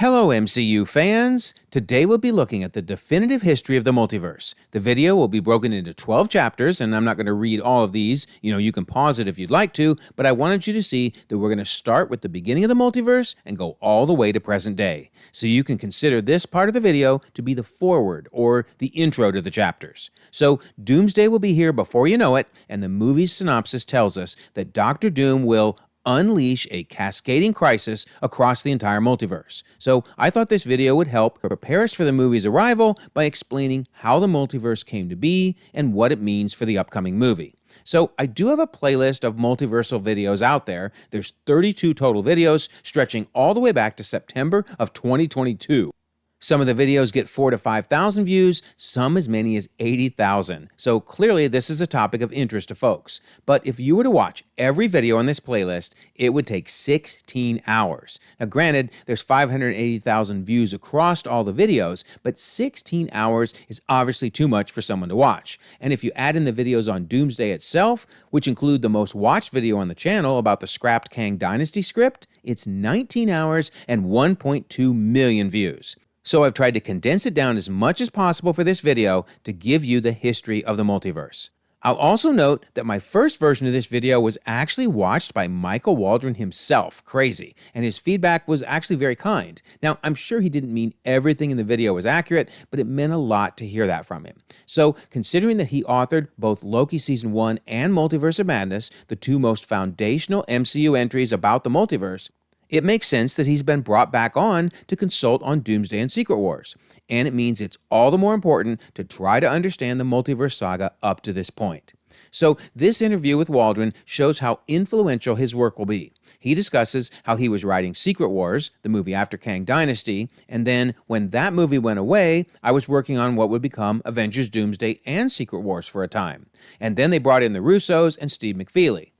Hello MCU fans! Today we'll be looking at the definitive history of the multiverse. The video will be broken into 12 chapters, and I'm not going to read all of these. You can pause it if you'd like to, but I wanted you to see that we're going to start with the beginning of the multiverse and go all the way to present day. So you can consider this part of the video to be the foreword, or the intro to the chapters. So Doomsday will be here before you know it, and the movie's synopsis tells us that Dr. Doom will unleash a cascading crisis across the entire multiverse. So I thought this video would help prepare us for the movie's arrival by explaining how the multiverse came to be and what it means for the upcoming movie. So I do have a playlist of multiversal videos out there. There's 32 total videos stretching all the way back to September of 2022. Some of the videos get 4,000 to 5,000 views, some as many as 80,000. So clearly this is a topic of interest to folks. But if you were to watch every video on this playlist, it would take 16 hours. Now granted, there's 580,000 views across all the videos, but 16 hours is obviously too much for someone to watch. And if you add in the videos on Doomsday itself, which include the most watched video on the channel about the scrapped Kang Dynasty script, it's 19 hours and 1.2 million views. So I've tried to condense it down as much as possible for this video to give you the history of the multiverse. I'll also note that my first version of this video was actually watched by Michael Waldron himself, crazy, and his feedback was actually very kind. Now, I'm sure he didn't mean everything in the video was accurate, but it meant a lot to hear that from him. So, considering that he authored both Loki Season 1 and Multiverse of Madness, the two most foundational MCU entries about the multiverse, it makes sense that he's been brought back on to consult on Doomsday and Secret Wars, and it means it's all the more important to try to understand the multiverse saga up to this point. So this interview with Waldron shows how influential his work will be. He discusses how he was writing Secret Wars, the movie after Kang Dynasty, and then when that movie went away, I was working on what would become Avengers Doomsday and Secret Wars for a time. And then they brought in the Russos and Steve McFeely.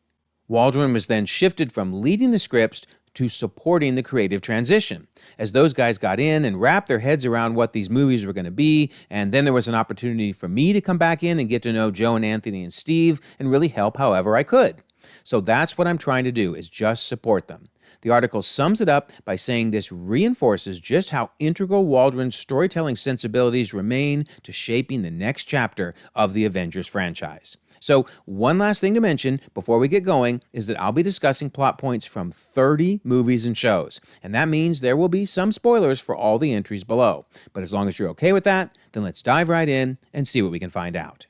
Waldron was then shifted from leading the scripts to supporting the creative transition. As those guys got in and wrapped their heads around what these movies were going to be, and then there was an opportunity for me to come back in and get to know Joe and Anthony and Steve and really help however I could. So that's what I'm trying to do, is just support them. The article sums it up by saying this reinforces just how integral Waldron's storytelling sensibilities remain to shaping the next chapter of the Avengers franchise. So one last thing to mention before we get going is that I'll be discussing plot points from 30 movies and shows, and that means there will be some spoilers for all the entries below. But as long as you're okay with that, then let's dive right in and see what we can find out.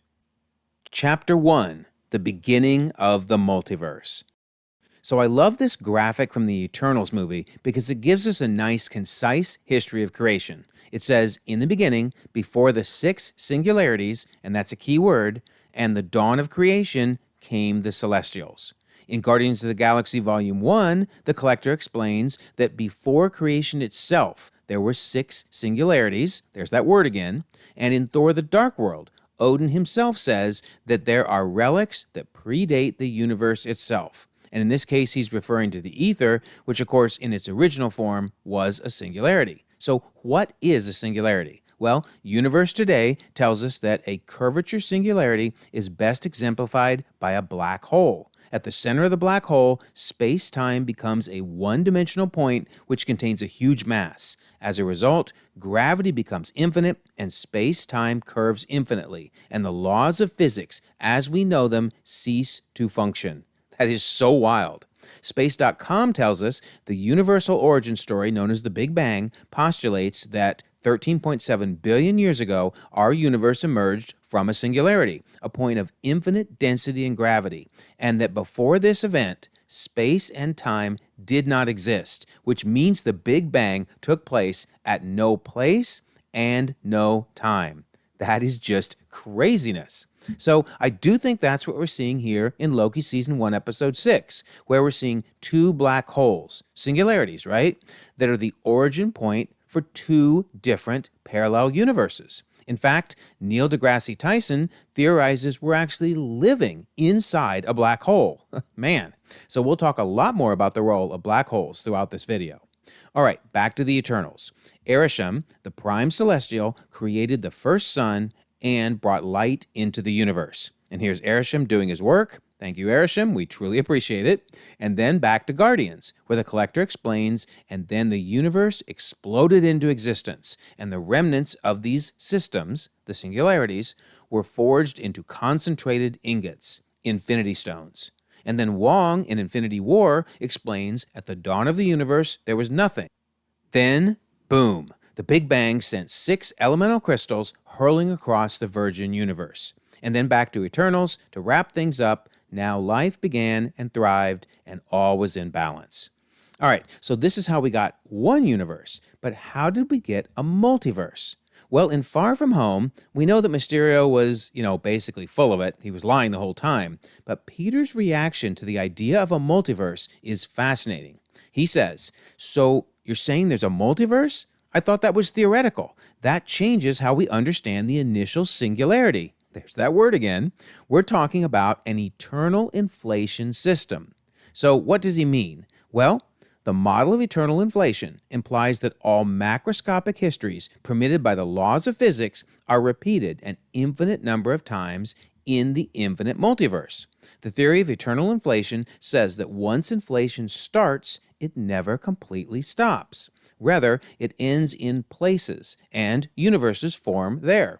Chapter 1, The Beginning of the Multiverse. So I love this graphic from the Eternals movie because it gives us a nice, concise history of creation. It says, in the beginning, before the 6 singularities, and that's a key word, and the dawn of creation came the Celestials. In Guardians of the Galaxy Volume 1, the Collector explains that before creation itself, there were 6 singularities, there's that word again, and in Thor the Dark World, Odin himself says that there are relics that predate the universe itself. And in this case, he's referring to the ether, which of course in its original form was a singularity. So what is a singularity? Well, Universe Today tells us that a curvature singularity is best exemplified by a black hole. At the center of the black hole, space-time becomes a one-dimensional point which contains a huge mass. As a result, gravity becomes infinite and space-time curves infinitely, and the laws of physics, as we know them, cease to function. That is so wild. Space.com tells us the universal origin story known as the Big Bang postulates that 13.7 billion years ago, our universe emerged from a singularity, a point of infinite density and gravity, and that before this event, space and time did not exist, which means the Big Bang took place at no place and no time. That is just craziness. So I do think that's what we're seeing here in Loki Season 1, Episode 6, where we're seeing 2 black holes, singularities, right, that are the origin point for 2 different parallel universes. In fact, Neil deGrasse Tyson theorizes we're actually living inside a black hole. Man, so we'll talk a lot more about the role of black holes throughout this video. All right, back to the Eternals. Arishem, the prime celestial, created the first sun and brought light into the universe. And here's Arishem doing his work, Thank you, Erisham. We truly appreciate it. And then back to Guardians, where the Collector explains, and then the universe exploded into existence, and the remnants of these systems, the singularities, were forged into concentrated ingots, Infinity Stones. And then Wong in Infinity War explains, at the dawn of the universe, there was nothing. Then, boom, the Big Bang sent 6 elemental crystals hurling across the virgin universe. And then back to Eternals to wrap things up. Now life began and thrived, and all was in balance. All right, so this is how we got one universe, but how did we get a multiverse? Well, in Far From Home, we know that Mysterio was, basically full of it. He was lying the whole time. But Peter's reaction to the idea of a multiverse is fascinating. He says, "So you're saying there's a multiverse? I thought that was theoretical. That changes how we understand the initial singularity." There's that word again. We're talking about an eternal inflation system. So what does he mean? Well, the model of eternal inflation implies that all macroscopic histories permitted by the laws of physics are repeated an infinite number of times in the infinite multiverse. The theory of eternal inflation says that once inflation starts, it never completely stops. Rather, it ends in places, and universes form there.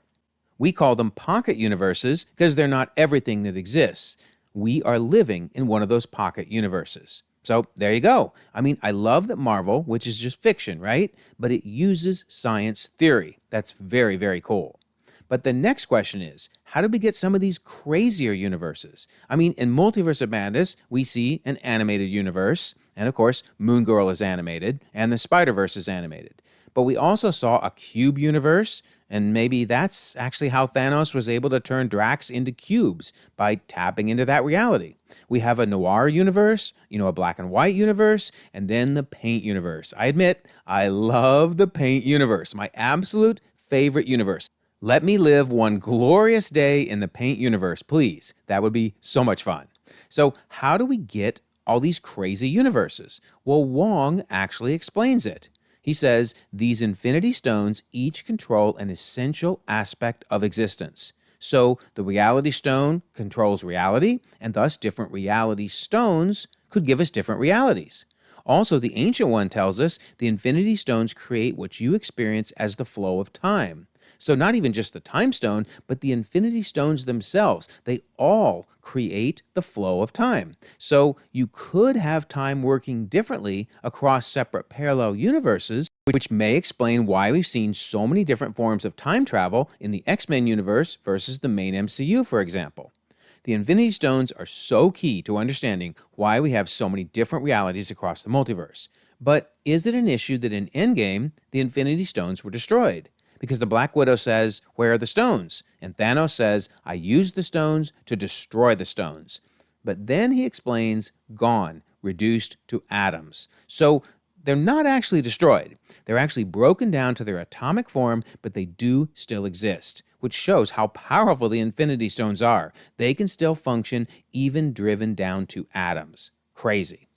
We call them pocket universes because they're not everything that exists. We are living in one of those pocket universes. So there you go. I love that Marvel, which is just fiction, right? But it uses science theory. That's very, very cool. But the next question is, how did we get some of these crazier universes? In Multiverse of Madness, we see an animated universe, and of course, Moon Girl is animated, and the Spider-Verse is animated. But we also saw a cube universe, and maybe that's actually how Thanos was able to turn Drax into cubes, by tapping into that reality. We have a noir universe, a black and white universe, and then the paint universe. I admit, I love the paint universe, my absolute favorite universe. Let me live one glorious day in the paint universe, please. That would be so much fun. So how do we get all these crazy universes? Well, Wong actually explains it. He says these infinity stones each control an essential aspect of existence. So the reality stone controls reality, and thus different reality stones could give us different realities. Also, the Ancient One tells us the infinity stones create what you experience as the flow of time. So not even just the time stone, but the infinity stones themselves, they all create the flow of time. So you could have time working differently across separate parallel universes, which may explain why we've seen so many different forms of time travel in the X-Men universe versus the main MCU, for example. The Infinity Stones are so key to understanding why we have so many different realities across the multiverse. But is it an issue that in Endgame, the Infinity Stones were destroyed? Because the Black Widow says, "Where are the stones?" And Thanos says, "I used the stones to destroy the stones." But then he explains, gone, reduced to atoms. So they're not actually destroyed. They're actually broken down to their atomic form, but they do still exist, which shows how powerful the Infinity Stones are. They can still function, even driven down to atoms. Crazy.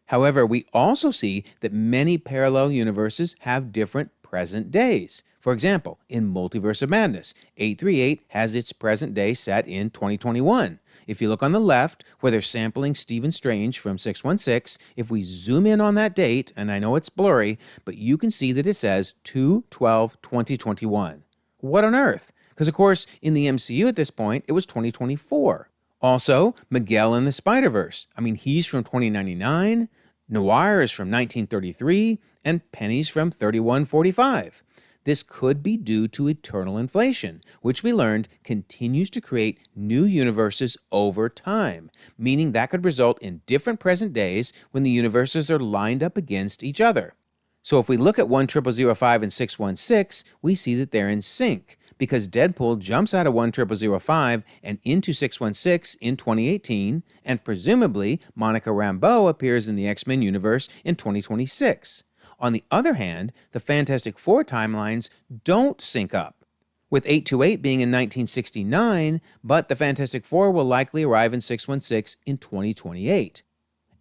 However, we also see that many parallel universes have different present days. For example, in Multiverse of Madness, 838 has its present day set in 2021. If you look on the left, where they're sampling Stephen Strange from 616, if we zoom in on that date, and I know it's blurry, but you can see that it says 2/12/2021. What on earth? Because, of course, in the MCU at this point, it was 2024. Also, Miguel in the Spider-Verse. He's from 2099, Noir is from 1933, and Penny's from 3145. This could be due to eternal inflation, which we learned continues to create new universes over time, meaning that could result in different present days when the universes are lined up against each other. So if we look at 10005 and 616, we see that they're in sync, because Deadpool jumps out of 10005 and into 616 in 2018, and presumably Monica Rambeau appears in the X-Men universe in 2026. On the other hand, the Fantastic Four timelines don't sync up, with 828 being in 1969, but the Fantastic Four will likely arrive in 616 in 2028.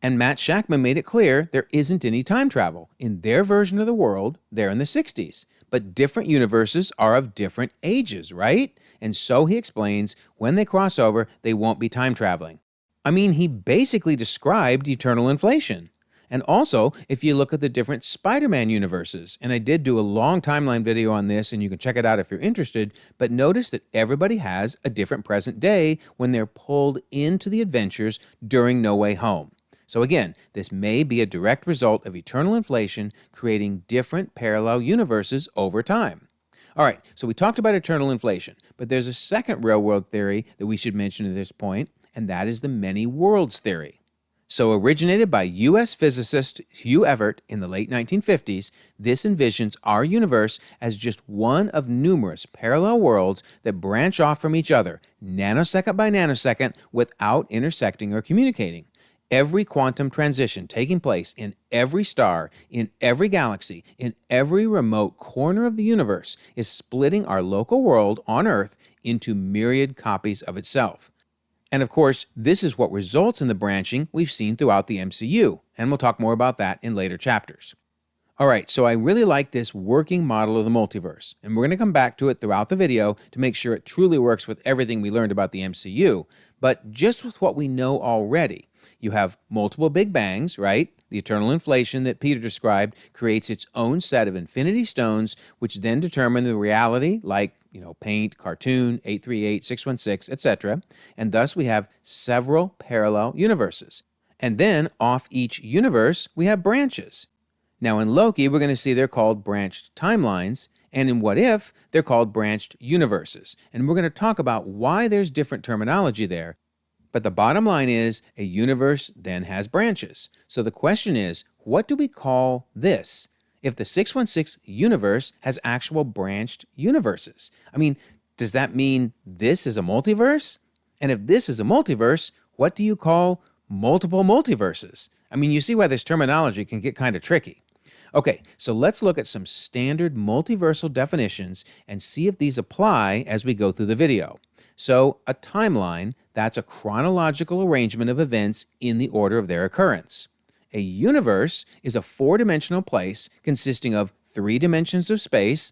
And Matt Shakman made it clear there isn't any time travel. In their version of the world, they're in the 60s. But different universes are of different ages, right? And so he explains, when they cross over, they won't be time traveling. I mean, he basically described eternal inflation. And also, if you look at the different Spider-Man universes, and I did do a long timeline video on this, and you can check it out if you're interested, but notice that everybody has a different present day when they're pulled into the adventures during No Way Home. So again, this may be a direct result of eternal inflation creating different parallel universes over time. All right, so we talked about eternal inflation, but there's a second real-world theory that we should mention at this point, and that is the many worlds theory. So originated by U.S. physicist Hugh Everett in the late 1950s, this envisions our universe as just one of numerous parallel worlds that branch off from each other, nanosecond by nanosecond, without intersecting or communicating. Every quantum transition taking place in every star, in every galaxy, in every remote corner of the universe is splitting our local world on Earth into myriad copies of itself. And of course, this is what results in the branching we've seen throughout the MCU, and we'll talk more about that in later chapters. All right, so I really like this working model of the multiverse, and we're going to come back to it throughout the video to make sure it truly works with everything we learned about the MCU, but just with what we know already. You have multiple Big Bangs, right? The eternal inflation that Peter described creates its own set of infinity stones, which then determine the reality, like, paint, cartoon, 838, 616, etc. And thus we have several parallel universes. And then off each universe, we have branches. Now in Loki, we're going to see they're called branched timelines, and in What If, they're called branched universes. And we're going to talk about why there's different terminology there. But the bottom line is, a universe then has branches. So the question is, what do we call this? If the 616 universe has actual branched universes. I mean, does that mean this is a multiverse? And if this is a multiverse, what do you call multiple multiverses? I mean, you see why this terminology can get kind of tricky. Okay, so let's look at some standard multiversal definitions and see if these apply as we go through the video. So, a timeline, that's a chronological arrangement of events in the order of their occurrence. A universe is a four-dimensional place consisting of 3 dimensions of space,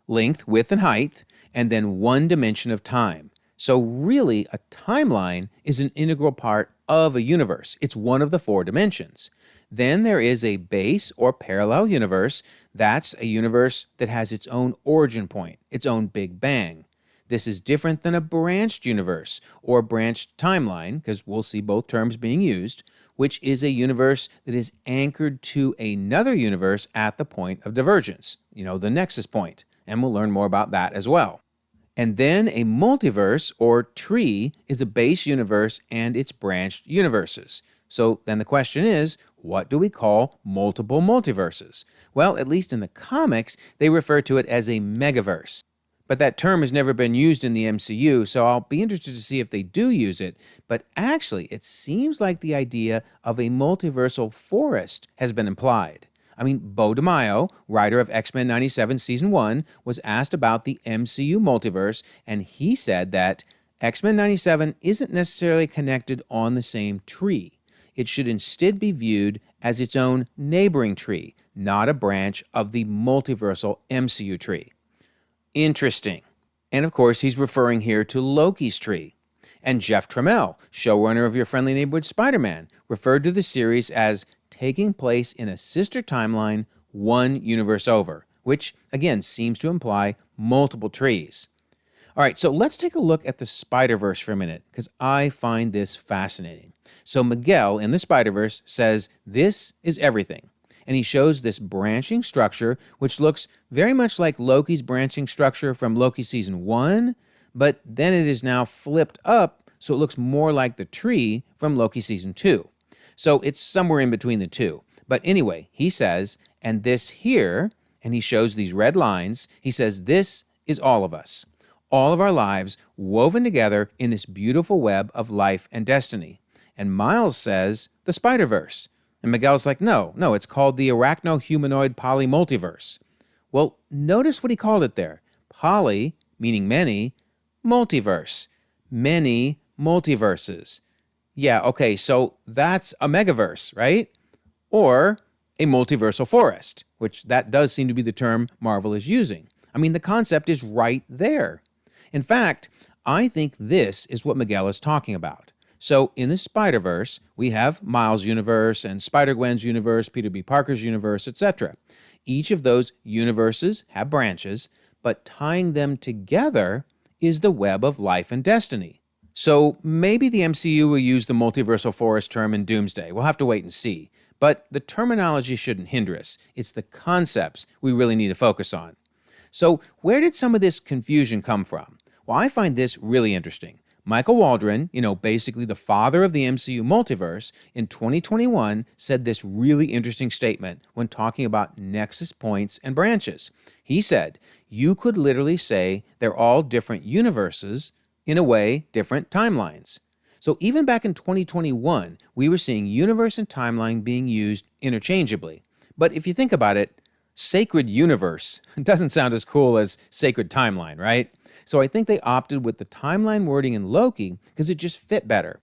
length, width, and height, and then 1 dimension of time. So really, a timeline is an integral part of a universe. It's one of the 4 dimensions. Then there is a base or parallel universe. That's a universe that has its own origin point, its own Big Bang. This is different than a branched universe or branched timeline, because we'll see both terms being used, which is a universe that is anchored to another universe at the point of divergence, the Nexus point, and we'll learn more about that as well. And then a multiverse or tree is a base universe and its branched universes. So then the question is, what do we call multiple multiverses? Well, at least in the comics, they refer to it as a megaverse. But that term has never been used in the MCU, so I'll be interested to see if they do use it. But actually, it seems like the idea of a multiversal forest has been implied. I mean, Beau DeMaio, writer of X-Men 97 Season 1, was asked about the MCU multiverse, and he said that X-Men 97 isn't necessarily connected on the same tree. It should instead be viewed as its own neighboring tree, not a branch of the multiversal MCU tree. Interesting. And of course, he's referring here to Loki's tree. And Jeff Trammell, showrunner of Your Friendly Neighborhood Spider-Man, referred to the series as taking place in a sister timeline 1 universe over, which again seems to imply multiple trees. All right, so let's take a look at the Spider-Verse for a minute, because I find this fascinating. So Miguel in the Spider-Verse says this is everything. And he shows this branching structure, which looks very much like Loki's branching structure from Loki Season 1, but then it is now flipped up, so it looks more like the tree from Loki Season 2. So it's somewhere in between the two. But anyway, he says, and this here, and he shows these red lines, he says this is all of us. All of our lives woven together in this beautiful web of life and destiny. And Miles says, the Spider-Verse. And Miguel's like, no, it's called the Arachno-Humanoid Polymultiverse. Well, notice what he called it there. Poly, meaning many, multiverse. Many multiverses. Yeah, okay, so that's a megaverse, right? Or a multiversal forest, which that does seem to be the term Marvel is using. I mean, the concept is right there. In fact, I think this is what Miguel is talking about. So in the Spider-Verse, we have Miles' universe and Spider-Gwen's universe, Peter B. Parker's universe, etc. Each of those universes have branches, but tying them together is the web of life and destiny. So maybe the MCU will use the multiversal forest term in Doomsday. We'll have to wait and see. But the terminology shouldn't hinder us. It's the concepts we really need to focus on. So where did some of this confusion come from? Well, I find this really interesting. Michael Waldron, basically the father of the MCU multiverse, in 2021 said this really interesting statement when talking about nexus points and branches. He said, you could literally say they're all different universes, in a way, different timelines. So even back in 2021, we were seeing universe and timeline being used interchangeably. But if you think about it, sacred universe doesn't sound as cool as sacred timeline, right? So I think they opted with the timeline wording in Loki because it just fit better.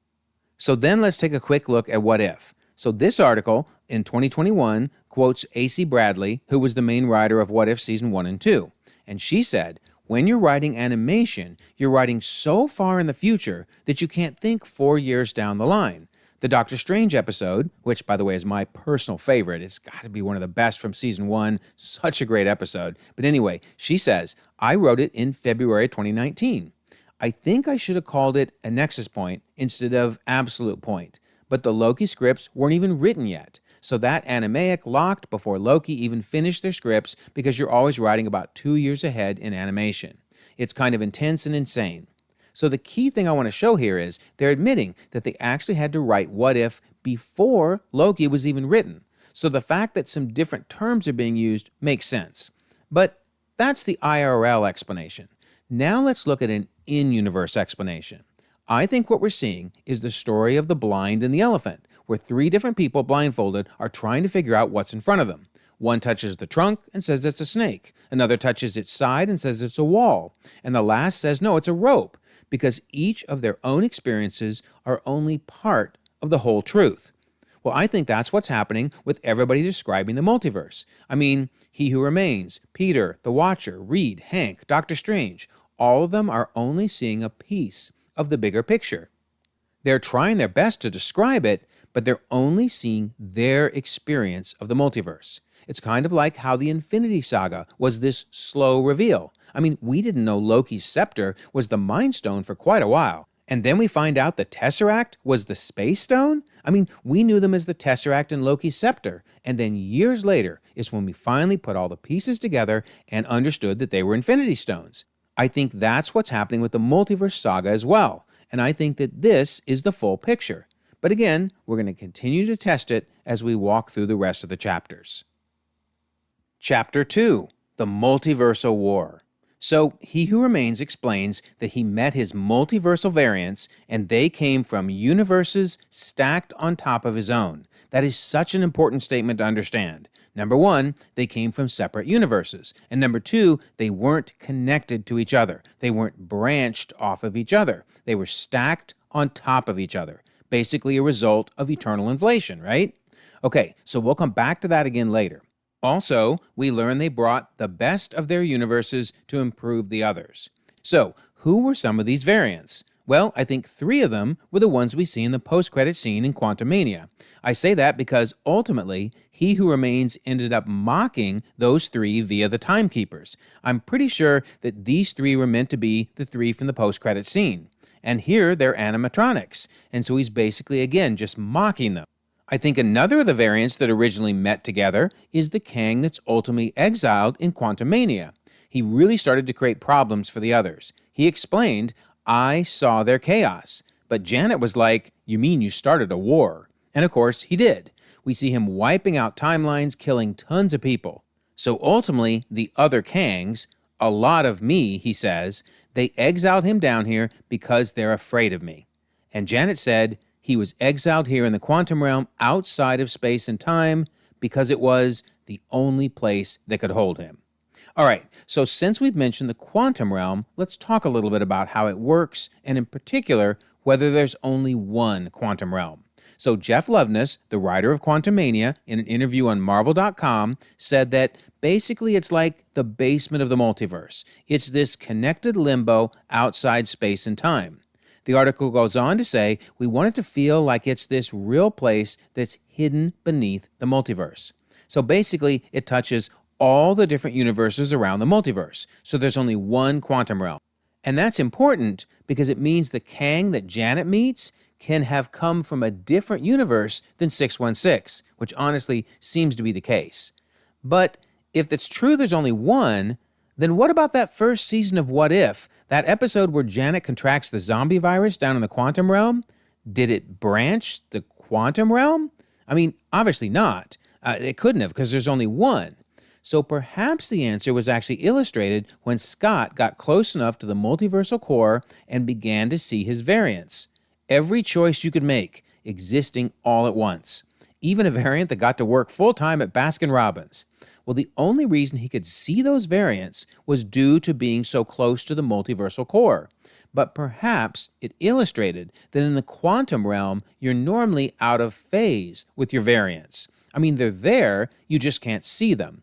So then let's take a quick look at What If. So this article in 2021 quotes A.C. Bradley, who was the main writer of What If Season 1 and 2. And she said, when you're writing animation, you're writing so far in the future that you can't think 4 years down the line. The Doctor Strange episode, which, by the way, is my personal favorite. It's got to be one of the best from Season 1. Such a great episode. But anyway, she says, I wrote it in February 2019. I think I should have called it a nexus point instead of absolute point. But the Loki scripts weren't even written yet. So that animaic locked before Loki even finished their scripts because you're always writing about 2 years ahead in animation. It's kind of intense and insane. So the key thing I want to show here is they're admitting that they actually had to write What If before Loki was even written. So the fact that some different terms are being used makes sense. But that's the IRL explanation. Now let's look at an in-universe explanation. I think what we're seeing is the story of the blind and the elephant, where 3 different people blindfolded are trying to figure out what's in front of them. One touches the trunk and says it's a snake. Another touches its side and says it's a wall. And the last says, no, it's a rope, because each of their own experiences are only part of the whole truth. Well, I think that's what's happening with everybody describing the multiverse. I mean, He Who Remains, Peter, the Watcher, Reed, Hank, Doctor Strange, all of them are only seeing a piece of the bigger picture. They're trying their best to describe it, but they're only seeing their experience of the multiverse. It's kind of like how the Infinity Saga was this slow reveal. I mean, we didn't know Loki's scepter was the Mind Stone for quite a while. And then we find out the Tesseract was the Space Stone? I mean, we knew them as the Tesseract and Loki's scepter. And then years later is when we finally put all the pieces together and understood that they were Infinity Stones. I think that's what's happening with the Multiverse Saga as well. And I think that this is the full picture. But again, we're going to continue to test it as we walk through the rest of the chapters. Chapter 2, The Multiversal War. So, He Who Remains explains that he met his multiversal variants and they came from universes stacked on top of his own. That is such an important statement to understand. Number 1, they came from separate universes. And number 2, they weren't connected to each other. They weren't branched off of each other. They were stacked on top of each other. Basically a result of eternal inflation, right? Okay, so we'll come back to that again later. Also, we learn they brought the best of their universes to improve the others. So, who were some of these variants? Well, I think 3 of them were the ones we see in the post-credit scene in Quantumania. I say that because ultimately, He Who Remains ended up mocking those 3 via the Timekeepers. I'm pretty sure that these 3 were meant to be the 3 from the post-credit scene. And here, they're animatronics. And so he's basically, again, just mocking them. I think another of the variants that originally met together is the Kang that's ultimately exiled in Quantumania. He really started to create problems for the others. He explained, I saw their chaos. But Janet was like, you mean you started a war? And of course, he did. We see him wiping out timelines, killing tons of people. So ultimately, the other Kangs, a lot of me, he says, they exiled him down here because they're afraid of me. And Janet said, he was exiled here in the quantum realm outside of space and time because it was the only place that could hold him. All right, so since we've mentioned the quantum realm, let's talk a little bit about how it works, and in particular, whether there's only one quantum realm. So Jeff Loveness, the writer of Quantumania, in an interview on Marvel.com, said that basically it's like the basement of the multiverse. It's this connected limbo outside space and time. The article goes on to say, we want it to feel like it's this real place that's hidden beneath the multiverse. So basically, it touches all the different universes around the multiverse. So there's only one quantum realm. And that's important because it means the Kang that Janet meets can have come from a different universe than 616, which honestly seems to be the case. But if it's true there's only one, then what about that first season of What If? That episode where Janet contracts the zombie virus down in the quantum realm? Did it branch the quantum realm? I mean, obviously not. It couldn't have because there's only one. So perhaps the answer was actually illustrated when Scott got close enough to the multiversal core and began to see his variants. Every choice you could make, existing all at once. Even a variant that got to work full-time at Baskin-Robbins. Well, the only reason he could see those variants was due to being so close to the multiversal core. But perhaps it illustrated that in the quantum realm, you're normally out of phase with your variants. I mean, they're there, you just can't see them.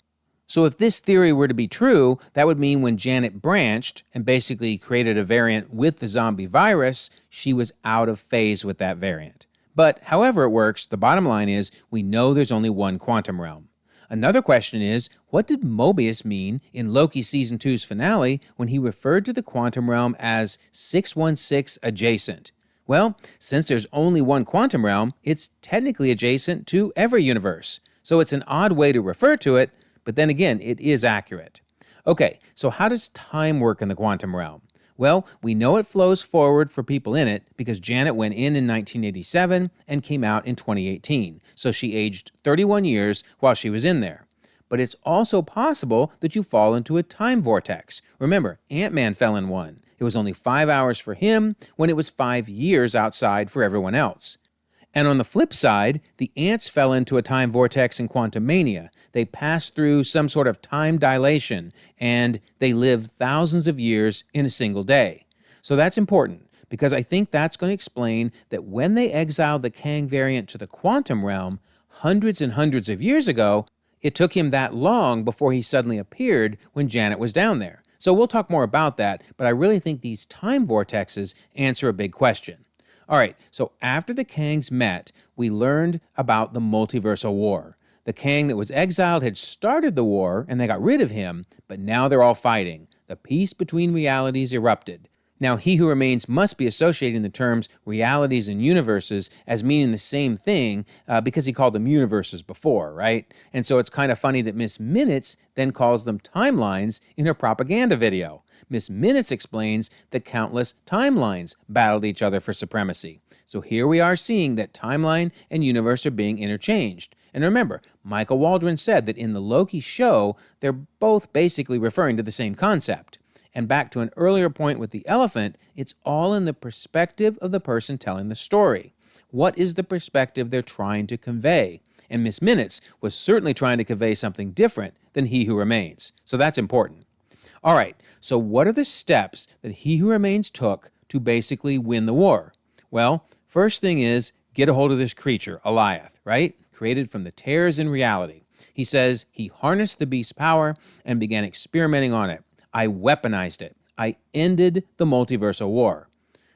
So if this theory were to be true, that would mean when Janet branched and basically created a variant with the zombie virus, she was out of phase with that variant. But however it works, the bottom line is we know there's only one quantum realm. Another question is, what did Mobius mean in Loki Season 2's finale when he referred to the quantum realm as 616 adjacent? Well, since there's only one quantum realm, it's technically adjacent to every universe. So it's an odd way to refer to it, but then again, it is accurate. Okay, so how does time work in the quantum realm? Well, we know it flows forward for people in it because Janet went in 1987 and came out in 2018. So she aged 31 years while she was in there. But it's also possible that you fall into a time vortex. Remember, Ant-Man fell in one. It was only 5 hours for him when it was 5 years outside for everyone else. And on the flip side, the ants fell into a time vortex in Quantumania. They passed through some sort of time dilation, and they lived thousands of years in a single day. So that's important, because I think that's going to explain that when they exiled the Kang variant to the quantum realm hundreds and hundreds of years ago, it took him that long before he suddenly appeared when Janet was down there. So we'll talk more about that, but I really think these time vortexes answer a big question. All right, so after the Kangs met, we learned about the Multiversal War. The Kang that was exiled had started the war, and they got rid of him, but now they're all fighting. The peace between realities erupted. Now, He Who Remains must be associating the terms realities and universes as meaning the same thing because he called them universes before, right? And so it's kind of funny that Miss Minutes then calls them timelines in her propaganda video. Miss Minutes explains that countless timelines battled each other for supremacy. So here we are seeing that timeline and universe are being interchanged. And remember, Michael Waldron said that in the Loki show, they're both basically referring to the same concept. And back to an earlier point with the elephant, it's all in the perspective of the person telling the story. What is the perspective they're trying to convey? And Miss Minutes was certainly trying to convey something different than He Who Remains. So that's important. All right, so what are the steps that He Who Remains took to basically win the war? Well, first thing is get a hold of this creature, Alioth, right? Created from the tears in reality. He says he harnessed the beast's power and began experimenting on it. I weaponized it. I ended the Multiversal War.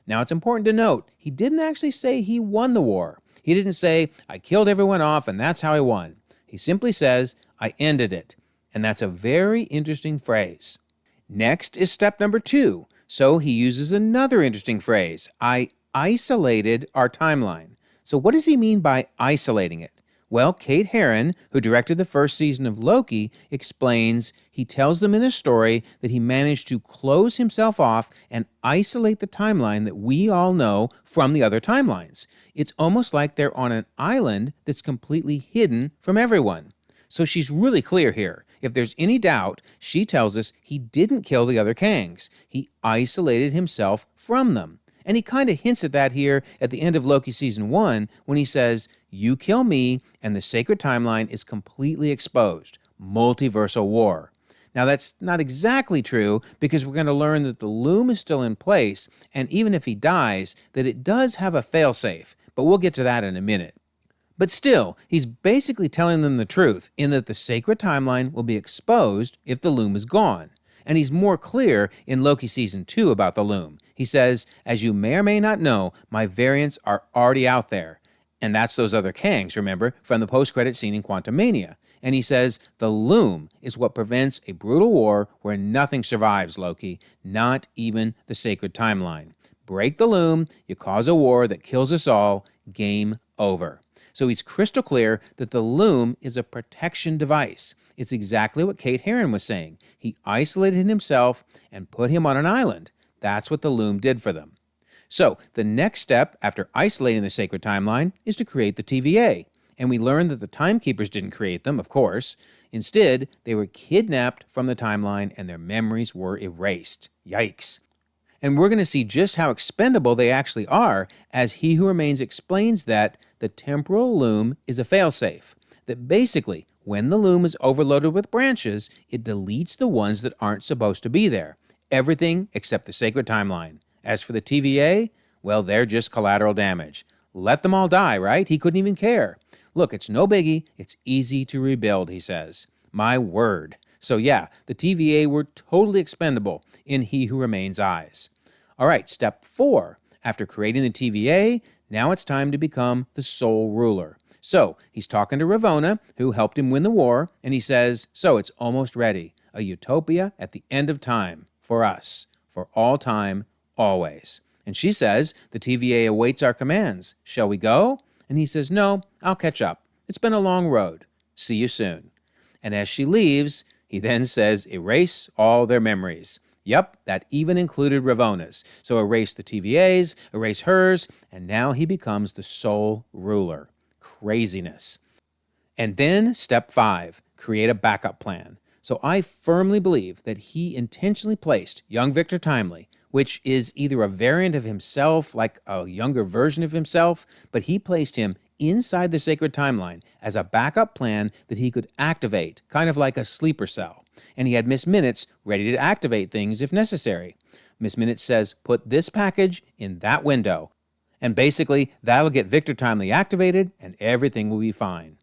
Now, it's important to note, he didn't actually say he won the war. He didn't say, I killed everyone off and that's how I won. He simply says, I ended it. And that's a very interesting phrase. Next is step number 2. So he uses another interesting phrase. I isolated our timeline. So what does he mean by isolating it? Well, Kate Herron, who directed the first season of Loki, explains he tells them in a story that he managed to close himself off and isolate the timeline that we all know from the other timelines. It's almost like they're on an island that's completely hidden from everyone. So she's really clear here. If there's any doubt, she tells us he didn't kill the other Kangs. He isolated himself from them. And he kind of hints at that here at the end of Loki Season 1 when he says, you kill me and the sacred timeline is completely exposed. Multiversal War. Now that's not exactly true because we're going to learn that the loom is still in place and even if he dies, that it does have a failsafe. But we'll get to that in a minute. But still, he's basically telling them the truth in that the sacred timeline will be exposed if the loom is gone. And he's more clear in Loki Season 2 about the loom. He says, as you may or may not know, my variants are already out there. And that's those other Kangs, remember, from the post-credit scene in Quantumania. And he says, the loom is what prevents a brutal war where nothing survives, Loki, not even the sacred timeline. Break the loom, you cause a war that kills us all, game over. So he's crystal clear that the loom is a protection device. It's exactly what Kate Herron was saying. He isolated himself and put him on an island. That's what the loom did for them. So the next step after isolating the sacred timeline is to create the TVA. And we learned that the Timekeepers didn't create them, of course. Instead, they were kidnapped from the timeline and their memories were erased. Yikes. And we're going to see just how expendable they actually are as He Who Remains explains that the temporal loom is a failsafe. That basically, when the loom is overloaded with branches, it deletes the ones that aren't supposed to be there. Everything except the sacred timeline. As for the TVA, well, they're just collateral damage. Let them all die, right? He couldn't even care. Look, it's no biggie. It's easy to rebuild, he says. My word. So yeah, the TVA were totally expendable in He Who Remains' eyes. All right, step 4. After creating the TVA, now it's time to become the sole ruler. So he's talking to Ravonna, who helped him win the war, and he says, so it's almost ready. A utopia at the end of time. For us. For all time. Always. And she says, the TVA awaits our commands. Shall we go? And he says, no, I'll catch up. It's been a long road. See you soon. And as she leaves, he then says, erase all their memories. Yep, that even included Ravonna's. So erase the TVA's, erase hers, and now he becomes the sole ruler. Craziness. And then step 5, create a backup plan. So I firmly believe that he intentionally placed young Victor Timely, which is either a variant of himself, like a younger version of himself, but he placed him inside the sacred timeline as a backup plan that he could activate, kind of like a sleeper cell. And he had Miss Minutes ready to activate things if necessary. Miss Minutes says, put this package in that window. And basically, that'll get Victor Timely activated and everything will be fine.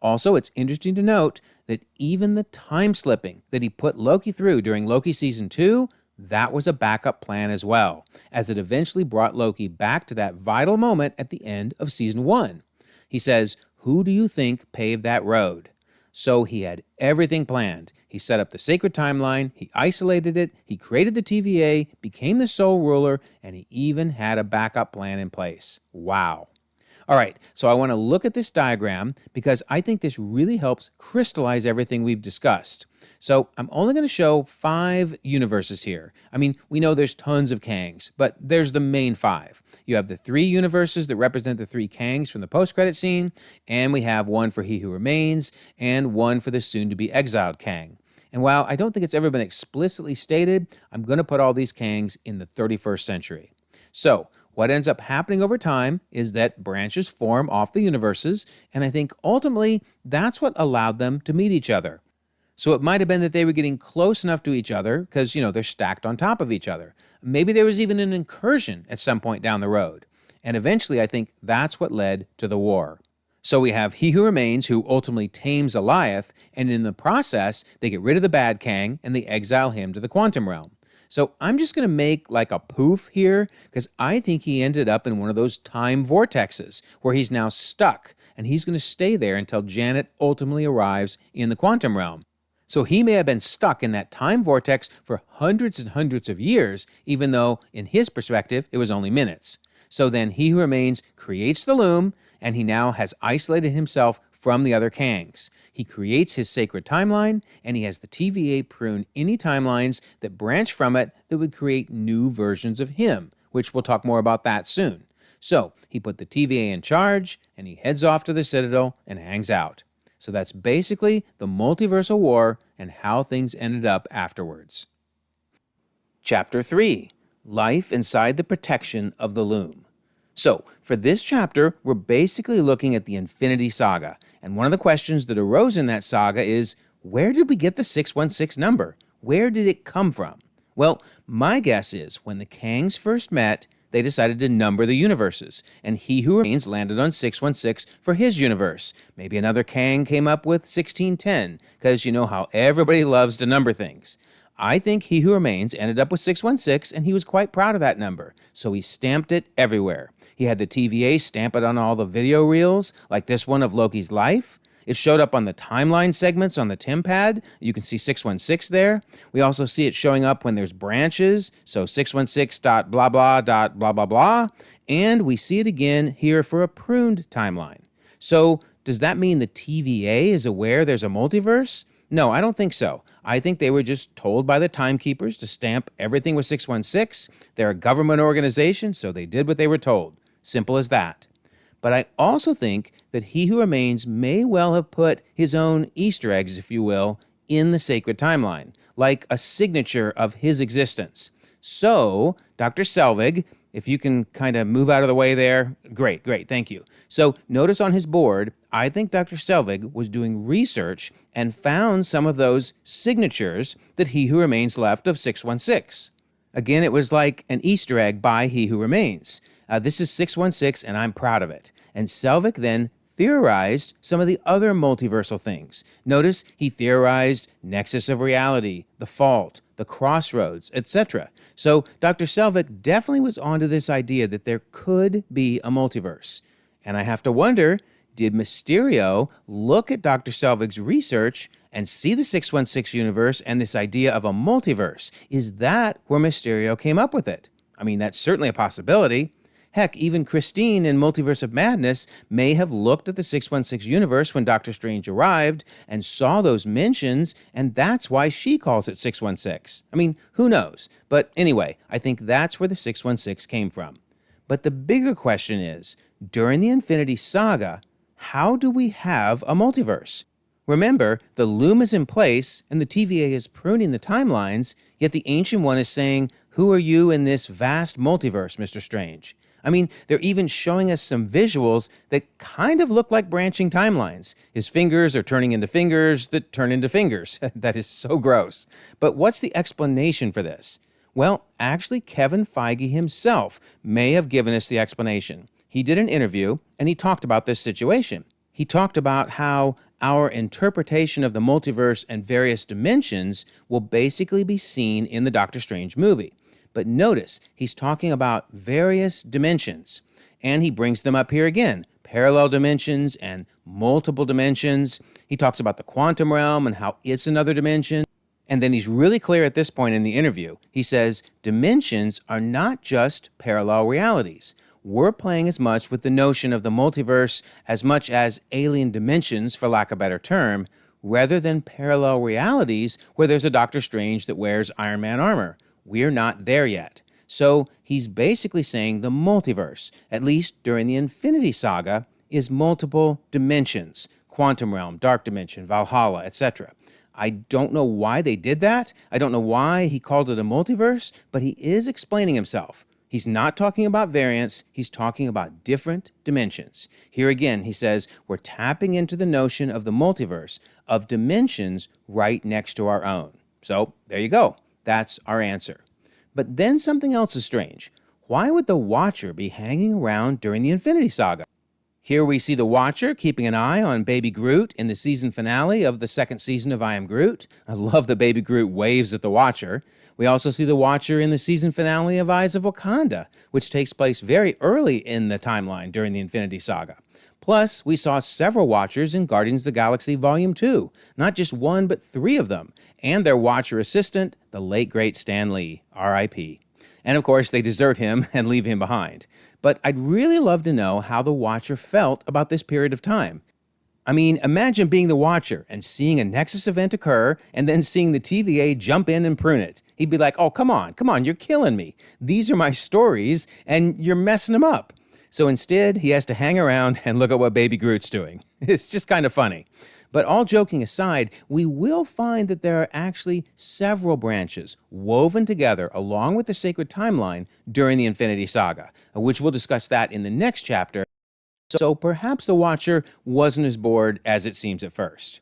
Also, it's interesting to note that even the time slipping that he put Loki through during Loki Season 2, that was a backup plan as well, as it eventually brought Loki back to that vital moment at the end of Season 1. He says, who do you think paved that road? So he had everything planned. He set up the sacred timeline, he isolated it, he created the TVA, became the sole ruler, and he even had a backup plan in place. Wow. All right, so I want to look at this diagram because I think this really helps crystallize everything we've discussed. So I'm only going to show 5 universes here. I mean, we know there's tons of Kangs, but there's the main 5. You have the 3 universes that represent the 3 Kangs from the post-credit scene, and we have one for He Who Remains, and one for the soon-to-be exiled Kang. And while I don't think it's ever been explicitly stated, I'm going to put all these Kangs in the 31st century. So what ends up happening over time is that branches form off the universes, and I think ultimately that's what allowed them to meet each other. So it might have been that they were getting close enough to each other because, they're stacked on top of each other. Maybe there was even an incursion at some point down the road. And eventually I think that's what led to the war. So we have He Who Remains, who ultimately tames Alioth, and in the process, they get rid of the bad Kang and they exile him to the quantum realm. So I'm just going to make like a poof here because I think he ended up in one of those time vortexes where he's now stuck and he's going to stay there until Janet ultimately arrives in the quantum realm. So he may have been stuck in that time vortex for hundreds and hundreds of years, even though in his perspective it was only minutes. So then He Who Remains creates the loom and he now has isolated himself from the other Kangs. He creates his sacred timeline, and he has the TVA prune any timelines that branch from it that would create new versions of him, which we'll talk more about that soon. So he put the TVA in charge, and he heads off to the Citadel and hangs out. So that's basically the Multiversal War and how things ended up afterwards. Chapter 3, Life Inside the Protection of the Loom. So, for this chapter, we're basically looking at the Infinity Saga, and one of the questions that arose in that saga is, where did we get the 616 number? Where did it come from? Well, my guess is when the Kangs first met, they decided to number the universes, and He Who Remains landed on 616 for his universe. Maybe another Kang came up with 1610, because you know how everybody loves to number things. I think He Who Remains ended up with 616, and he was quite proud of that number, so he stamped it everywhere. He had the TVA stamp it on all the video reels, like this one of Loki's life. It showed up on the timeline segments on the TimPad. You can see 616 there. We also see it showing up when there's branches, so 616.blah blah.blah blah blah. And we see it again here for a pruned timeline. So does that mean the TVA is aware there's a multiverse? No, I don't think so. I think they were just told by the timekeepers to stamp everything with 616. They're a government organization, so they did what they were told. Simple as that. But I also think that He Who Remains may well have put his own Easter eggs, if you will, in the sacred timeline, like a signature of his existence. So, Dr. Selvig, if you can kind of move out of the way there, great, thank you. So, notice on his board, I think Dr. Selvig was doing research and found some of those signatures that He Who Remains left of 616. Again, it was like an Easter egg by He Who Remains. This is 616, and I'm proud of it. And Selvig then theorized some of the other multiversal things. Notice he theorized Nexus of reality, the fault, the crossroads, etc. So Dr. Selvig definitely was onto this idea that there could be a multiverse. And I have to wonder, did Mysterio look at Dr. Selvig's research and see the 616 universe and this idea of a multiverse? Is that where Mysterio came up with it? I mean, that's certainly a possibility. Heck, even Christine in Multiverse of Madness may have looked at the 616 universe when Doctor Strange arrived and saw those mentions, and that's why she calls it 616. I mean, who knows? But anyway, I think that's where the 616 came from. But the bigger question is, during the Infinity Saga, how do we have a multiverse? Remember, the loom is in place and the TVA is pruning the timelines, yet the Ancient One is saying, "Who are you in this vast multiverse, Mr. Strange?" I mean, they're even showing us some visuals that kind of look like branching timelines. His fingers are turning into fingers that turn into fingers. That is so gross. But what's the explanation for this? Well, actually, Kevin Feige himself may have given us the explanation. He did an interview, and he talked about this situation. He talked about how our interpretation of the multiverse and various dimensions will basically be seen in the Doctor Strange movie. But notice, he's talking about various dimensions, and he brings them up here again, parallel dimensions and multiple dimensions. He talks about the quantum realm and how it's another dimension. And then he's really clear at this point in the interview. He says, dimensions are not just parallel realities. We're playing as much with the notion of the multiverse as much as alien dimensions, for lack of a better term, rather than parallel realities where there's a Doctor Strange that wears Iron Man armor. We're not there yet. So he's basically saying the multiverse, at least during the Infinity Saga, is multiple dimensions. Quantum realm, dark dimension, Valhalla, etc. I don't know why they did that. I don't know why he called it a multiverse, but he is explaining himself. He's not talking about variants, he's talking about different dimensions. Here again, he says, we're tapping into the notion of the multiverse, of dimensions right next to our own. So there you go. That's our answer. But then something else is strange. Why would the Watcher be hanging around during the Infinity Saga? Here we see the Watcher keeping an eye on Baby Groot in the season finale of the second season of I Am Groot. I love that Baby Groot waves at the Watcher. We also see the Watcher in the season finale of Eyes of Wakanda, which takes place very early in the timeline during the Infinity Saga. Plus, we saw several Watchers in Guardians of the Galaxy Volume 2. Not just one, but 3 of them. And their Watcher assistant, the late great Stan Lee, R.I.P. And of course, they desert him and leave him behind. But I'd really love to know how the Watcher felt about this period of time. I mean, imagine being the Watcher and seeing a Nexus event occur and then seeing the TVA jump in and prune it. He'd be like, oh, come on, you're killing me. These are my stories, and you're messing them up. So instead, he has to hang around and look at what Baby Groot's doing. It's just kind of funny. But all joking aside, we will find that there are actually several branches woven together along with the sacred timeline during the Infinity Saga, which we'll discuss that in the next chapter. So perhaps the Watcher wasn't as bored as it seems at first.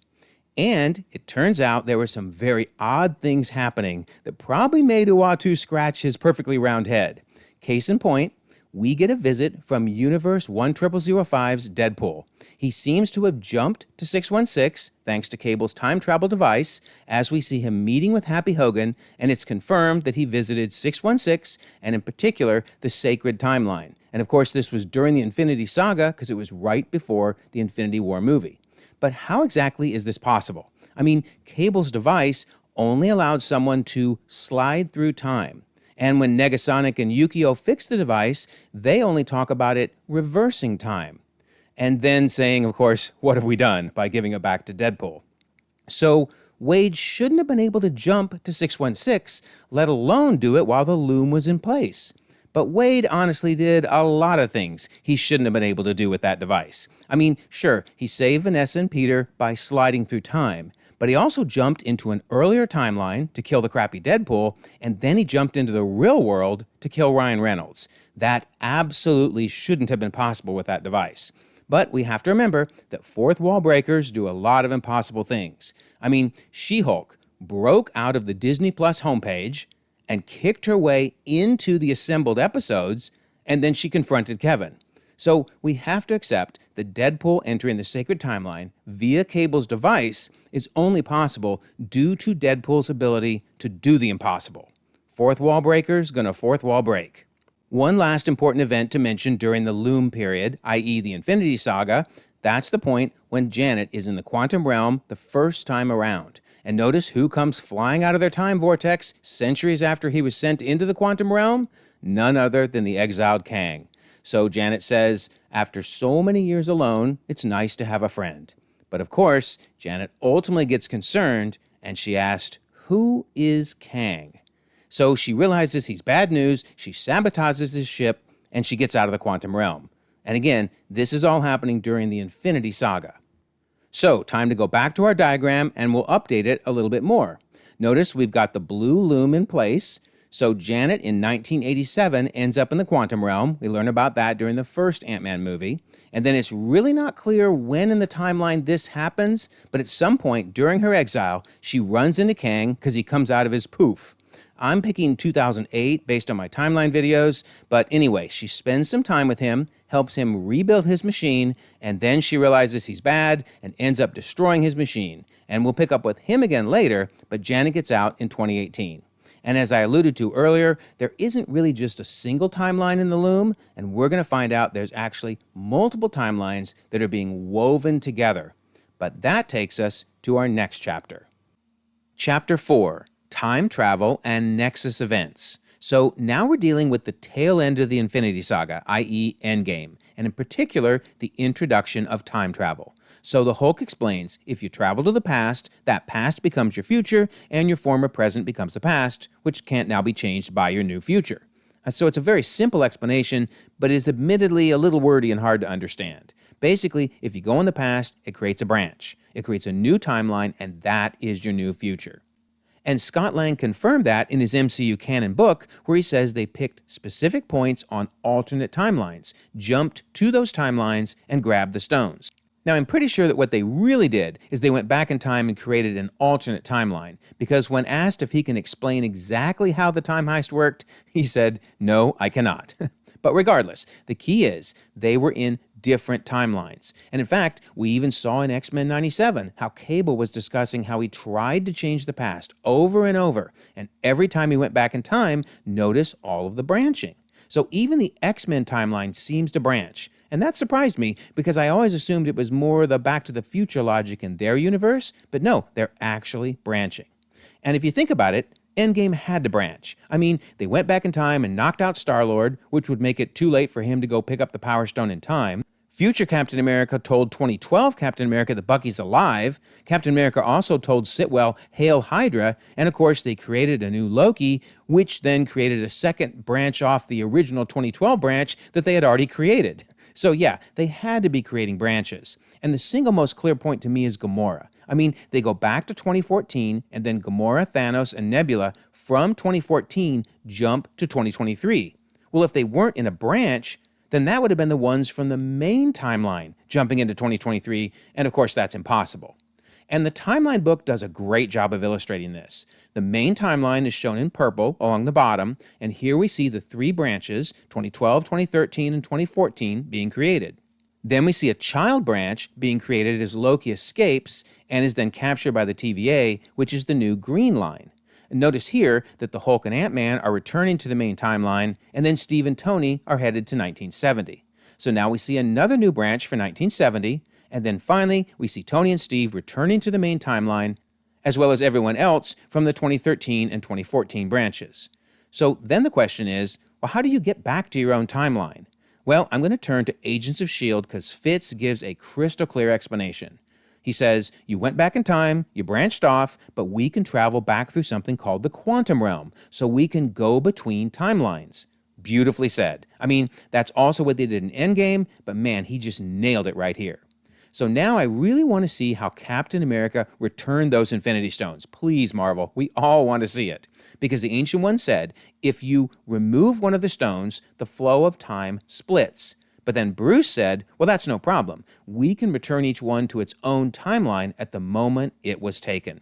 And it turns out there were some very odd things happening that probably made Uatu scratch his perfectly round head. Case in point, we get a visit from Universe 10005's Deadpool. He seems to have jumped to 616 thanks to Cable's time travel device as we see him meeting with Happy Hogan, and it's confirmed that he visited 616 and in particular the Sacred Timeline. And of course this was during the Infinity Saga because it was right before the Infinity War movie. But how exactly is this possible? I mean, Cable's device only allowed someone to slide through time. And when Negasonic and Yukio fix the device, they only talk about it reversing time. And then saying, of course, what have we done by giving it back to Deadpool? So Wade shouldn't have been able to jump to 616, let alone do it while the loom was in place. But Wade honestly did a lot of things he shouldn't have been able to do with that device. I mean, sure, he saved Vanessa and Peter by sliding through time, but he also jumped into an earlier timeline to kill the crappy Deadpool, and then he jumped into the real world to kill Ryan Reynolds. That absolutely shouldn't have been possible with that device. But we have to remember that fourth wall breakers do a lot of impossible things. I mean, She-Hulk broke out of the Disney Plus homepage and kicked her way into the assembled episodes, and then she confronted Kevin. So we have to accept that Deadpool entering the Sacred Timeline via Cable's device is only possible due to Deadpool's ability to do the impossible. Fourth wall breakers gonna fourth wall break. One last important event to mention during the Loom period, i.e. the Infinity Saga, that's the point when Janet is in the quantum realm the first time around. And notice who comes flying out of their time vortex centuries after he was sent into the quantum realm? None other than the exiled Kang. So Janet says, after so many years alone, it's nice to have a friend. But of course, Janet ultimately gets concerned, and she asked, who is Kang? So she realizes he's bad news, she sabotages his ship, and she gets out of the quantum realm. And again, this is all happening during the Infinity Saga. So, time to go back to our diagram and we'll update it a little bit more. Notice we've got the blue loom in place. So Janet in 1987 ends up in the quantum realm. We learn about that during the first Ant-Man movie. And then it's really not clear when in the timeline this happens, but at some point during her exile, she runs into Kang because he comes out of his poof. I'm picking 2008 based on my timeline videos, but anyway, she spends some time with him, helps him rebuild his machine, and then she realizes he's bad and ends up destroying his machine. And we'll pick up with him again later, but Janet gets out in 2018. And as I alluded to earlier, there isn't really just a single timeline in the loom, and we're going to find out there's actually multiple timelines that are being woven together. But that takes us to our next chapter. Chapter 4. Time travel and Nexus events. So now we're dealing with the tail end of the Infinity Saga, i.e. Endgame, and in particular, the introduction of time travel. So the Hulk explains, if you travel to the past, that past becomes your future, and your former present becomes the past, which can't now be changed by your new future. So it's a very simple explanation, but is admittedly a little wordy and hard to understand. Basically, if you go in the past, it creates a branch. It creates a new timeline, and that is your new future. And Scott Lang confirmed that in his MCU canon book, where he says they picked specific points on alternate timelines, jumped to those timelines, and grabbed the stones. Now, I'm pretty sure that what they really did is they went back in time and created an alternate timeline, because when asked if he can explain exactly how the time heist worked, he said, no, I cannot. But regardless, the key is they were in different timelines. And in fact, we even saw in X-Men 97 how Cable was discussing how he tried to change the past over and over. And every time he went back in time, notice all of the branching. So even the X-Men timeline seems to branch. And that surprised me because I always assumed it was more the Back to the Future logic in their universe. But no, they're actually branching. And if you think about it, Endgame had to branch. I mean, they went back in time and knocked out Star-Lord, which would make it too late for him to go pick up the Power Stone in time. Future Captain America told 2012 Captain America that Bucky's alive. Captain America also told Sitwell, "Hail Hydra," and of course they created a new Loki, which then created a second branch off the original 2012 branch that they had already created. So yeah, they had to be creating branches. And the single most clear point to me is Gamora. I mean, they go back to 2014, and then Gamora, Thanos, and Nebula from 2014 jump to 2023. Well, if they weren't in a branch, then that would have been the ones from the main timeline jumping into 2023, and of course that's impossible. And the timeline book does a great job of illustrating this. The main timeline is shown in purple along the bottom, and here we see the 3 branches, 2012, 2013, and 2014, being created. Then we see a child branch being created as Loki escapes and is then captured by the TVA, which is the new green line. And notice here that the Hulk and Ant-Man are returning to the main timeline, and then Steve and Tony are headed to 1970. So now we see another new branch for 1970, and then finally we see Tony and Steve returning to the main timeline, as well as everyone else from the 2013 and 2014 branches. So then the question is, well, how do you get back to your own timeline? Well, I'm going to turn to Agents of S.H.I.E.L.D. because Fitz gives a crystal clear explanation. He says, you went back in time, you branched off, but we can travel back through something called the quantum realm, so we can go between timelines. Beautifully said. I mean, that's also what they did in Endgame, but man, he just nailed it right here. So now I really want to see how Captain America returned those Infinity Stones. Please, Marvel, we all want to see it. Because the Ancient One said, if you remove one of the stones, the flow of time splits. But then Bruce said, well, that's no problem. We can return each one to its own timeline at the moment it was taken.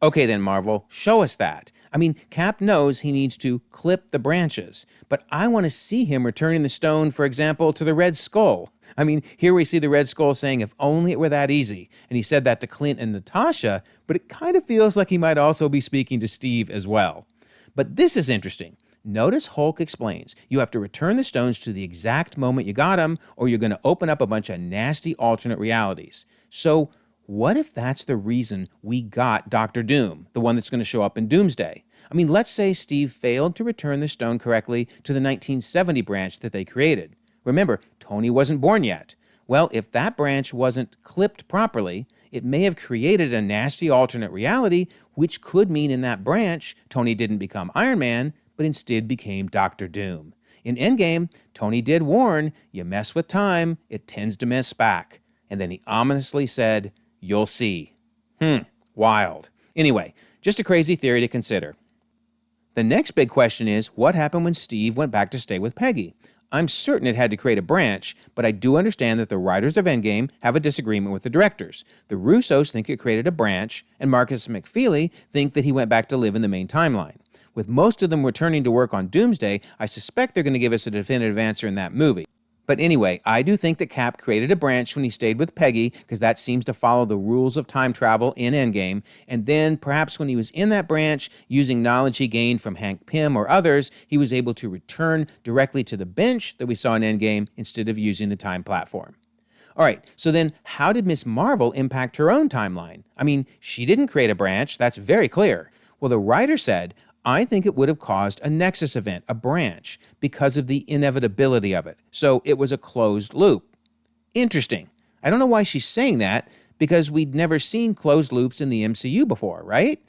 Okay then, Marvel, show us that. I mean, Cap knows he needs to clip the branches, but I want to see him returning the stone, for example, to the Red Skull. I mean, here we see the Red Skull saying, if only it were that easy. And he said that to Clint and Natasha, but it kind of feels like he might also be speaking to Steve as well. But this is interesting. Notice Hulk explains, you have to return the stones to the exact moment you got them, or you're going to open up a bunch of nasty alternate realities. So what if that's the reason we got Dr. Doom, the one that's going to show up in Doomsday? I mean, let's say Steve failed to return the stone correctly to the 1970 branch that they created. Remember, Tony wasn't born yet. Well, if that branch wasn't clipped properly, it may have created a nasty alternate reality, which could mean in that branch, Tony didn't become Iron Man, but instead became Dr. Doom. In Endgame, Tony did warn, you mess with time, it tends to mess back. And then he ominously said, you'll see. Wild. Anyway, just a crazy theory to consider. The next big question is, what happened when Steve went back to stay with Peggy? I'm certain it had to create a branch, but I do understand that the writers of Endgame have a disagreement with the directors. The Russos think it created a branch, and Marcus and McFeely think that he went back to live in the main timeline. With most of them returning to work on Doomsday, I suspect they're going to give us a definitive answer in that movie. But anyway, I do think that Cap created a branch when he stayed with Peggy, because that seems to follow the rules of time travel in Endgame, and then perhaps when he was in that branch, using knowledge he gained from Hank Pym or others, he was able to return directly to the bench that we saw in Endgame instead of using the time platform. All right, so then how did Miss Marvel impact her own timeline? I mean, she didn't create a branch, that's very clear. Well, the writer said, I think it would have caused a Nexus event, a branch, because of the inevitability of it. So it was a closed loop. Interesting. I don't know why she's saying that, because we'd never seen closed loops in the MCU before, right?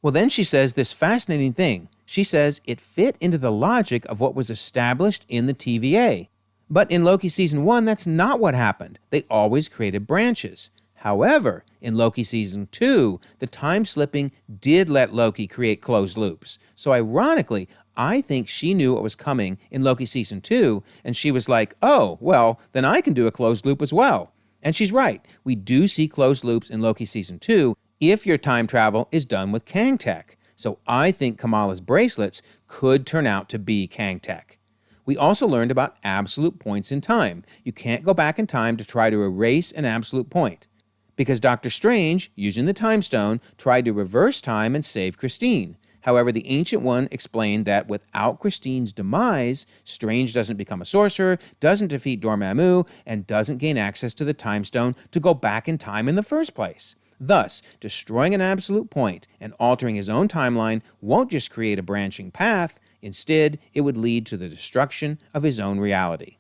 Well, then she says this fascinating thing. She says it fit into the logic of what was established in the TVA. But in Loki Season 1, that's not what happened. They always created branches. However, in Loki Season 2, the time slipping did let Loki create closed loops. So ironically, I think she knew what was coming in Loki Season 2, and she was like, oh, well, then I can do a closed loop as well. And she's right. We do see closed loops in Loki Season 2 if your time travel is done with Kang Tech. So I think Kamala's bracelets could turn out to be Kang Tech. We also learned about absolute points in time. You can't go back in time to try to erase an absolute point. Because Dr. Strange, using the Time Stone, tried to reverse time and save Christine. However, the Ancient One explained that without Christine's demise, Strange doesn't become a sorcerer, doesn't defeat Dormammu, and doesn't gain access to the Time Stone to go back in time in the first place. Thus, destroying an absolute point and altering his own timeline won't just create a branching path, instead, it would lead to the destruction of his own reality.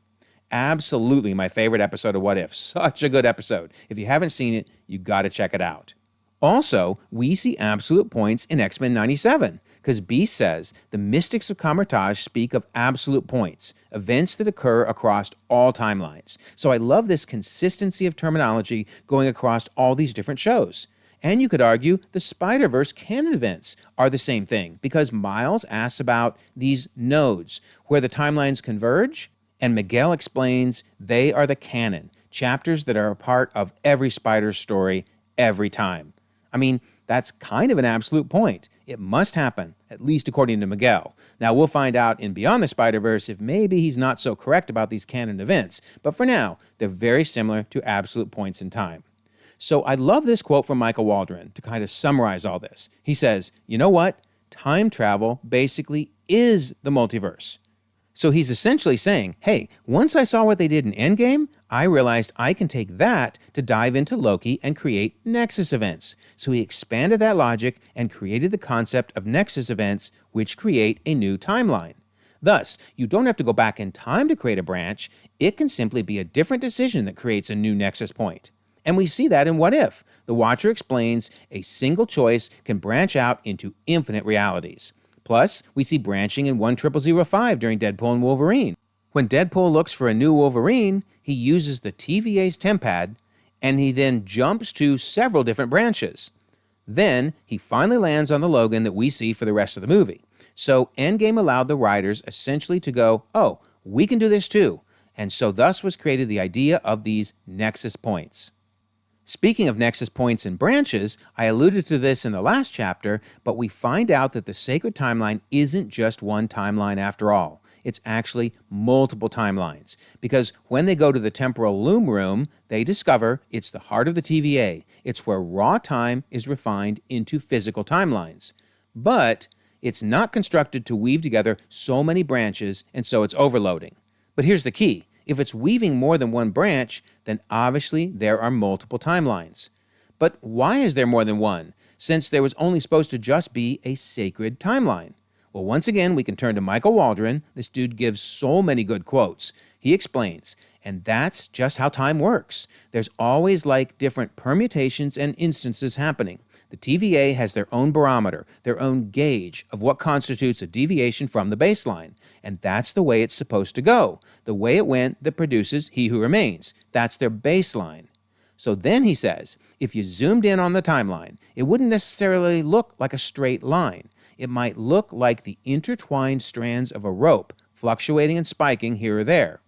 Absolutely my favorite episode of What If. Such a good episode. If you haven't seen it, you got to check it out. Also, we see absolute points in X-Men 97, because Beast says the mystics of Kamar-Taj speak of absolute points, events that occur across all timelines. So I love this consistency of terminology going across all these different shows. And you could argue the Spider-Verse canon events are the same thing, because Miles asks about these nodes, where the timelines converge, and Miguel explains they are the canon, chapters that are a part of every Spider story every time. I mean, that's kind of an absolute point. It must happen, at least according to Miguel. Now, we'll find out in Beyond the Spider-Verse if maybe he's not so correct about these canon events, but for now, they're very similar to absolute points in time. So I love this quote from Michael Waldron to kind of summarize all this. He says, you know what? Time travel basically is the multiverse. So he's essentially saying, hey, once I saw what they did in Endgame, I realized I can take that to dive into Loki and create Nexus events. So he expanded that logic and created the concept of Nexus events, which create a new timeline. Thus, you don't have to go back in time to create a branch. It can simply be a different decision that creates a new Nexus point. And we see that in What If. The Watcher explains a single choice can branch out into infinite realities. Plus, we see branching in 10005 during Deadpool and Wolverine. When Deadpool looks for a new Wolverine, he uses the TVA's TemPad, and he then jumps to several different branches. Then, he finally lands on the Logan that we see for the rest of the movie. So, Endgame allowed the writers essentially to go, oh, we can do this too. And so thus was created the idea of these Nexus points. Speaking of Nexus points and branches, I alluded to this in the last chapter, but we find out that the sacred timeline isn't just one timeline after all. It's actually multiple timelines. Because when they go to the temporal loom room, they discover it's the heart of the TVA. It's where raw time is refined into physical timelines. But it's not constructed to weave together so many branches, and so it's overloading. But here's the key. If it's weaving more than one branch, then obviously there are multiple timelines. But why is there more than one, since there was only supposed to just be a sacred timeline? Well, once again, we can turn to Michael Waldron. This dude gives so many good quotes. He explains, and that's just how time works. There's always like different permutations and instances happening. The TVA has their own barometer, their own gauge of what constitutes a deviation from the baseline. And that's the way it's supposed to go. The way it went that produces He Who Remains. That's their baseline. So then he says, if you zoomed in on the timeline, it wouldn't necessarily look like a straight line. It might look like the intertwined strands of a rope, fluctuating and spiking here or there.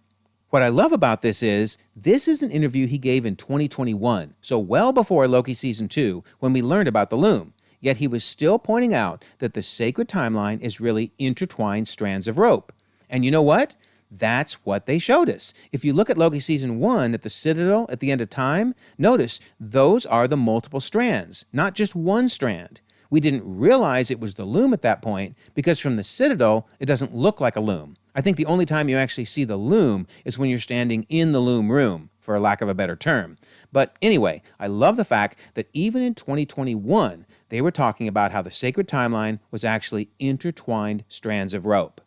What I love about this is an interview he gave in 2021, so well before Loki Season 2, when we learned about the loom. Yet he was still pointing out that the sacred timeline is really intertwined strands of rope. And you know what? That's what they showed us. If you look at Loki Season 1 at the Citadel at the end of time, notice those are the multiple strands, not just one strand. We didn't realize it was the loom at that point because from the Citadel, it doesn't look like a loom. I think the only time you actually see the loom is when you're standing in the loom room, for lack of a better term. But anyway, I love the fact that even in 2021, they were talking about how the sacred timeline was actually intertwined strands of rope.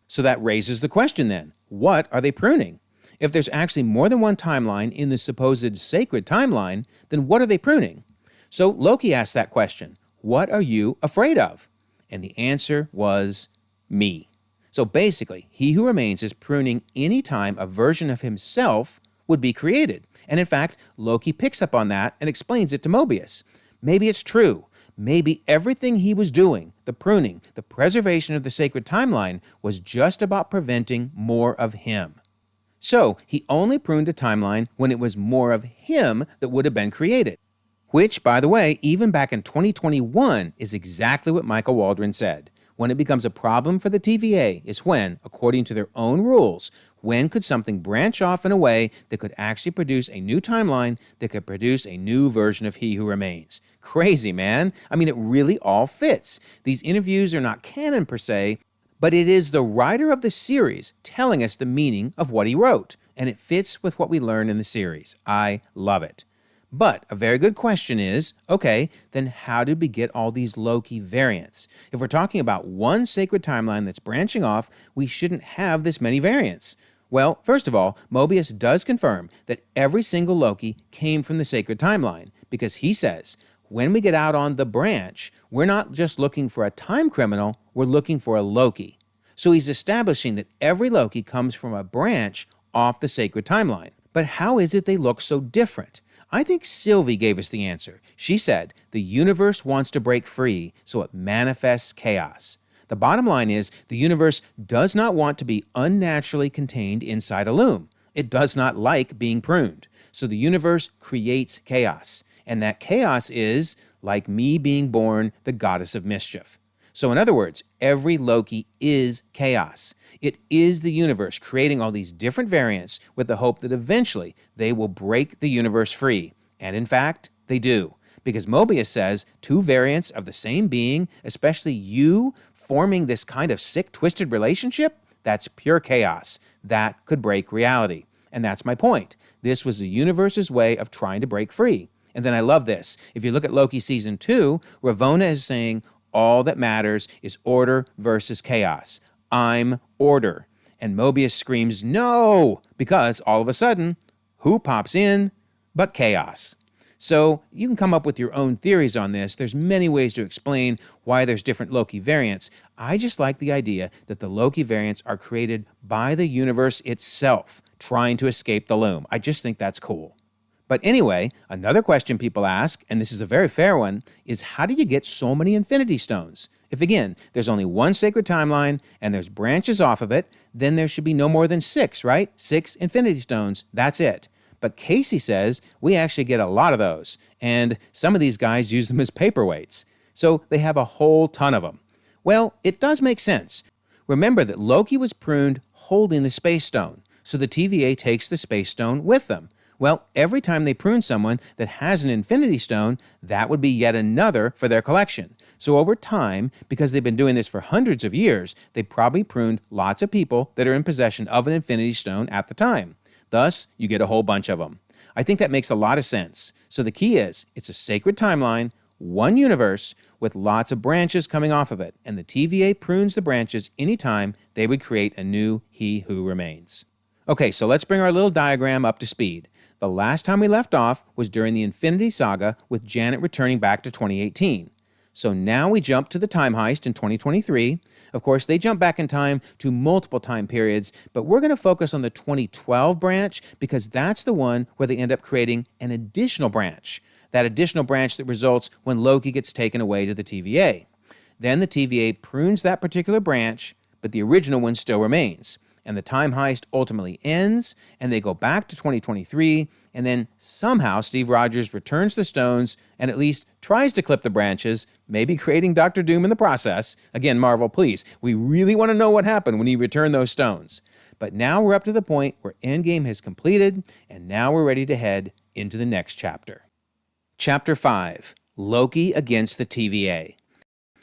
So that raises the question then, what are they pruning? If there's actually more than one timeline in the supposed sacred timeline, then what are they pruning? So Loki asked that question, what are you afraid of? And the answer was me. So basically, He Who Remains is pruning any time a version of himself would be created. And in fact, Loki picks up on that and explains it to Mobius. Maybe it's true. Maybe everything he was doing, the pruning, the preservation of the sacred timeline, was just about preventing more of him. So he only pruned a timeline when it was more of him that would have been created. Which, by the way, even back in 2021 is exactly what Michael Waldron said. When it becomes a problem for the TVA is when, according to their own rules, when could something branch off in a way that could actually produce a new timeline that could produce a new version of He Who Remains. Crazy, man. I mean, it really all fits. These interviews are not canon per se, but it is the writer of the series telling us the meaning of what he wrote, and it fits with what we learn in the series. I love it. But a very good question is, okay, then how did we get all these Loki variants? If we're talking about one sacred timeline that's branching off, we shouldn't have this many variants. Well, first of all, Mobius does confirm that every single Loki came from the sacred timeline, because he says, when we get out on the branch, we're not just looking for a time criminal, we're looking for a Loki. So he's establishing that every Loki comes from a branch off the sacred timeline. But how is it they look so different? I think Sylvie gave us the answer. She said, the universe wants to break free, so it manifests chaos. The bottom line is, the universe does not want to be unnaturally contained inside a loom. It does not like being pruned. So the universe creates chaos. and that chaos is, like me being born, the goddess of mischief. So in other words, every Loki is chaos. It is the universe creating all these different variants with the hope that eventually they will break the universe free. And in fact, they do. Because Mobius says 2 variants of the same being, especially you, forming this kind of sick, twisted relationship, that's pure chaos. That could break reality. And that's my point. This was the universe's way of trying to break free. And then I love this. If you look at Loki season 2, Ravonna is saying, all that matters is order versus chaos. I'm order. And Mobius screams, no! Because all of a sudden, who pops in but chaos? So you can come up with your own theories on this. There's many ways to explain why there's different Loki variants. I just like the idea that the Loki variants are created by the universe itself, trying to escape the loom. I just think that's cool. But anyway, another question people ask, and this is a very fair one, is how do you get so many Infinity Stones? If again, there's only one sacred timeline and there's branches off of it, then there should be no more than 6, right? 6 Infinity Stones, that's it. But Casey says we actually get a lot of those, and some of these guys use them as paperweights. So they have a whole ton of them. Well, it does make sense. Remember that Loki was pruned holding the Space Stone, so the TVA takes the Space Stone with them. Well, every time they prune someone that has an Infinity Stone, that would be yet another for their collection. So over time, because they've been doing this for hundreds of years, they probably pruned lots of people that are in possession of an Infinity Stone at the time. Thus, you get a whole bunch of them. I think that makes a lot of sense. So the key is, it's a sacred timeline, one universe, with lots of branches coming off of it, and the TVA prunes the branches anytime they would create a new He Who Remains. Okay, so let's bring our little diagram up to speed. The last time we left off was during the Infinity Saga with Janet returning back to 2018. So now we jump to the time heist in 2023. Of course, they jump back in time to multiple time periods, but we're going to focus on the 2012 branch because that's the one where they end up creating an additional branch. That additional branch that results when Loki gets taken away to the TVA. Then the TVA prunes that particular branch, but the original one still remains. And the time heist ultimately ends, and they go back to 2023, and then somehow Steve Rogers returns the stones and at least tries to clip the branches, maybe creating Dr. Doom in the process. Again, Marvel, please, we really want to know what happened when he returned those stones. But now we're up to the point where Endgame has completed, and now we're ready to head into the next chapter. Chapter 5, Loki Against the TVA.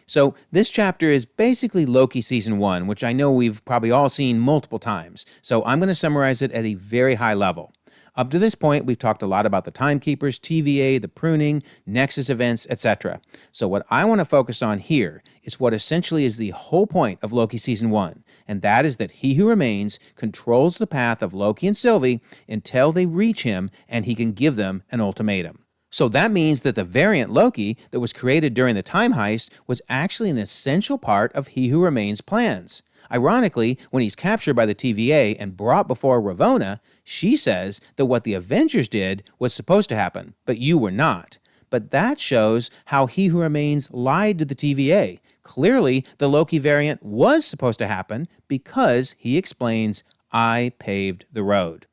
So this chapter is basically Loki Season 1, which I know we've probably all seen multiple times. So I'm going to summarize it at a very high level. Up to this point, we've talked a lot about the Timekeepers, TVA, the pruning, Nexus events, etc. So what I want to focus on here is what essentially is the whole point of Loki Season 1, and that is that He Who Remains controls the path of Loki and Sylvie until they reach him and he can give them an ultimatum. So that means that the variant Loki that was created during the time heist was actually an essential part of He Who Remains' plans. Ironically, when he's captured by the TVA and brought before Ravonna, she says that what the Avengers did was supposed to happen, but you were not. But that shows how He Who Remains lied to the TVA. Clearly, the Loki variant was supposed to happen because he explains, I paved the road.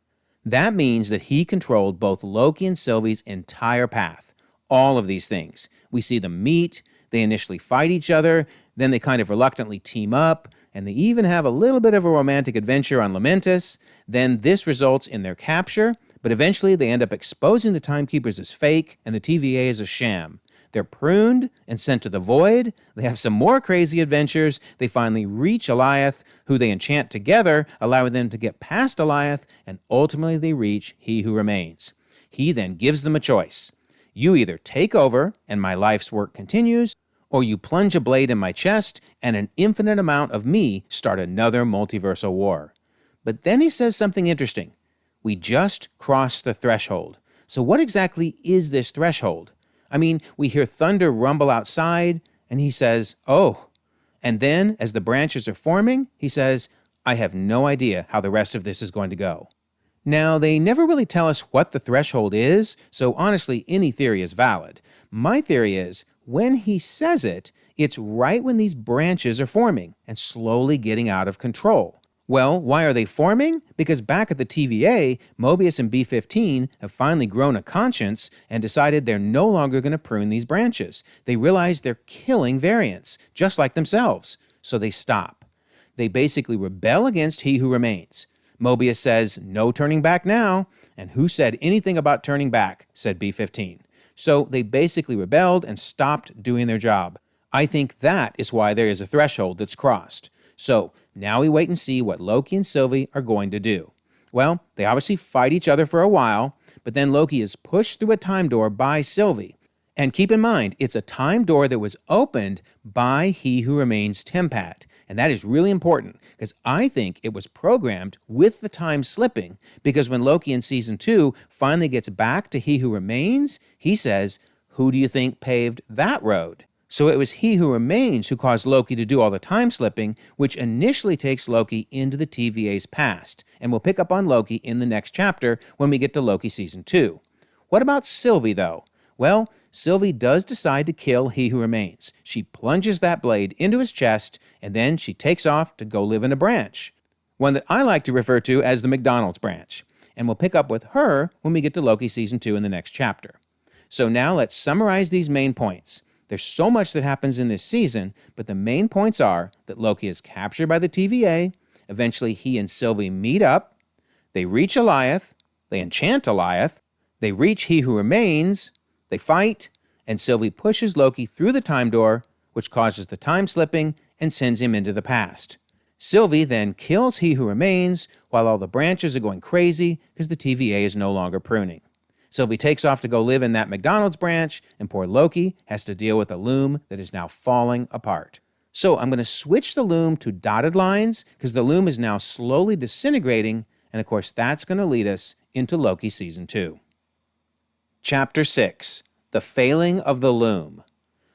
That means that he controlled both Loki and Sylvie's entire path. All of these things. We see them meet, they initially fight each other, then they kind of reluctantly team up, and they even have a little bit of a romantic adventure on Lamentis. Then this results in their capture, but eventually they end up exposing the Timekeepers as fake and the TVA as a sham. They're pruned and sent to the Void. They have some more crazy adventures. They finally reach Alioth, who they enchant together, allowing them to get past Alioth, and ultimately they reach He Who Remains. He then gives them a choice. You either take over and my life's work continues, or you plunge a blade in my chest and an infinite amount of me start another multiversal war. But then he says something interesting. We just crossed the threshold. So what exactly is this threshold? I mean, we hear thunder rumble outside, and he says, oh. And then, as the branches are forming, he says, I have no idea how the rest of this is going to go. Now, they never really tell us what the threshold is, so honestly, any theory is valid. My theory is, when he says it, it's right when these branches are forming and slowly getting out of control. Well, why are they forming? Because back at the TVA, Mobius and B-15 have finally grown a conscience and decided they're no longer going to prune these branches. They realize they're killing variants, just like themselves. So they stop. They basically rebel against He Who Remains. Mobius says, "No turning back now." And who said anything about turning back, said B-15. So they basically rebelled and stopped doing their job. I think that is why there is a threshold that's crossed. So now we wait and see what Loki and Sylvie are going to do. Well, they obviously fight each other for a while, but then Loki is pushed through a time door by Sylvie. And keep in mind, it's a time door that was opened by He Who Remains Tempat. And that is really important because I think it was programmed with the time slipping, because when Loki in season 2 finally gets back to He Who Remains, he says, "Who do you think paved that road?" So it was He Who Remains who caused Loki to do all the time slipping, which initially takes Loki into the TVA's past. And we'll pick up on Loki in the next chapter when we get to Loki season 2. What about Sylvie, though? Well, Sylvie does decide to kill He Who Remains. She plunges that blade into his chest, and then she takes off to go live in a branch, one that I like to refer to as the McDonald's branch. And we'll pick up with her when we get to Loki season 2 in the next chapter. So now let's summarize these main points. There's so much that happens in this season, but the main points are that Loki is captured by the TVA, eventually he and Sylvie meet up, they reach Alioth, they enchant Alioth, they reach He Who Remains, they fight, and Sylvie pushes Loki through the time door, which causes the time slipping and sends him into the past. Sylvie then kills He Who Remains while all the branches are going crazy because the TVA is no longer pruning. Sylvie takes off to go live in that McDonald's branch, and poor Loki has to deal with a loom that is now falling apart. So I'm going to switch the loom to dotted lines because the loom is now slowly disintegrating, and of course that's going to lead us into Loki season 2. Chapter 6, The Failing of the Loom.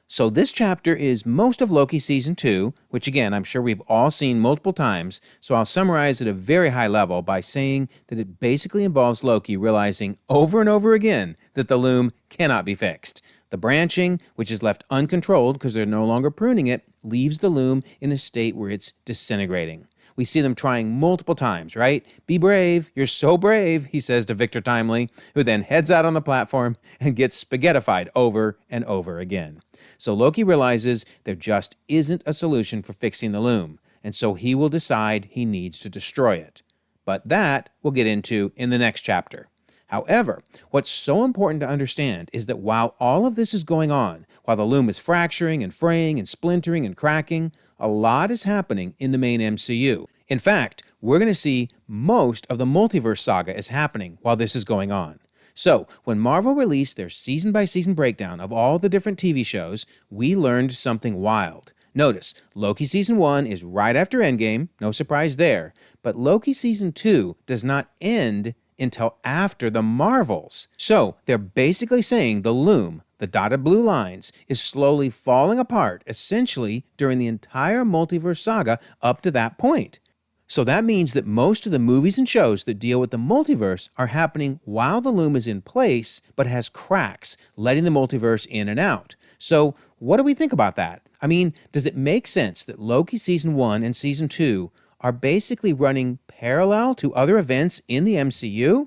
So this chapter is most of Loki season 2, which again, I'm sure we've all seen multiple times, so I'll summarize at a very high level by saying that it basically involves Loki realizing over and over again that the loom cannot be fixed. The branching, which is left uncontrolled because they're no longer pruning it, leaves the loom in a state where it's disintegrating. We see them trying multiple times, right? "Be brave, you're so brave," he says to Victor Timely, who then heads out on the platform and gets spaghettified over and over again. So Loki realizes there just isn't a solution for fixing the loom, and so he will decide he needs to destroy it. But that we'll get into in the next chapter. However, what's so important to understand is that while all of this is going on, while the loom is fracturing and fraying and splintering and cracking, a lot is happening in the main MCU. In fact, we're going to see most of the Multiverse saga is happening while this is going on. So, when Marvel released their season-by-season breakdown of all the different TV shows, we learned something wild. Notice, Loki Season 1 is right after Endgame, no surprise there, but Loki Season 2 does not end until after the Marvels. So, they're basically saying the loom, the dotted blue lines, is slowly falling apart, essentially during the entire Multiverse saga up to that point. So that means that most of the movies and shows that deal with the multiverse are happening while the loom is in place, but has cracks, letting the multiverse in and out. So what do we think about that? I mean, does it make sense that Loki Season 1 and Season 2 are basically running parallel to other events in the MCU?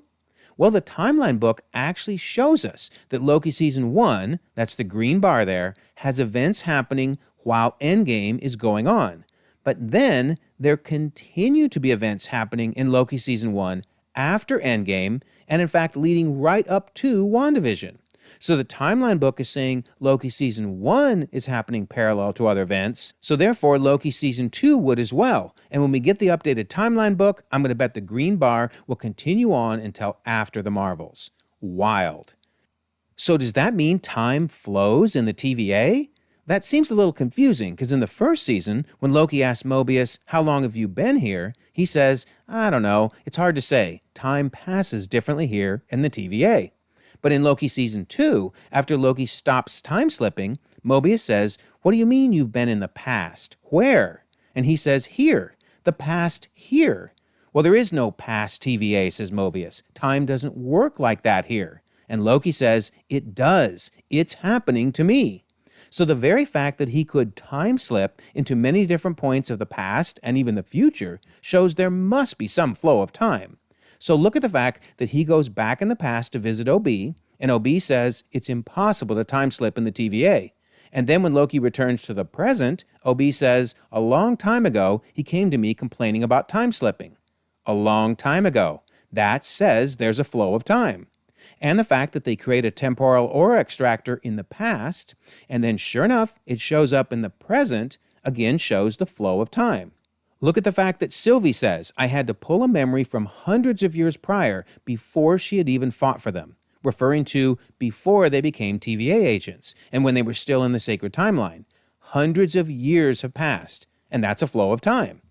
Well, the timeline book actually shows us that Loki Season 1, that's the green bar there, has events happening while Endgame is going on. But then there continue to be events happening in Loki Season 1 after Endgame, and in fact leading right up to WandaVision. So the timeline book is saying Loki Season 1 is happening parallel to other events, so therefore Loki Season 2 would as well. And when we get the updated timeline book, I'm going to bet the green bar will continue on until after the Marvels. Wild. So does that mean time flows in the TVA? That seems a little confusing, because in the first season, when Loki asks Mobius, "How long have you been here?" he says, "I don't know, it's hard to say. Time passes differently here in the TVA." But in Loki Season 2, after Loki stops time slipping, Mobius says, "What do you mean you've been in the past? Where?" And he says, "Here. The past here." "Well, there is no past TVA," says Mobius. "Time doesn't work like that here." And Loki says, "It does. It's happening to me." So the very fact that he could time slip into many different points of the past and even the future shows there must be some flow of time. So look at the fact that he goes back in the past to visit OB, and OB says it's impossible to time slip in the TVA. And then when Loki returns to the present, OB says, a long time ago, he came to me complaining about time slipping. A long time ago. That says there's a flow of time. And the fact that they create a temporal aura extractor in the past, and then sure enough, it shows up in the present, again shows the flow of time. Look at the fact that Sylvie says, I had to pull a memory from hundreds of years prior before she had even fought for them, referring to before they became TVA agents and when they were still in the sacred timeline. Hundreds of years have passed, and that's a flow of time.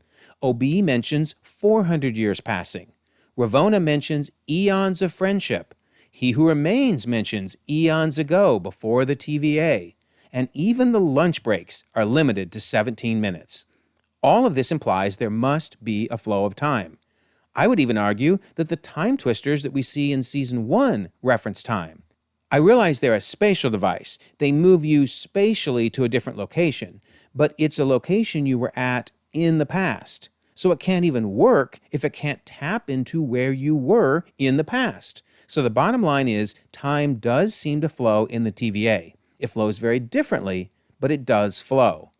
OB mentions 400 years passing. Ravonna mentions eons of friendship. He Who Remains mentions eons ago before the TVA. And even the lunch breaks are limited to 17 minutes. All of this implies there must be a flow of time. I would even argue that the time twisters that we see in Season 1 reference time. I realize they're a spatial device. They move you spatially to a different location, but it's a location you were at in the past. So it can't even work if it can't tap into where you were in the past. So the bottom line is time does seem to flow in the TVA. It flows very differently, but it does flow.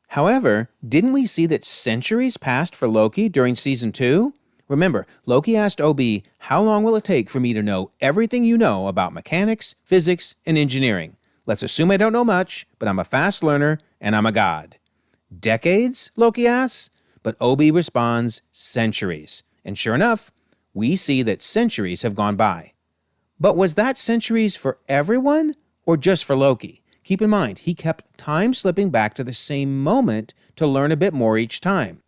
However, didn't we see that centuries passed for Loki during Season 2? Remember, Loki asked OB, how long will it take for me to know everything you know about mechanics, physics, and engineering? Let's assume I don't know much, but I'm a fast learner and I'm a god. Decades? Loki asks. But OB responds, centuries. And sure enough, we see that centuries have gone by. But was that centuries for everyone or just for Loki? Keep in mind, he kept time slipping back to the same moment to learn a bit more each time.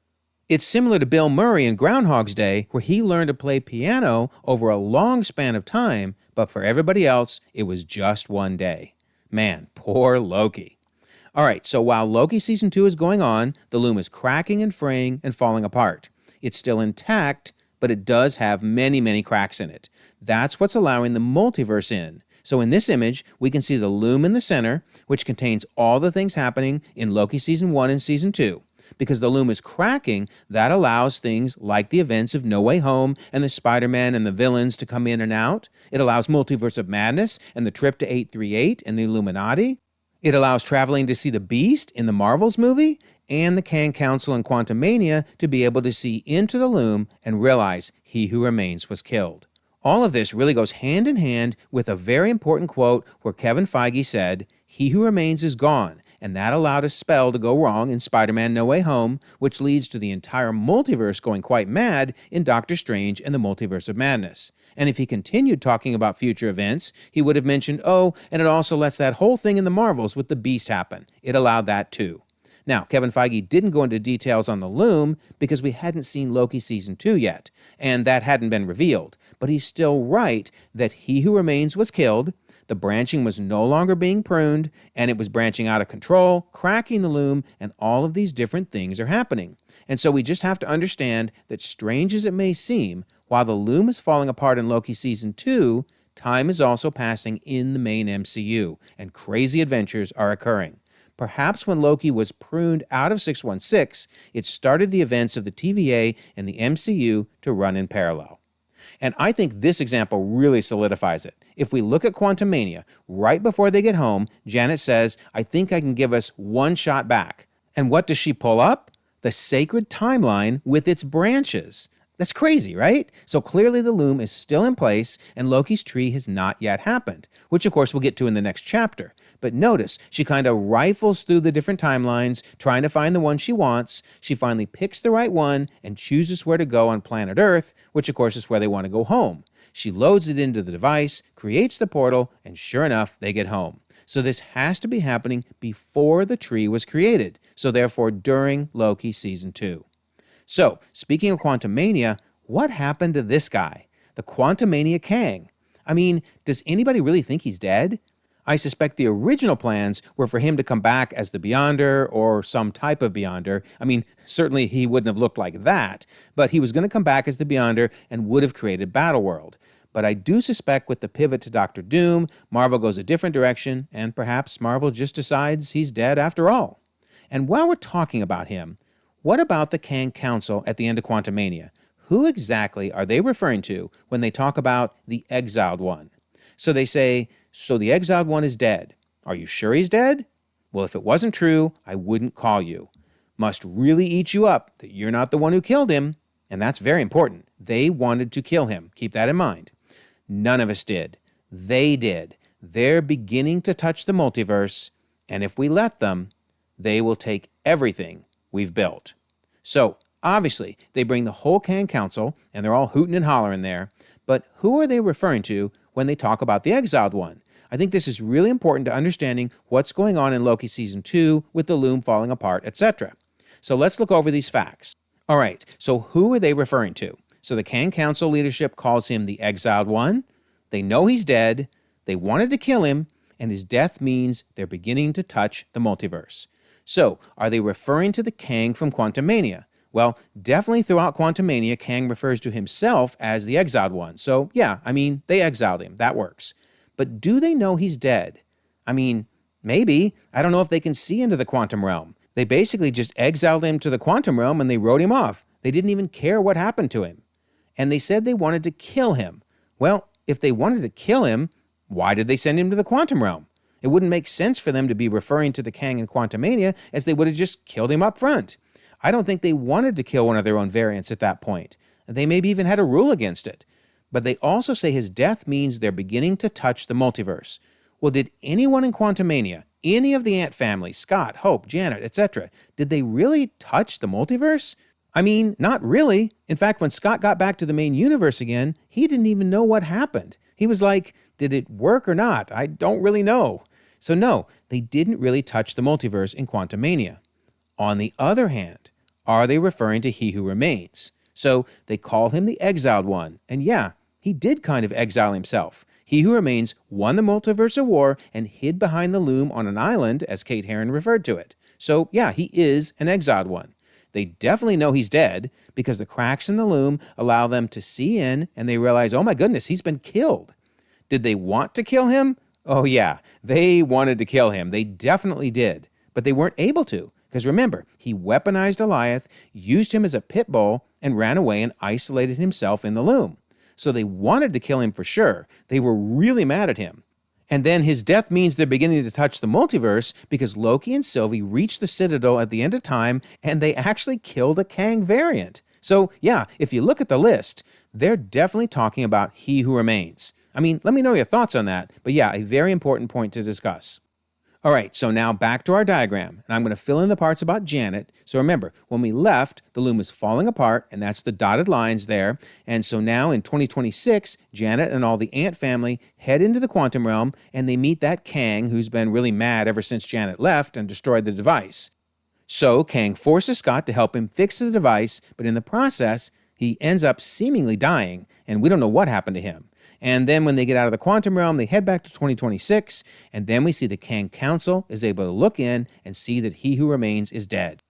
It's similar to Bill Murray in Groundhog's Day, where he learned to play piano over a long span of time, but for everybody else, it was just one day. Man, poor Loki. All right, so while Loki Season 2 is going on, the loom is cracking and fraying and falling apart. It's still intact, but it does have many, many cracks in it. That's what's allowing the multiverse in. So in this image, we can see the loom in the center, which contains all the things happening in Loki Season 1 and Season 2. Because the loom is cracking, that allows things like the events of No Way Home and the Spider-Man and the villains to come in and out. It allows Multiverse of Madness and the trip to 838 and the Illuminati. It allows traveling to see the Beast in the Marvels movie and the Kang Council and Quantumania to be able to see into the loom and realize He Who Remains was killed. All of this really goes hand in hand with a very important quote where Kevin Feige said, He Who Remains is gone, and that allowed a spell to go wrong in Spider-Man No Way Home, which leads to the entire multiverse going quite mad in Doctor Strange and the Multiverse of Madness. And if he continued talking about future events, he would have mentioned, oh, and it also lets that whole thing in the Marvels with the Beast happen. It allowed that too. Now, Kevin Feige didn't go into details on the loom because we hadn't seen Loki Season 2 yet, and that hadn't been revealed. But he's still right that He Who Remains was killed, the branching was no longer being pruned, and it was branching out of control, cracking the loom, and all of these different things are happening. And so we just have to understand that strange as it may seem, while the loom is falling apart in Loki Season 2, time is also passing in the main MCU, and crazy adventures are occurring. Perhaps when Loki was pruned out of 616, it started the events of the TVA and the MCU to run in parallel. And I think this example really solidifies it. If we look at Quantumania, right before they get home, Janet says, I think I can give us one shot back. And what does she pull up? The sacred timeline with its branches. That's crazy, right? So clearly the loom is still in place and Loki's tree has not yet happened, which of course we'll get to in the next chapter. But notice, she kind of rifles through the different timelines, trying to find the one she wants. She finally picks the right one and chooses where to go on planet Earth, which of course is where they want to go home. She loads it into the device, creates the portal, and sure enough, they get home. So this has to be happening before the tree was created, so therefore during Loki Season 2. So, speaking of Quantumania, what happened to this guy? The Quantumania Kang. I mean, does anybody really think he's dead? I suspect the original plans were for him to come back as the Beyonder or some type of Beyonder. I mean, certainly he wouldn't have looked like that, but he was going to come back as the Beyonder and would have created Battleworld. but I do suspect with the pivot to Doctor Doom, Marvel goes a different direction, and perhaps Marvel just decides he's dead after all. And while we're talking about him, what about the Kang Council at the end of Quantumania? Who exactly are they referring to when they talk about the Exiled One? So they say, so the Exiled One is dead. Are you sure he's dead? Well, if it wasn't true, I wouldn't call you. Must really eat you up that you're not the one who killed him. And that's very important. They wanted to kill him. Keep that in mind. None of us did. They did. They're beginning to touch the multiverse, and if we let them, they will take everything we've built. So, obviously, they bring the whole Kang Council, and they're all hooting and hollering there, but who are they referring to when they talk about the Exiled One? I think this is really important to understanding what's going on in Loki Season 2 with the loom falling apart, etc. So let's look over these facts. All right, so who are they referring to? So the Kang Council leadership calls him the Exiled One. They know he's dead. They wanted to kill him, and his death means they're beginning to touch the multiverse. So are they referring to the Kang from Quantumania? Well, definitely throughout Quantumania, Kang refers to himself as the Exiled One. So yeah, they exiled him. That works. But do they know he's dead? Maybe. I don't know if they can see into the quantum realm. They basically just exiled him to the quantum realm and they wrote him off. They didn't even care what happened to him. And they said they wanted to kill him. Well, if they wanted to kill him, why did they send him to the quantum realm? It wouldn't make sense for them to be referring to the Kang in Quantumania, as they would have just killed him up front. I don't think they wanted to kill one of their own variants at that point. They maybe even had a rule against it. But they also say his death means they're beginning to touch the multiverse. Well, did anyone in Quantumania, any of the Ant family, Scott, Hope, Janet, etc., did they really touch the multiverse? Not really. In fact, when Scott got back to the main universe again, he didn't even know what happened. He was like, did it work or not? I don't really know. So no, they didn't really touch the multiverse in Quantumania. On the other hand, are they referring to He Who Remains? So they call him the Exiled One. And yeah, he did kind of exile himself. He Who Remains won the Multiversal War and hid behind the loom on an island, as Kate Herron referred to it. So yeah, he is an Exiled One. They definitely know he's dead because the cracks in the loom allow them to see in, and they realize, oh my goodness, he's been killed. Did they want to kill him? Oh yeah, they wanted to kill him. They definitely did. But they weren't able to. Because remember, he weaponized Goliath, used him as a pit bull, and ran away and isolated himself in the loom. So they wanted to kill him for sure. They were really mad at him. And then his death means they're beginning to touch the multiverse because Loki and Sylvie reached the Citadel at the end of time, and they actually killed a Kang variant. So yeah, if you look at the list, they're definitely talking about He Who Remains. Let me know your thoughts on that. But yeah, a very important point to discuss. All right, so now back to our diagram, and I'm going to fill in the parts about Janet. So remember, when we left, the loom was falling apart, and that's the dotted lines there. And so now in 2026, Janet and all the Ant family head into the quantum realm, and they meet that Kang who's been really mad ever since Janet left and destroyed the device. So Kang forces Scott to help him fix the device, but in the process, he ends up seemingly dying, and we don't know what happened to him. And then when they get out of the quantum realm, they head back to 2026, and then we see the Kang Council is able to look in and see that He Who Remains is dead.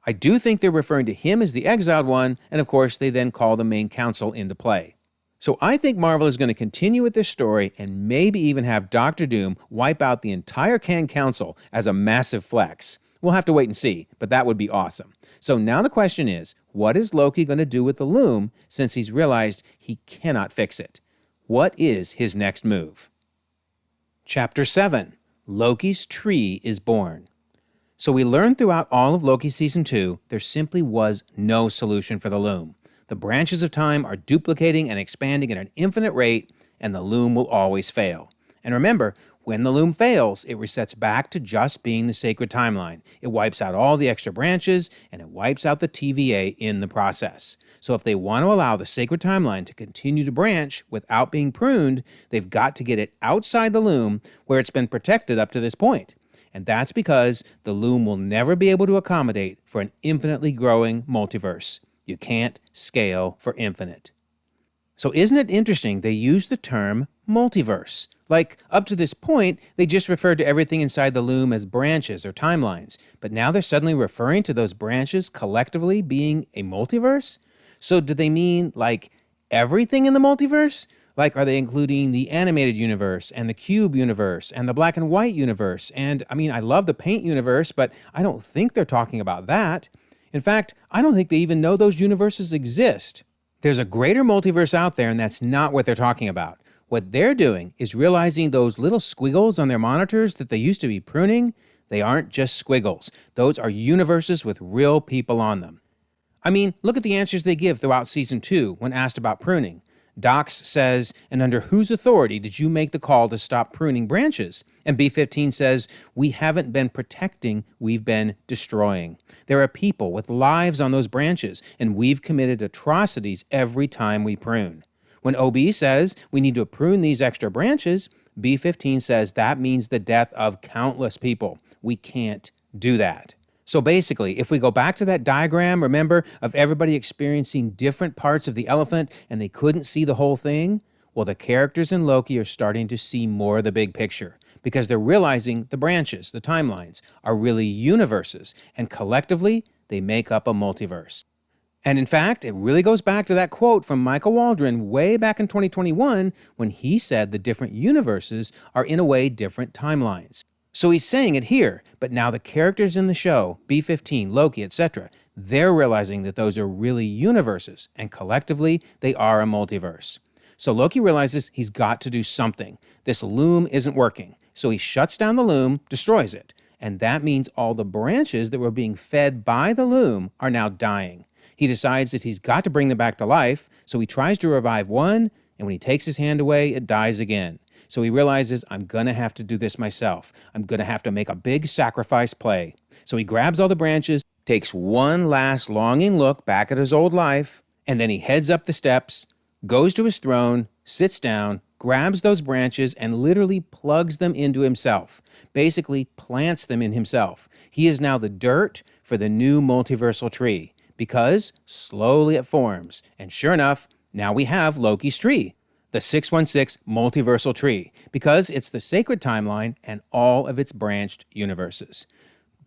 I do think they're referring to him as the Exiled One, and of course they then call the main council into play. So I think Marvel is going to continue with this story and maybe even have Doctor Doom wipe out the entire Kang Council as a massive flex. We'll have to wait and see, but that would be awesome. So now the question is, what is Loki going to do with the loom since he's realized he cannot fix it? What is his next move? Chapter 7, Loki's Tree is Born. So we learned throughout all of Loki Season 2, there simply was no solution for the loom. The branches of time are duplicating and expanding at an infinite rate, and the loom will always fail. And remember, when the loom fails, it resets back to just being the sacred timeline. It wipes out all the extra branches, and it wipes out the TVA in the process. So if they want to allow the sacred timeline to continue to branch without being pruned, they've got to get it outside the loom where it's been protected up to this point. And that's because the loom will never be able to accommodate for an infinitely growing multiverse. You can't scale for infinite. So isn't it interesting they use the term multiverse? Like, up to this point, they just referred to everything inside the loom as branches or timelines, but now they're suddenly referring to those branches collectively being a multiverse? So do they mean, like, everything in the multiverse? Like, are they including the animated universe and the cube universe and the black and white universe? And I mean, I love the paint universe, but I don't think they're talking about that. In fact, I don't think they even know those universes exist. There's a greater multiverse out there, and that's not what they're talking about. What they're doing is realizing those little squiggles on their monitors that they used to be pruning, they aren't just squiggles. Those are universes with real people on them. I mean, look at the answers they give throughout Season 2 when asked about pruning. Dox says, and under whose authority did you make the call to stop pruning branches? And B-15 says, we haven't been protecting, we've been destroying. There are people with lives on those branches, and we've committed atrocities every time we prune. When OB says we need to prune these extra branches, B-15 says that means the death of countless people. We can't do that. So basically, if we go back to that diagram, remember, of everybody experiencing different parts of the elephant and they couldn't see the whole thing? Well, the characters in Loki are starting to see more of the big picture because they're realizing the branches, the timelines, are really universes, and collectively, they make up a multiverse. And in fact, it really goes back to that quote from Michael Waldron way back in 2021 when he said the different universes are in a way different timelines. So he's saying it here, but now the characters in the show, B-15, Loki, etc., they're realizing that those are really universes, and collectively, they are a multiverse. So Loki realizes he's got to do something. This loom isn't working, so he shuts down the loom, destroys it, and that means all the branches that were being fed by the loom are now dying. He decides that he's got to bring them back to life, so he tries to revive one, and when he takes his hand away, it dies again. So he realizes, I'm going to have to do this myself. I'm going to have to make a big sacrifice play. So he grabs all the branches, takes one last longing look back at his old life, and then he heads up the steps, goes to his throne, sits down, grabs those branches, and literally plugs them into himself. Basically plants them in himself. He is now the dirt for the new multiversal tree, because slowly it forms. And sure enough, now we have Loki's tree. The 616 Multiversal Tree, because it's the sacred timeline and all of its branched universes.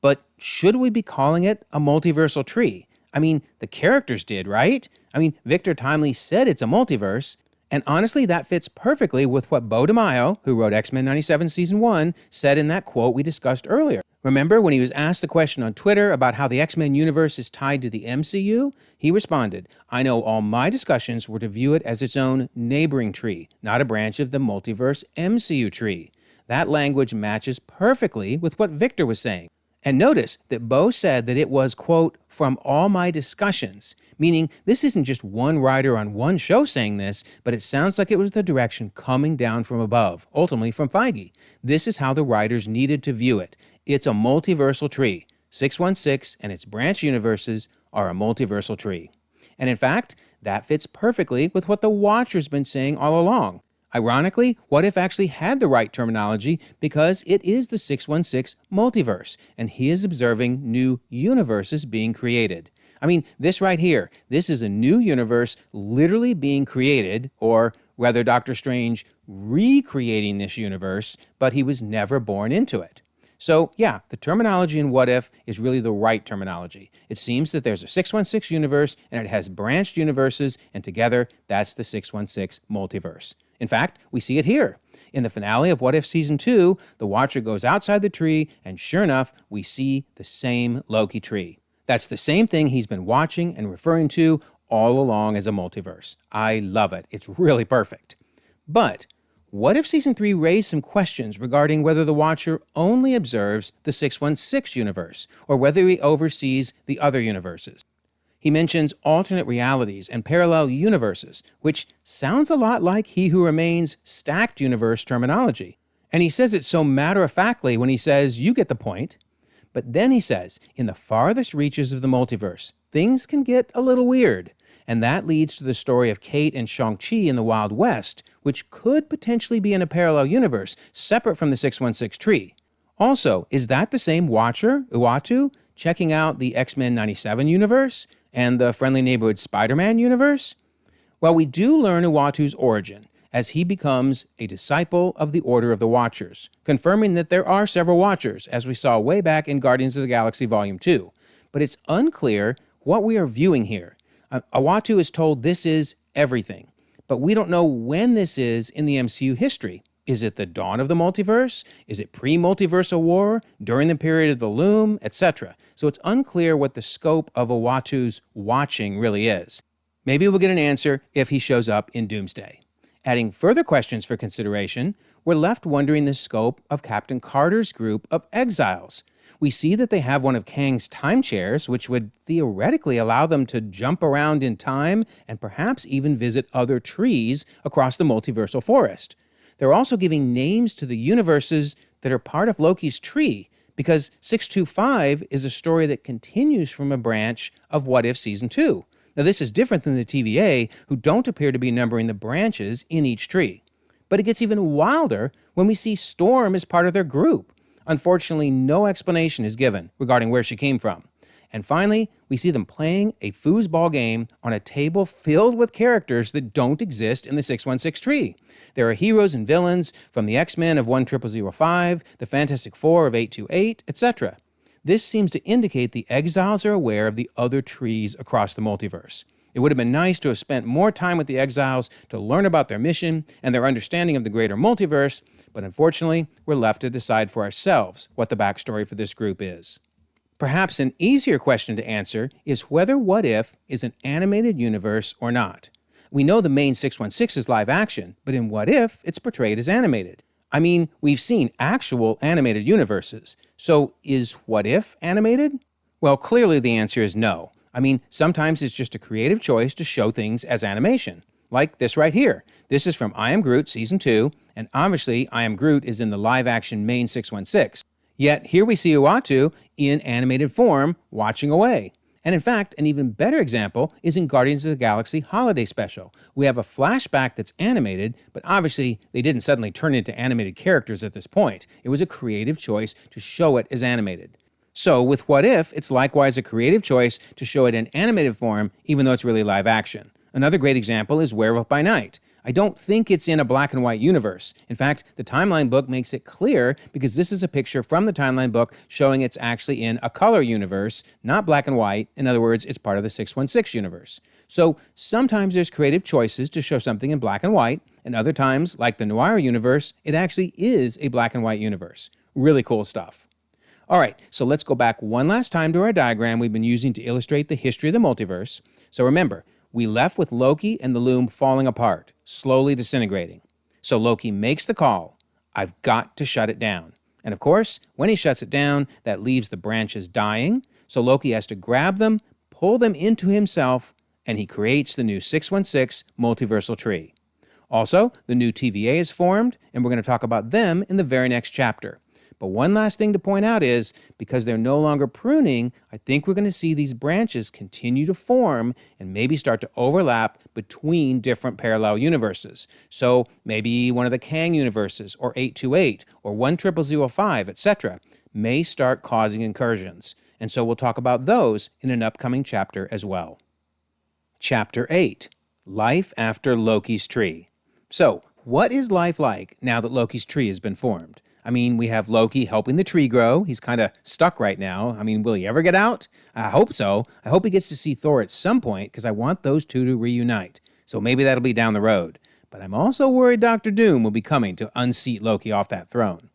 But should we be calling it a multiversal tree? I mean, the characters did, right? I mean, Victor Timely said it's a multiverse, and honestly, that fits perfectly with what Beau DeMaio, who wrote X-Men 97 Season 1, said in that quote we discussed earlier. Remember when he was asked the question on Twitter about how the X-Men universe is tied to the MCU? He responded, I know all my discussions were to view it as its own neighboring tree, not a branch of the multiverse MCU tree. That language matches perfectly with what Victor was saying. And notice that Beau said that it was, quote, from all my discussions, meaning this isn't just one writer on one show saying this, but it sounds like it was the direction coming down from above, ultimately from Feige. This is how the writers needed to view it. It's a multiversal tree. 616 and its branch universes are a multiversal tree. And in fact, that fits perfectly with what the Watcher's been saying all along. Ironically, What If actually had the right terminology because it is the 616 multiverse, and he is observing new universes being created. I mean, this right here, this is a new universe literally being created, or rather Doctor Strange recreating this universe, but he was never born into it. So yeah, the terminology in What If is really the right terminology. It seems that there's a 616 universe and it has branched universes, and together that's the 616 multiverse. In fact, we see it here. In the finale of What If Season 2, the Watcher goes outside the tree, and sure enough, we see the same Loki tree. That's the same thing he's been watching and referring to all along as a multiverse. I love it. It's really perfect. But what if Season 3 raised some questions regarding whether the Watcher only observes the 616 universe, or whether he oversees the other universes? He mentions alternate realities and parallel universes, which sounds a lot like He Who Remains' stacked universe terminology. And he says it so matter-of-factly when he says, you get the point. But then he says, in the farthest reaches of the multiverse, things can get a little weird. And that leads to the story of Kate and Shang-Chi in the Wild West, which could potentially be in a parallel universe, separate from the 616 tree. Also, is that the same Watcher, Uatu, checking out the X-Men 97 universe and the Friendly Neighborhood Spider-Man universe? Well, we do learn Uatu's origin as he becomes a disciple of the Order of the Watchers, confirming that there are several Watchers, as we saw way back in Guardians of the Galaxy Volume 2. But it's unclear what we are viewing here. Uatu is told this is everything. But we don't know when this is in the MCU history. Is it the dawn of the multiverse? Is it pre-Multiversal War, during the period of the loom, etc.? So it's unclear what the scope of Uatu's watching really is. Maybe we'll get an answer if he shows up in Doomsday. Adding further questions for consideration, we're left wondering the scope of Captain Carter's group of exiles. We see that they have one of Kang's time chairs, which would theoretically allow them to jump around in time and perhaps even visit other trees across the multiversal forest. They're also giving names to the universes that are part of Loki's tree, because 625 is a story that continues from a branch of What If Season 2. Now, this is different than the TVA, who don't appear to be numbering the branches in each tree. But it gets even wilder when we see Storm as part of their group. Unfortunately, no explanation is given regarding where she came from. And finally, we see them playing a foosball game on a table filled with characters that don't exist in the 616 tree. There are heroes and villains from the X-Men of 10005, the Fantastic Four of 828, etc. This seems to indicate the exiles are aware of the other trees across the multiverse. It would have been nice to have spent more time with the exiles to learn about their mission and their understanding of the greater multiverse, but unfortunately, we're left to decide for ourselves what the backstory for this group is. Perhaps an easier question to answer is whether What If is an animated universe or not. We know the main 616 is live action, but in What If, it's portrayed as animated. I mean, we've seen actual animated universes. So is What If animated? Well, clearly the answer is no. I mean, sometimes it's just a creative choice to show things as animation. Like this right here. This is from I Am Groot Season 2, and obviously I Am Groot is in the live action main 616. Yet here we see Uatu in animated form, watching away. And in fact, an even better example is in Guardians of the Galaxy Holiday Special. We have a flashback that's animated, but obviously they didn't suddenly turn into animated characters at this point. It was a creative choice to show it as animated. So with What If, it's likewise a creative choice to show it in animated form, even though it's really live action. Another great example is Werewolf by Night. I don't think it's in a black and white universe. In fact, the timeline book makes it clear because this is a picture from the timeline book showing it's actually in a color universe, not black and white. In other words, it's part of the 616 universe. So sometimes there's creative choices to show something in black and white, and other times, like the Noir universe, it actually is a black and white universe. Really cool stuff. All right, so let's go back one last time to our diagram we've been using to illustrate the history of the multiverse. So remember, we left with Loki and the loom falling apart, slowly disintegrating. So Loki makes the call, I've got to shut it down. And of course, when he shuts it down, that leaves the branches dying. So Loki has to grab them, pull them into himself, and he creates the new 616 multiversal tree. Also, the new TVA is formed, and we're going to talk about them in the very next chapter. But one last thing to point out is, because they're no longer pruning, I think we're going to see these branches continue to form and maybe start to overlap between different parallel universes. So maybe one of the Kang universes, or 828, or 10005, etc., may start causing incursions. And so we'll talk about those in an upcoming chapter as well. Chapter 8, Life After Loki's Tree. So, what is life like now that Loki's tree has been formed? I mean, we have Loki helping the tree grow. He's kind of stuck right now. I mean, will he ever get out? I hope so. I hope he gets to see Thor at some point because I want those two to reunite. So maybe that'll be down the road. But I'm also worried Dr. Doom will be coming to unseat Loki off that throne.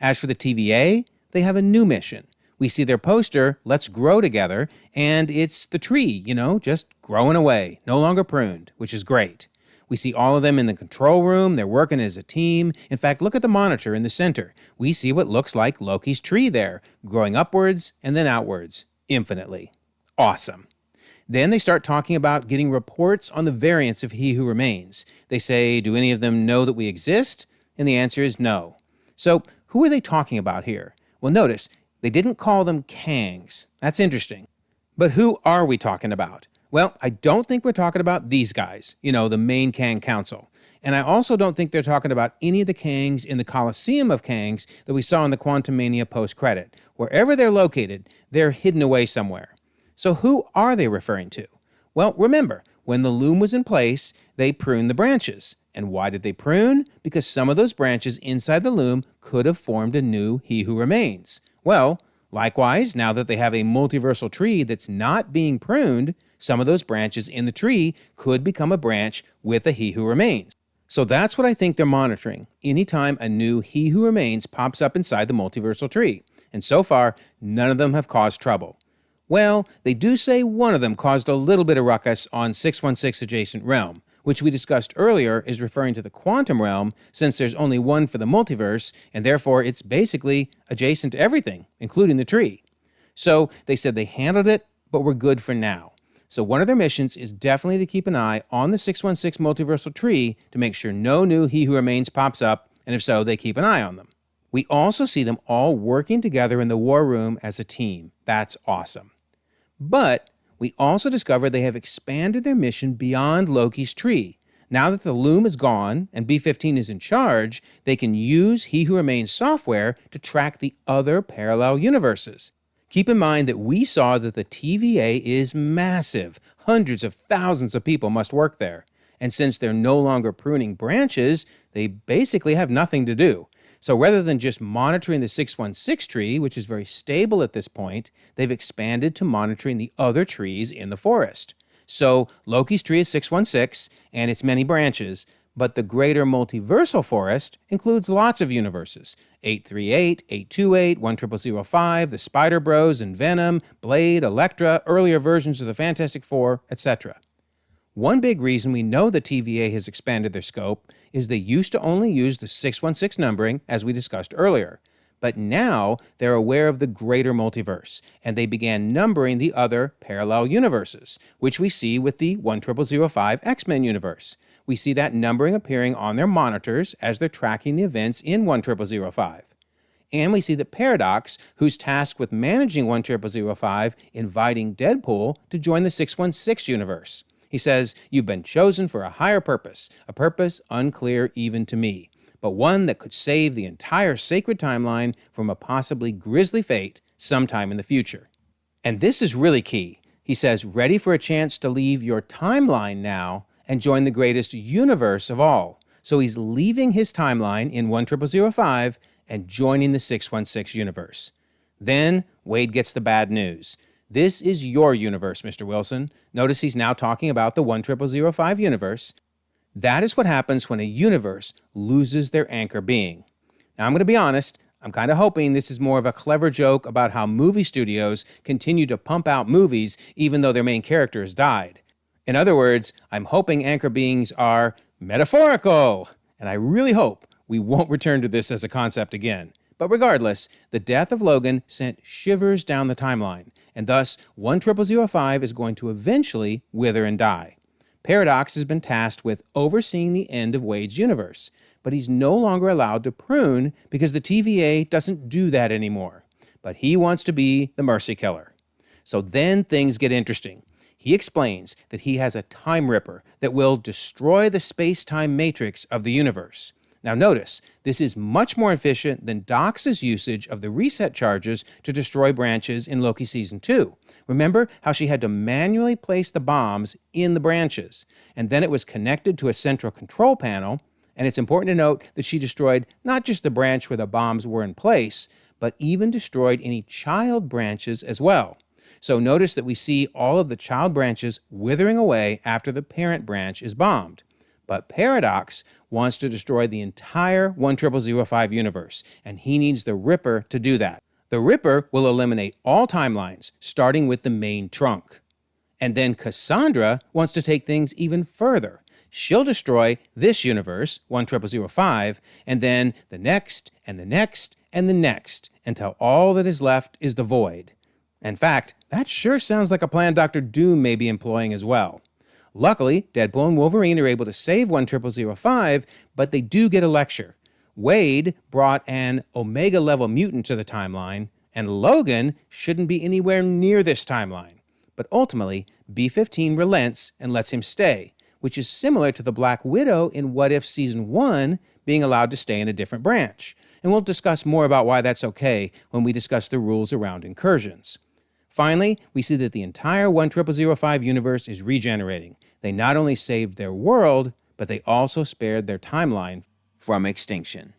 As for the TVA, they have a new mission. We see their poster, Let's Grow Together, and it's the tree, just growing away, no longer pruned, which is great. We see all of them in the control room. They're working as a team. In fact, look at the monitor in the center. We see what looks like Loki's tree there, growing upwards and then outwards, infinitely. Awesome. Then they start talking about getting reports on the variants of He Who Remains. They say, do any of them know that we exist? And the answer is no. So who are they talking about here? Well, notice, they didn't call them Kangs. That's interesting. But who are we talking about? Well, I don't think we're talking about these guys, the main Kang Council. And I also don't think they're talking about any of the Kangs in the Coliseum of Kangs that we saw in the Quantum Mania post-credit. Wherever they're located, they're hidden away somewhere. So who are they referring to? Well, remember, when the loom was in place, they pruned the branches. And why did they prune? Because some of those branches inside the loom could have formed a new He Who Remains. Well, likewise, now that they have a multiversal tree that's not being pruned, Some of those branches in the tree could become a branch with a He Who Remains. So that's what I think they're monitoring anytime a new He Who Remains pops up inside the multiversal tree. And so far, none of them have caused trouble. Well, they do say one of them caused a little bit of ruckus on 616 Adjacent Realm, which we discussed earlier is referring to the quantum realm since there's only one for the multiverse, and therefore it's basically adjacent to everything, including the tree. So they said they handled it, but we're good for now. So one of their missions is definitely to keep an eye on the 616 multiversal tree to make sure no new He Who Remains pops up, and if so, they keep an eye on them. We also see them all working together in the war room as a team. That's awesome. But we also discover they have expanded their mission beyond Loki's tree. Now that the loom is gone and B-15 is in charge, they can use He Who Remains software to track the other parallel universes. Keep in mind that we saw that the TVA is massive. Hundreds of thousands of people must work there. And since they're no longer pruning branches, they basically have nothing to do. So rather than just monitoring the 616 tree, which is very stable at this point, they've expanded to monitoring the other trees in the forest. So Loki's tree is 616 and its many branches, but the greater multiversal forest includes lots of universes. 838, 828, 10005, the Spider Bros and Venom, Blade, Elektra, earlier versions of the Fantastic Four, etc. One big reason we know the TVA has expanded their scope is they used to only use the 616 numbering, as we discussed earlier. But now they're aware of the greater multiverse, and they began numbering the other parallel universes, which we see with the 10005 X-Men universe. We see that numbering appearing on their monitors as they're tracking the events in 10005. And we see that Paradox, who's tasked with managing 10005, inviting Deadpool to join the 616 universe. He says, "You've been chosen for a higher purpose, a purpose unclear even to me, but one that could save the entire sacred timeline from a possibly grisly fate sometime in the future." And this is really key. He says, ready for a chance to leave your timeline now and join the greatest universe of all. So he's leaving his timeline in 10005 and joining the 616 universe. Then Wade gets the bad news. This is your universe, Mr. Wilson. Notice he's now talking about the 10005 universe. That is what happens when a universe loses their anchor being. Now, I'm going to be honest, I'm kind of hoping this is more of a clever joke about how movie studios continue to pump out movies even though their main character has died. In other words, I'm hoping anchor beings are metaphorical, and I really hope we won't return to this as a concept again. But regardless, the death of Logan sent shivers down the timeline, and thus 10005 is going to eventually wither and die. Paradox has been tasked with overseeing the end of Wade's universe, but he's no longer allowed to prune because the TVA doesn't do that anymore. But he wants to be the mercy killer. So then things get interesting. He explains that he has a time ripper that will destroy the space-time matrix of the universe. Now notice, this is much more efficient than Dox's usage of the reset charges to destroy branches in Loki Season 2. Remember how she had to manually place the bombs in the branches, and then it was connected to a central control panel, and it's important to note that she destroyed not just the branch where the bombs were in place, but even destroyed any child branches as well. So notice that we see all of the child branches withering away after the parent branch is bombed. But Paradox wants to destroy the entire 10005 universe, and he needs the Ripper to do that. The Ripper will eliminate all timelines, starting with the main trunk. And then Cassandra wants to take things even further. She'll destroy this universe, 10005, and then the next, and the next, and the next, until all that is left is the void. In fact, that sure sounds like a plan Dr. Doom may be employing as well. Luckily, Deadpool and Wolverine are able to save 10005, but they do get a lecture. Wade brought an Omega-level mutant to the timeline, and Logan shouldn't be anywhere near this timeline. But ultimately, B-15 relents and lets him stay, which is similar to the Black Widow in What If Season 1 being allowed to stay in a different branch. And we'll discuss more about why that's okay when we discuss the rules around incursions. Finally, we see that the entire 10005 universe is regenerating. They not only saved their world, but they also spared their timeline from extinction.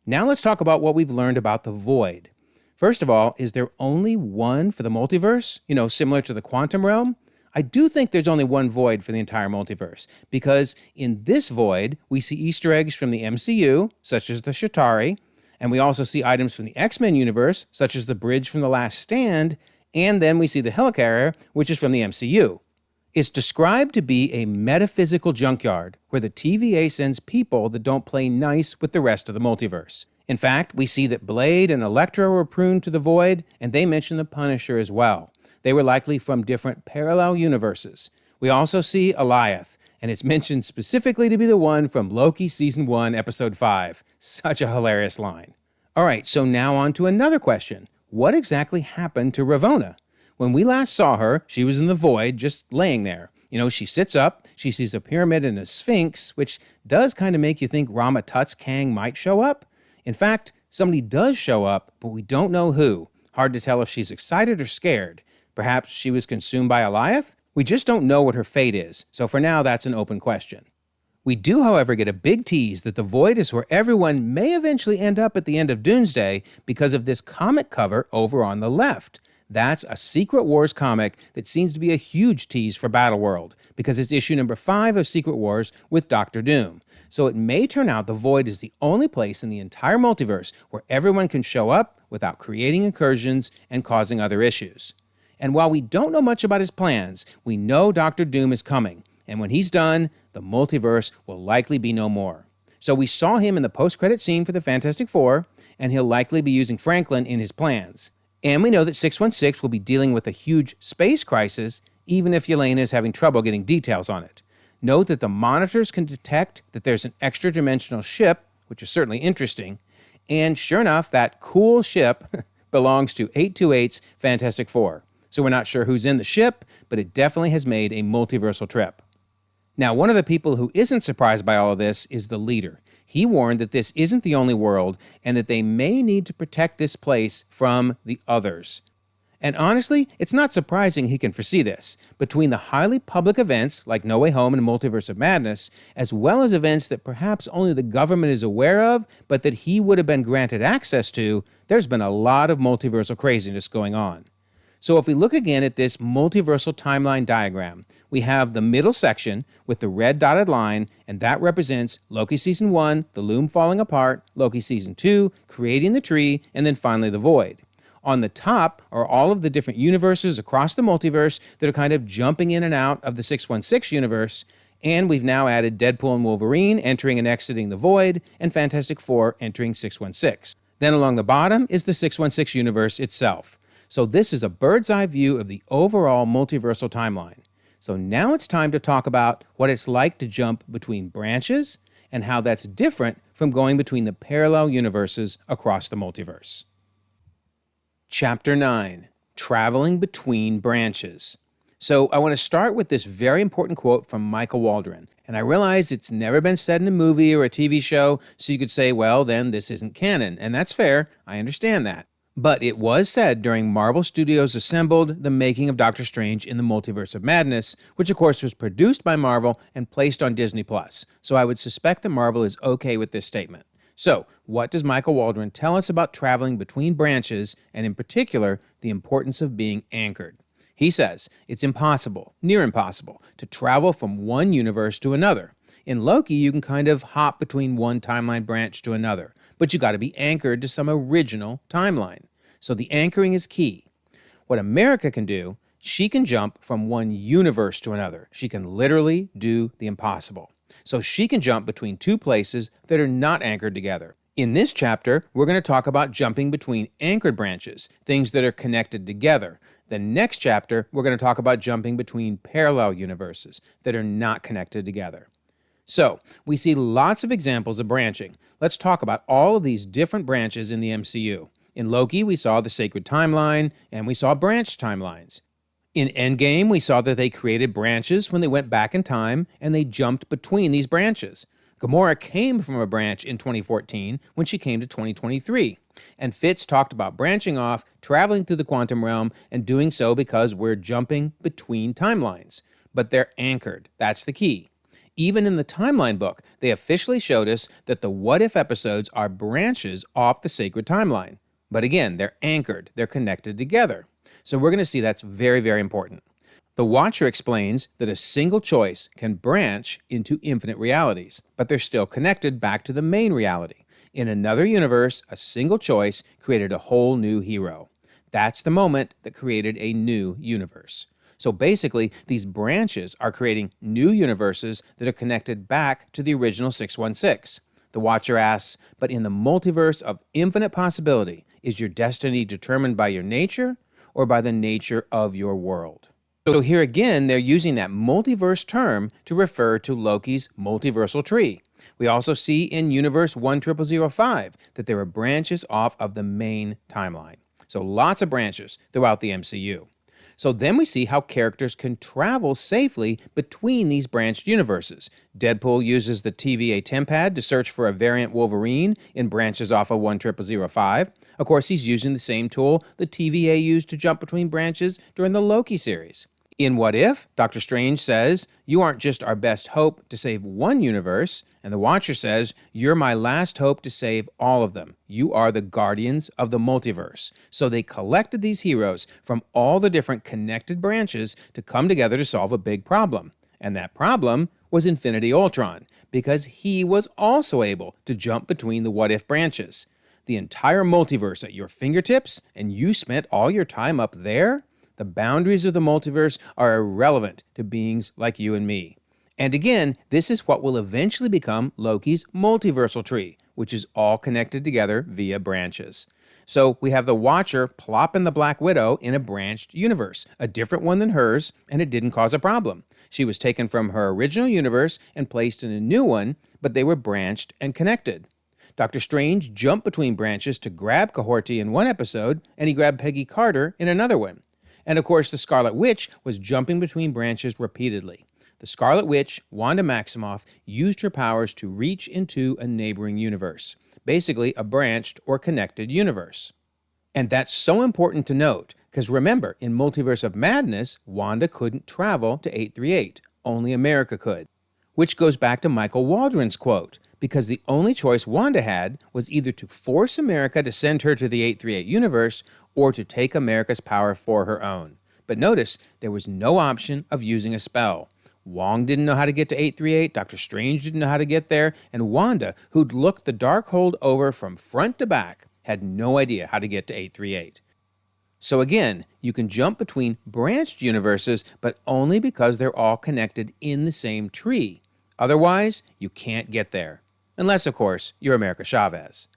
Now let's talk about what we've learned about the void. First of all, is there only one for the multiverse? Similar to the quantum realm? I do think there's only one void for the entire multiverse, because in this void, we see Easter eggs from the MCU, such as the Chitauri, and we also see items from the X-Men universe, such as the bridge from The Last Stand, and then we see the helicarrier, which is from the MCU. It's described to be a metaphysical junkyard where the TVA sends people that don't play nice with the rest of the multiverse. In fact, we see that Blade and Elektra were pruned to the void, and they mention the Punisher as well. They were likely from different parallel universes. We also see Alioth, and it's mentioned specifically to be the one from Loki Season 1, Episode 5. Such a hilarious line. All right, so now on to another question. What exactly happened to Ravonna? When we last saw her, she was in the void, just laying there. She sits up, she sees a pyramid and a sphinx, which does kind of make you think Rama Tut's Kang might show up. In fact, somebody does show up, but we don't know who. Hard to tell if she's excited or scared. Perhaps she was consumed by Alioth? We just don't know what her fate is, so for now that's an open question. We do, however, get a big tease that the void is where everyone may eventually end up at the end of Doomsday because of this comic cover over on the left. That's a Secret Wars comic that seems to be a huge tease for Battleworld, because it's issue number 5 of Secret Wars with Doctor Doom. So it may turn out the Void is the only place in the entire multiverse where everyone can show up without creating incursions and causing other issues. And while we don't know much about his plans, we know Doctor Doom is coming, and when he's done, the multiverse will likely be no more. So we saw him in the post-credit scene for the Fantastic Four, and he'll likely be using Franklin in his plans. And we know that 616 will be dealing with a huge space crisis, even if Yelena is having trouble getting details on it. Note that the monitors can detect that there's an extra-dimensional ship, which is certainly interesting, and sure enough, that cool ship belongs to 828's Fantastic Four. So we're not sure who's in the ship, but it definitely has made a multiversal trip. Now, one of the people who isn't surprised by all of this is the leader. He warned that this isn't the only world and that they may need to protect this place from the others. And honestly, it's not surprising he can foresee this. Between the highly public events like No Way Home and Multiverse of Madness, as well as events that perhaps only the government is aware of, but that he would have been granted access to, there's been a lot of multiversal craziness going on. So if we look again at this multiversal timeline diagram, we have the middle section with the red dotted line, and that represents Loki Season 1, the loom falling apart, Loki Season 2, creating the tree, and then finally the void. On the top are all of the different universes across the multiverse that are kind of jumping in and out of the 616 universe, and we've now added Deadpool and Wolverine entering and exiting the void, and Fantastic Four entering 616. Then along the bottom is the 616 universe itself. So this is a bird's eye view of the overall multiversal timeline. So now it's time to talk about what it's like to jump between branches and how that's different from going between the parallel universes across the multiverse. Chapter 9, Traveling Between Branches. So I want to start with this very important quote from Michael Waldron. And I realize it's never been said in a movie or a TV show, so you could say, well, then this isn't canon. And that's fair. I understand that. But it was said during Marvel Studios Assembled, the making of Doctor Strange in the Multiverse of Madness, which of course was produced by Marvel and placed on Disney+. So I would suspect that Marvel is okay with this statement. So, what does Michael Waldron tell us about traveling between branches, and in particular, the importance of being anchored? He says, it's impossible, near impossible, to travel from one universe to another. In Loki, you can kind of hop between one timeline branch to another, but you got to be anchored to some original timeline. So the anchoring is key. What America can do, she can jump from one universe to another. She can literally do the impossible. So she can jump between two places that are not anchored together. In this chapter, we're going to talk about jumping between anchored branches, things that are connected together. The next chapter, we're going to talk about jumping between parallel universes that are not connected together. So, we see lots of examples of branching. Let's talk about all of these different branches in the MCU. In Loki, we saw the sacred timeline, and we saw branched timelines. In Endgame, we saw that they created branches when they went back in time, and they jumped between these branches. Gamora came from a branch in 2014 when she came to 2023. And Fitz talked about branching off, traveling through the quantum realm, and doing so because we're jumping between timelines. But they're anchored. That's the key. Even in the timeline book, they officially showed us that the What If episodes are branches off the sacred timeline. But again, they're anchored. They're connected together. So we're going to see that's very, very important. The Watcher explains that a single choice can branch into infinite realities, but they're still connected back to the main reality. In another universe, a single choice created a whole new hero. That's the moment that created a new universe. So basically, these branches are creating new universes that are connected back to the original 616. The Watcher asks, but in the multiverse of infinite possibility, is your destiny determined by your nature or by the nature of your world? So here again, they're using that multiverse term to refer to Loki's multiversal tree. We also see in Universe 10005 that there are branches off of the main timeline. So lots of branches throughout the MCU. So then we see how characters can travel safely between these branched universes. Deadpool uses the TVA Tempad to search for a variant Wolverine in branches off of 10005. Of course, he's using the same tool the TVA used to jump between branches during the Loki series. In What If, Doctor Strange says, "You aren't just our best hope to save one universe," and the Watcher says, "You're my last hope to save all of them. You are the guardians of the multiverse." So they collected these heroes from all the different connected branches to come together to solve a big problem. And that problem was Infinity Ultron, because he was also able to jump between the What If branches. The entire multiverse at your fingertips, and you spent all your time up there? The boundaries of the multiverse are irrelevant to beings like you and me. And again, this is what will eventually become Loki's multiversal tree, which is all connected together via branches. So we have the Watcher plopping the Black Widow in a branched universe, a different one than hers, and it didn't cause a problem. She was taken from her original universe and placed in a new one, but they were branched and connected. Doctor Strange jumped between branches to grab Cohorty in one episode, and he grabbed Peggy Carter in another one. And of course, the Scarlet Witch was jumping between branches repeatedly. The Scarlet Witch, Wanda Maximoff, used her powers to reach into a neighboring universe, basically a branched or connected universe. And that's so important to note, because remember, in Multiverse of Madness, Wanda couldn't travel to 838. Only America could. Which goes back to Michael Waldron's quote, because the only choice Wanda had was either to force America to send her to the 838 universe or to take America's power for her own. But notice, there was no option of using a spell. Wong didn't know how to get to 838, Doctor Strange didn't know how to get there, and Wanda, who'd looked the Darkhold over from front to back, had no idea how to get to 838. So again, you can jump between branched universes, but only because they're all connected in the same tree. Otherwise, you can't get there. Unless, of course, you're America Chavez.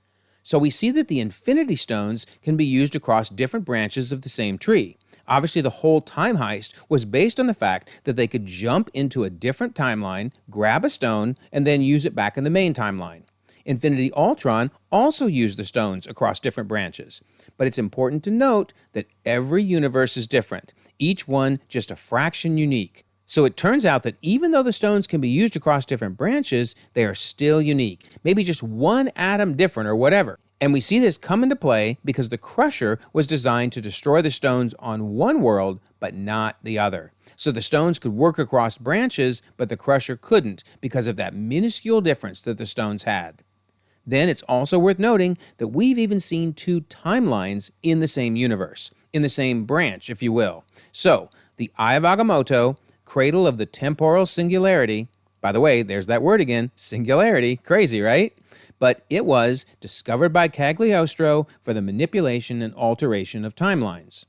So we see that the Infinity Stones can be used across different branches of the same tree. Obviously, the whole time heist was based on the fact that they could jump into a different timeline, grab a stone, and then use it back in the main timeline. Infinity Ultron also used the stones across different branches. But it's important to note that every universe is different, each one just a fraction unique. So it turns out that even though the stones can be used across different branches, they are still unique. Maybe just one atom different or whatever. And we see this come into play because the Crusher was designed to destroy the stones on one world, but not the other. So the stones could work across branches, but the Crusher couldn't because of that minuscule difference that the stones had. Then it's also worth noting that we've even seen two timelines in the same universe, in the same branch, if you will. So the Eye of Agamotto, cradle of the temporal singularity. By the way, there's that word again, singularity. Crazy, right? But it was discovered by Cagliostro for the manipulation and alteration of timelines.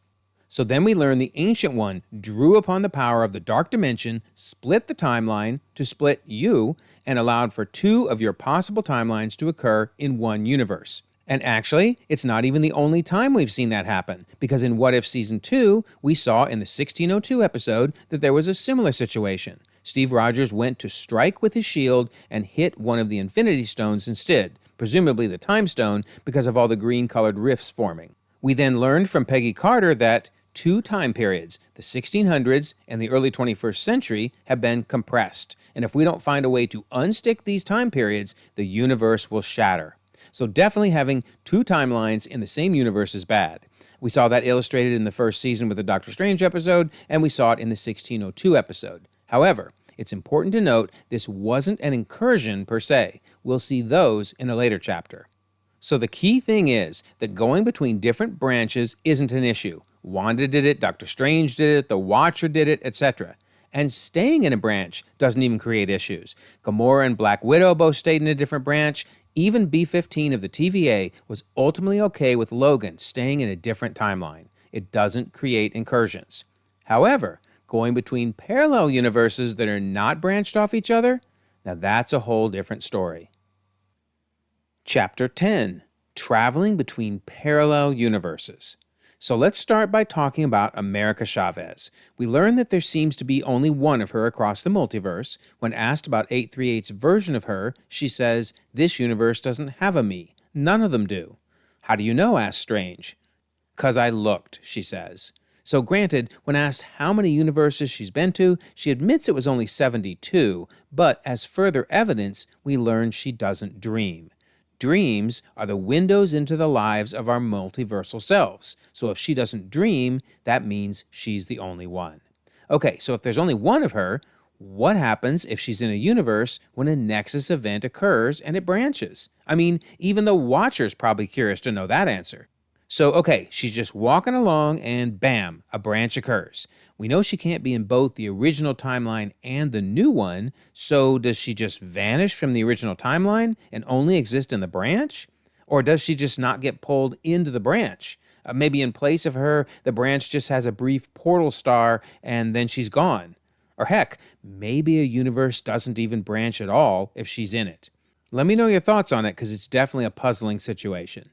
So then we learn the Ancient One drew upon the power of the Dark Dimension, split the timeline to split you, and allowed for two of your possible timelines to occur in one universe. And actually, it's not even the only time we've seen that happen, because in What If Season 2, we saw in the 1602 episode that there was a similar situation. Steve Rogers went to strike with his shield and hit one of the Infinity Stones instead, presumably the Time Stone, because of all the green-colored rifts forming. We then learned from Peggy Carter that two time periods, the 1600s and the early 21st century, have been compressed. And if we don't find a way to unstick these time periods, the universe will shatter. So definitely having two timelines in the same universe is bad. We saw that illustrated in the first season with the Doctor Strange episode, and we saw it in the 1602 episode. However, it's important to note this wasn't an incursion per se. We'll see those in a later chapter. So the key thing is that going between different branches isn't an issue. Wanda did it, Doctor Strange did it, the Watcher did it, etc. And staying in a branch doesn't even create issues. Gamora and Black Widow both stayed in a different branch. Even B-15 of the TVA was ultimately okay with Logan staying in a different timeline. It doesn't create incursions. However, going between parallel universes that are not branched off each other, now that's a whole different story. Chapter 10. Traveling between parallel universes. So let's start by talking about America Chavez. We learn that there seems to be only one of her across the multiverse. When asked about 838's version of her, she says, "This universe doesn't have a me. None of them do." "How do you know?" asks Strange. "'Cause I looked," she says. So granted, when asked how many universes she's been to, she admits it was only 72, but as further evidence, we learn she doesn't dream. Dreams are the windows into the lives of our multiversal selves. So if she doesn't dream, that means she's the only one. Okay, so if there's only one of her, what happens if she's in a universe when a Nexus event occurs and it branches? I mean, even the Watcher's probably curious to know that answer. So, okay, she's just walking along and bam, a branch occurs. We know she can't be in both the original timeline and the new one, so does she just vanish from the original timeline and only exist in the branch? Or does she just not get pulled into the branch? Maybe in place of her, the branch just has a brief portal star and then she's gone. Or heck, maybe a universe doesn't even branch at all if she's in it. Let me know your thoughts on it because it's definitely a puzzling situation.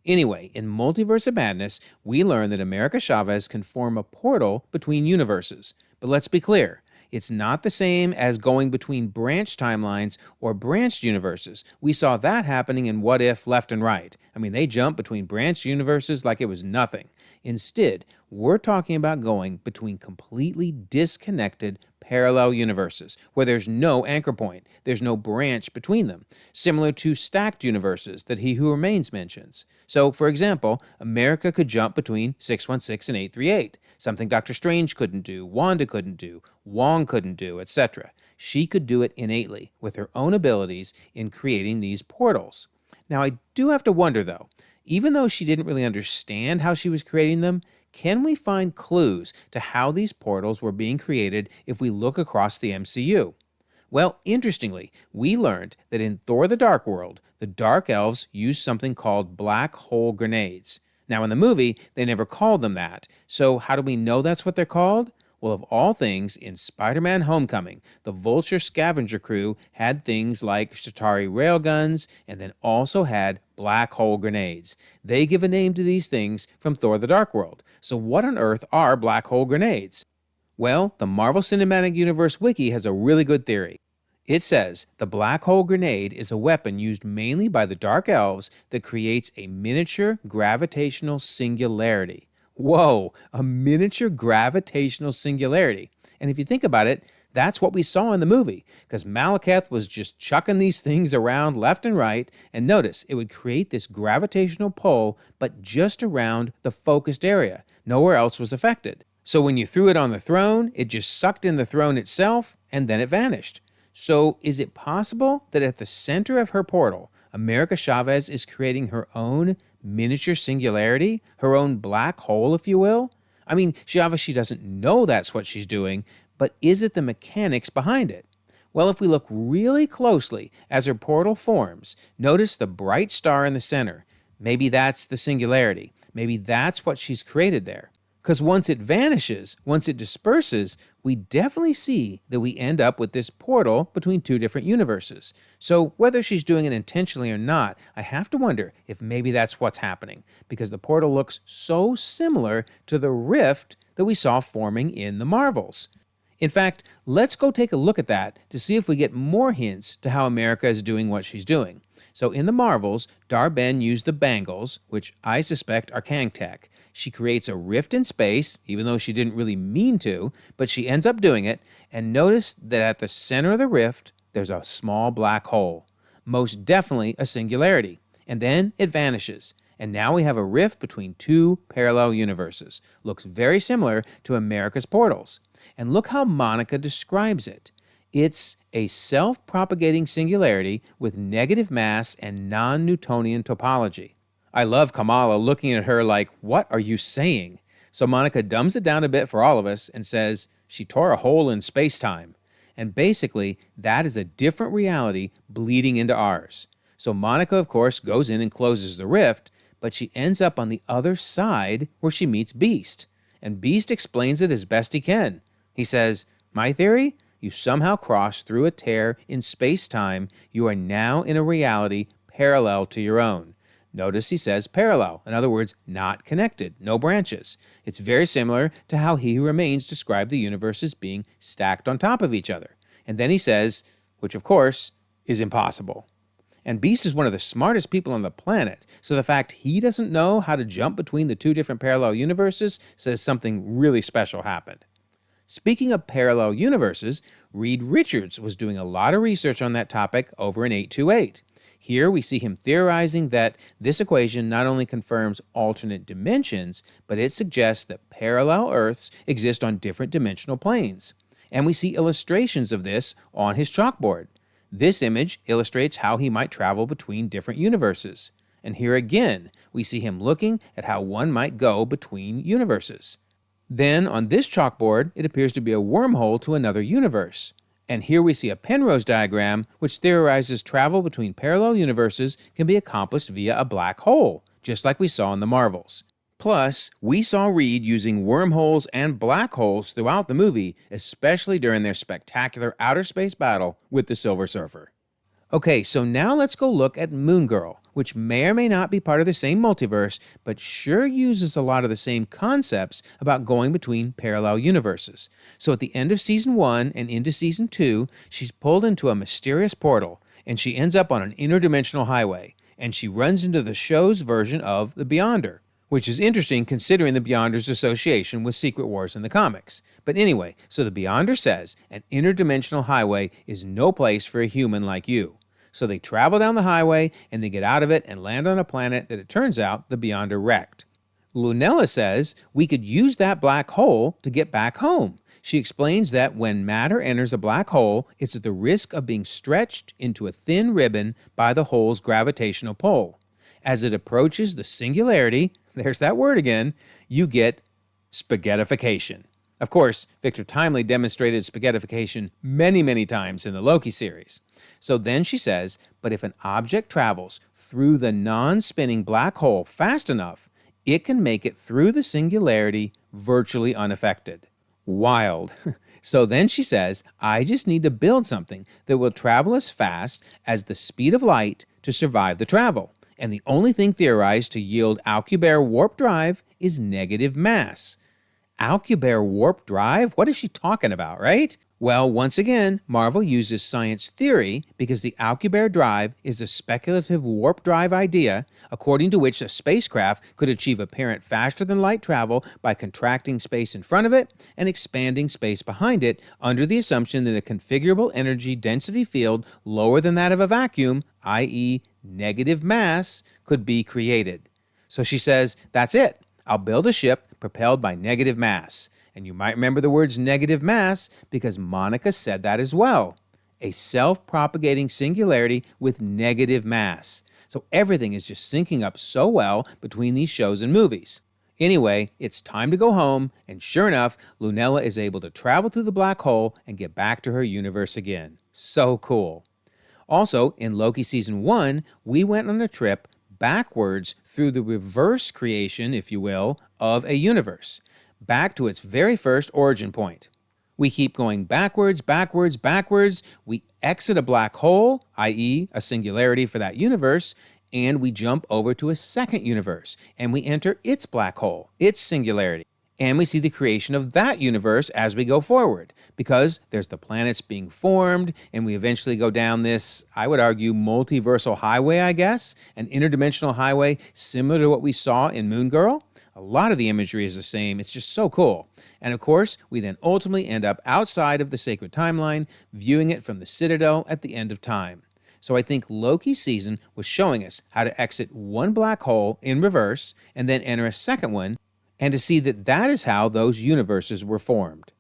Anyway, in Multiverse of Madness, we learn that America Chavez can form a portal between universes. But let's be clear, it's not the same as going between branch timelines or branched universes. We saw that happening in What If left and right. I mean, they jumped between branched universes like it was nothing. Instead, we're talking about going between completely disconnected parallel universes, where there's no anchor point, there's no branch between them, similar to stacked universes that He Who Remains mentions. So, for example, America could jump between 616 and 838, something Doctor Strange couldn't do, Wanda couldn't do, Wong couldn't do, etc. She could do it innately, with her own abilities in creating these portals. Now, I do have to wonder, though, even though she didn't really understand how she was creating them, can we find clues to how these portals were being created if we look across the MCU? Well, interestingly, we learned that in Thor the Dark World, the Dark Elves used something called black hole grenades. Now, in the movie, they never called them that. So how do we know that's what they're called? Well, of all things, in Spider-Man Homecoming, the Vulture scavenger crew had things like Shatari railguns and then also had black hole grenades. They give a name to these things from Thor the Dark World. So what on earth are black hole grenades? Well, the Marvel Cinematic Universe wiki has a really good theory. It says the black hole grenade is a weapon used mainly by the Dark Elves that creates a miniature gravitational singularity. Whoa, a miniature gravitational singularity. And if you think about it, that's what we saw in the movie, because Malekith was just chucking these things around left and right, and notice, it would create this gravitational pull, but just around the focused area. Nowhere else was affected. So when you threw it on the throne, it just sucked in the throne itself, and then it vanished. So is it possible that at the center of her portal, America Chavez is creating her own miniature singularity, her own black hole, if you will? I mean, she obviously doesn't know that's what she's doing, but is it the mechanics behind it? Well, if we look really closely as her portal forms, notice the bright star in the center. Maybe that's the singularity. Maybe that's what she's created there. Because once it vanishes, once it disperses, we definitely see that we end up with this portal between two different universes. So whether she's doing it intentionally or not, I have to wonder if maybe that's what's happening, because the portal looks so similar to the rift that we saw forming in the Marvels. In fact, let's go take a look at that to see if we get more hints to how America is doing what she's doing. So in the Marvels, Dar-Ben used the bangles, which I suspect are Kang tech. She creates a rift in space, even though she didn't really mean to, but she ends up doing it, and notice that at the center of the rift, there's a small black hole. Most definitely a singularity. And then it vanishes. And now we have a rift between two parallel universes. Looks very similar to America's portals. And look how Monica describes it. It's a self-propagating singularity with negative mass and non-Newtonian topology. I love Kamala looking at her like, what are you saying? So Monica dumbs it down a bit for all of us and says she tore a hole in space-time. And basically, that is a different reality bleeding into ours. So Monica, of course, goes in and closes the rift, but she ends up on the other side where she meets Beast. And Beast explains it as best he can. He says, "My theory? You somehow crossed through a tear in space-time. You are now in a reality parallel to your own." Notice he says parallel. In other words, not connected, no branches. It's very similar to how He Who Remains described the universe as being stacked on top of each other. And then he says, which of course is impossible. And Beast is one of the smartest people on the planet, so the fact he doesn't know how to jump between the two different parallel universes says something really special happened. Speaking of parallel universes, Reed Richards was doing a lot of research on that topic over in 828. Here we see him theorizing that this equation not only confirms alternate dimensions, but it suggests that parallel Earths exist on different dimensional planes. And we see illustrations of this on his chalkboard. This image illustrates how he might travel between different universes. And here again, we see him looking at how one might go between universes. Then, on this chalkboard, it appears to be a wormhole to another universe. And here we see a Penrose diagram which theorizes travel between parallel universes can be accomplished via a black hole, just like we saw in the Marvels. Plus, we saw Reed using wormholes and black holes throughout the movie, especially during their spectacular outer space battle with the Silver Surfer. Okay, so now let's go look at Moon Girl, which may or may not be part of the same multiverse, but sure uses a lot of the same concepts about going between parallel universes. So at the end of Season 1 and into Season 2, she's pulled into a mysterious portal, and she ends up on an interdimensional highway, and she runs into the show's version of the Beyonder, which is interesting considering the Beyonder's association with Secret Wars in the comics. But anyway, so the Beyonder says an interdimensional highway is no place for a human like you. So they travel down the highway, and they get out of it and land on a planet that it turns out the Beyonder wrecked. Lunella says we could use that black hole to get back home. She explains that when matter enters a black hole, it's at the risk of being stretched into a thin ribbon by the hole's gravitational pull. As it approaches the singularity, there's that word again, you get spaghettification. Of course, Victor Timely demonstrated spaghettification many, many times in the Loki series. So then she says, but if an object travels through the non-spinning black hole fast enough, it can make it through the singularity virtually unaffected. Wild. So then she says, I just need to build something that will travel as fast as the speed of light to survive the travel. And the only thing theorized to yield Alcubierre warp drive is negative mass. Alcubierre warp drive? What is she talking about, right? Well, once again, Marvel uses science theory because the Alcubierre drive is a speculative warp drive idea according to which a spacecraft could achieve apparent faster-than-light travel by contracting space in front of it and expanding space behind it under the assumption that a configurable energy density field lower than that of a vacuum, i.e. negative mass, could be created. So she says, that's it. I'll build a ship propelled by negative mass. And you might remember the words negative mass because Monica said that as well. A self-propagating singularity with negative mass. So everything is just syncing up so well between these shows and movies. Anyway, it's time to go home, and sure enough, Lunella is able to travel through the black hole and get back to her universe again. So cool. Also, in Loki Season 1, we went on a trip backwards through the reverse creation, if you will, of a universe, back to its very first origin point. We keep going backwards, backwards, backwards. We exit a black hole, i.e. a singularity for that universe, and we jump over to a second universe, and we enter its black hole, its singularity. And we see the creation of that universe as we go forward, because there's the planets being formed, and we eventually go down this, I would argue, multiversal highway, I guess, an interdimensional highway similar to what we saw in Moon Girl. A lot of the imagery is the same. It's just so cool. And of course, we then ultimately end up outside of the sacred timeline, viewing it from the Citadel at the end of time. So I think Loki's season was showing us how to exit one black hole in reverse and then enter a second one, and to see that that is how those universes were formed.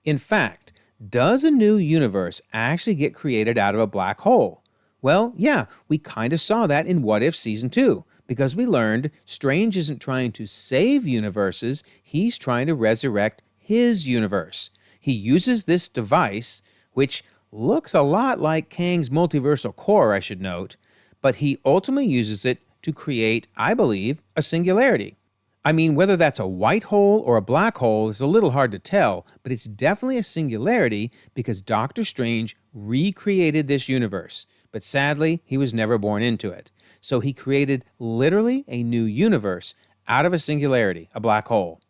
In fact, does a new universe actually get created out of a black hole? Well, yeah, we kind of saw that in What If Season 2, because we learned Strange isn't trying to save universes, he's trying to resurrect his universe. He uses this device, which looks a lot like Kang's multiversal core, I should note, but he ultimately uses it to create, I believe, a singularity. I mean, whether that's a white hole or a black hole is a little hard to tell, but it's definitely a singularity because Doctor Strange recreated this universe. But sadly, he was never born into it. So he created literally a new universe out of a singularity, a black hole.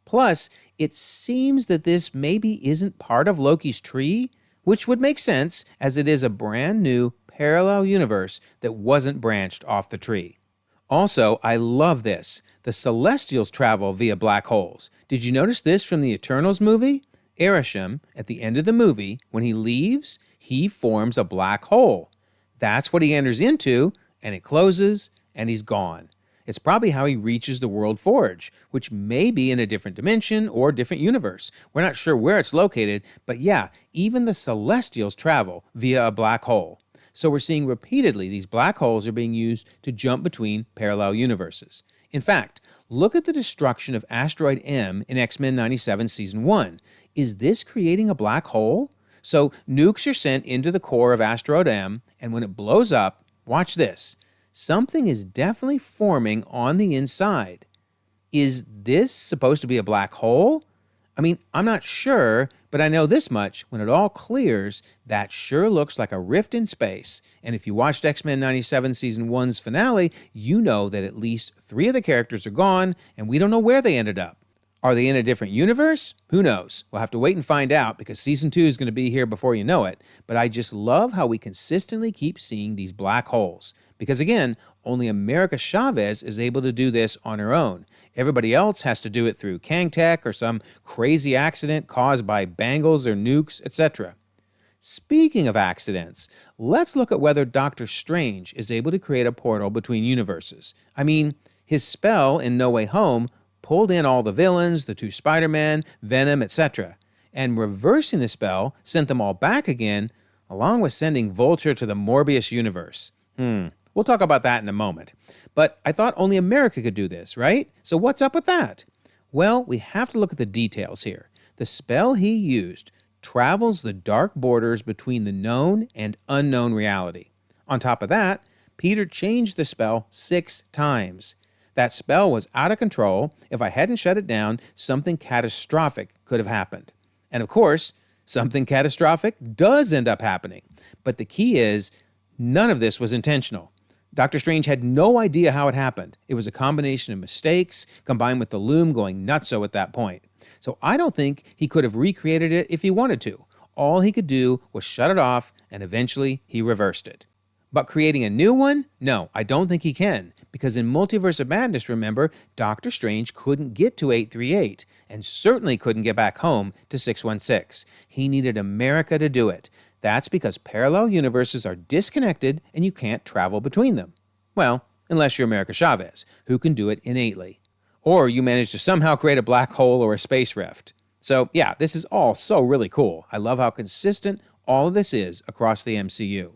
Plus, it seems that this maybe isn't part of Loki's tree, which would make sense as it is a brand new parallel universe that wasn't branched off the tree. Also, I love this. The Celestials travel via black holes. Did you notice this from the Eternals movie? Arishem, at the end of the movie, when he leaves, he forms a black hole. That's what he enters into, and it closes, and he's gone. It's probably how he reaches the World Forge, which may be in a different dimension or different universe. We're not sure where it's located, but yeah, even the Celestials travel via a black hole. So we're seeing repeatedly these black holes are being used to jump between parallel universes. In fact, look at the destruction of Asteroid M in X-Men 97 Season 1. Is this creating a black hole? So nukes are sent into the core of Asteroid M, and when it blows up, watch this. Something is definitely forming on the inside. Is this supposed to be a black hole? I mean, I'm not sure, but I know this much. When it all clears, that sure looks like a rift in space. And if you watched X-Men 97 Season 1's finale, you know that at least 3 of the characters are gone, and we don't know where they ended up. Are they in a different universe? Who knows? We'll have to wait and find out because Season 2 is going to be here before you know it. But I just love how we consistently keep seeing these black holes. Because again, only America Chavez is able to do this on her own. Everybody else has to do it through Kang Tech or some crazy accident caused by bangles or nukes, etc. Speaking of accidents, let's look at whether Doctor Strange is able to create a portal between universes. I mean, his spell in No Way Home pulled in all the villains, the 2 Spider-Men, Venom, etc. And reversing the spell sent them all back again, along with sending Vulture to the Morbius universe. We'll talk about that in a moment. But I thought only America could do this, right? So what's up with that? Well, we have to look at the details here. The spell he used travels the dark borders between the known and unknown reality. On top of that, Peter changed the spell 6 times. That spell was out of control. If I hadn't shut it down, something catastrophic could have happened. And of course, something catastrophic does end up happening. But the key is, none of this was intentional. Dr. Strange had no idea how it happened. It was a combination of mistakes combined with the loom going nutso at that point. So I don't think he could have recreated it if he wanted to. All he could do was shut it off, and eventually he reversed it. But creating a new one? No, I don't think he can. Because in Multiverse of Madness, remember, Doctor Strange couldn't get to 838 and certainly couldn't get back home to 616. He needed America to do it. That's because parallel universes are disconnected and you can't travel between them. Well, unless you're America Chavez, who can do it innately. Or you manage to somehow create a black hole or a space rift. So yeah, this is all so really cool. I love how consistent all of this is across the MCU.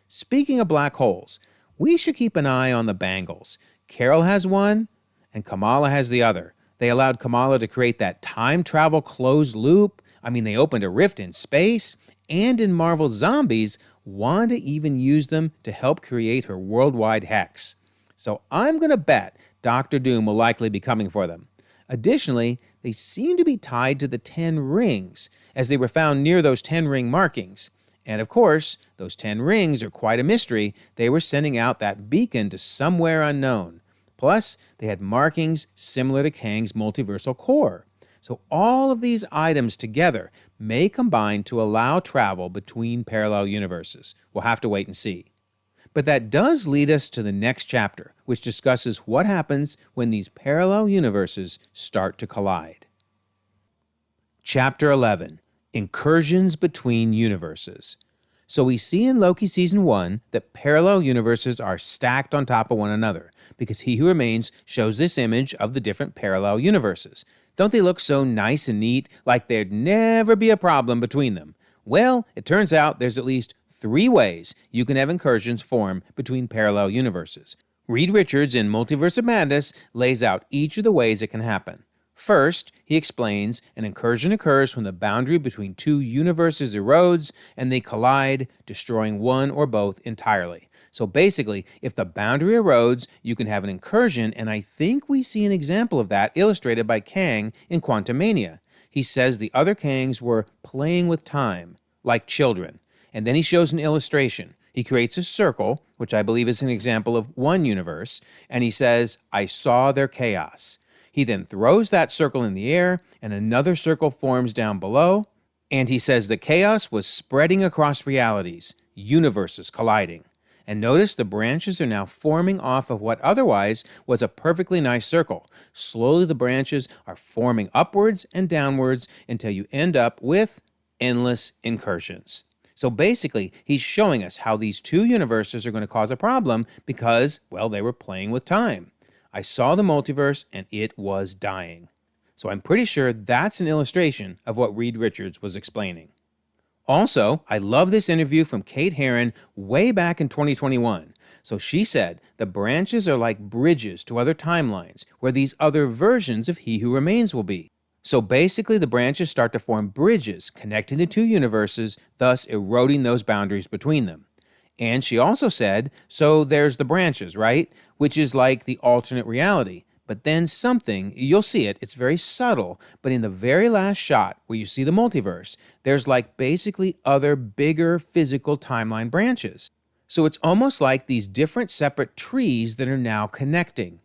Speaking of black holes, we should keep an eye on the bangles. Carol has one, and Kamala has the other. They allowed Kamala to create that time travel closed loop. I mean, they opened a rift in space, and in Marvel Zombies, Wanda even used them to help create her worldwide hex. So I'm going to bet Doctor Doom will likely be coming for them. Additionally, they seem to be tied to the 10 rings, as they were found near those 10 ring markings. And of course, those 10 rings are quite a mystery. They were sending out that beacon to somewhere unknown. Plus, they had markings similar to Kang's multiversal core. So all of these items together may combine to allow travel between parallel universes. We'll have to wait and see. But that does lead us to the next chapter, which discusses what happens when these parallel universes start to collide. Chapter 11. Incursions between universes. So we see in Loki Season 1 that parallel universes are stacked on top of one another, because He Who Remains shows this image of the different parallel universes. Don't they look so nice and neat, like there'd never be a problem between them? Well, it turns out there's at least 3 ways you can have incursions form between parallel universes. Reed Richards in Multiverse of Madness lays out each of the ways it can happen. First, he explains an incursion occurs when the boundary between two universes erodes and they collide, destroying one or both entirely. So basically, if the boundary erodes, you can have an incursion, and I think we see an example of that illustrated by Kang in Quantumania. He says the other Kangs were playing with time, like children. And then he shows an illustration. He creates a circle, which I believe is an example of one universe, and he says, "I saw their chaos." He then throws that circle in the air, and another circle forms down below, and he says the chaos was spreading across realities, universes colliding. And notice the branches are now forming off of what otherwise was a perfectly nice circle. Slowly the branches are forming upwards and downwards until you end up with endless incursions. So basically, he's showing us how these two universes are going to cause a problem because, well, they were playing with time. I saw the multiverse and it was dying. So I'm pretty sure that's an illustration of what Reed Richards was explaining. Also, I love this interview from Kate Herron way back in 2021. So she said the branches are like bridges to other timelines where these other versions of He Who Remains will be. So basically the branches start to form bridges connecting the two universes, thus eroding those boundaries between them. And she also said, so there's the branches, right? Which is like the alternate reality. But then something, you'll see it, it's very subtle, but in the very last shot where you see the multiverse, there's like basically other bigger physical timeline branches. So it's almost like these different separate trees that are now connecting.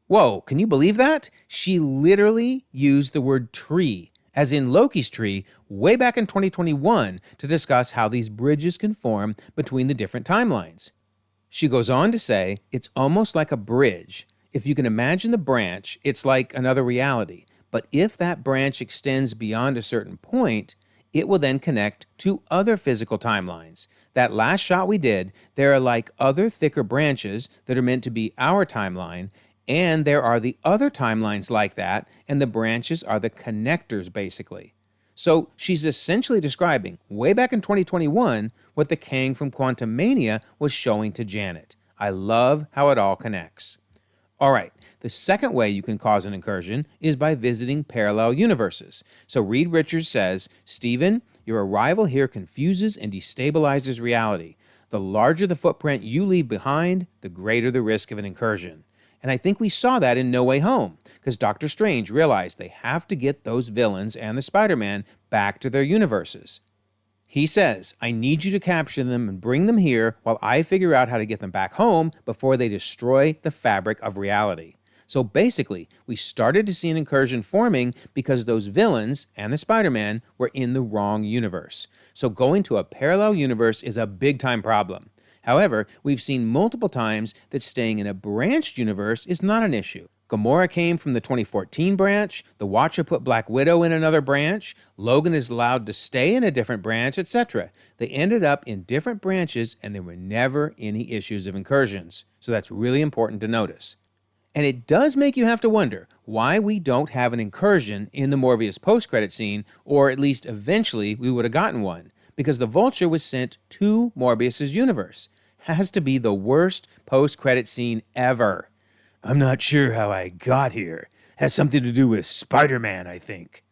Whoa, can you believe that? She literally used the word tree, as in Loki's tree, way back in 2021 to discuss how these bridges can form between the different timelines. She goes on to say, it's almost like a bridge. If you can imagine the branch, it's like another reality. But if that branch extends beyond a certain point, it will then connect to other physical timelines. That last shot we did, there are like other thicker branches that are meant to be our timeline, and there are the other timelines like that, and the branches are the connectors, basically. So she's essentially describing, way back in 2021, what the Kang from Quantumania was showing to Janet. I love how it all connects. All right, the second way you can cause an incursion is by visiting parallel universes. So Reed Richards says, Stephen, your arrival here confuses and destabilizes reality. The larger the footprint you leave behind, the greater the risk of an incursion. And I think we saw that in No Way Home, because Doctor Strange realized they have to get those villains and the Spider-Man back to their universes. He says, I need you to capture them and bring them here while I figure out how to get them back home before they destroy the fabric of reality. So basically, we started to see an incursion forming because those villains and the Spider-Man were in the wrong universe. So going to a parallel universe is a big-time problem. However, we've seen multiple times that staying in a branched universe is not an issue. Gamora came from the 2014 branch, the Watcher put Black Widow in another branch, Logan is allowed to stay in a different branch, etc. They ended up in different branches and there were never any issues of incursions. So that's really important to notice. And it does make you have to wonder why we don't have an incursion in the Morbius post-credit scene, or at least eventually we would have gotten one, because the Vulture was sent to Morbius's universe. Has to be the worst post-credit scene ever. I'm not sure how I got here. Has something to do with Spider-Man, I think.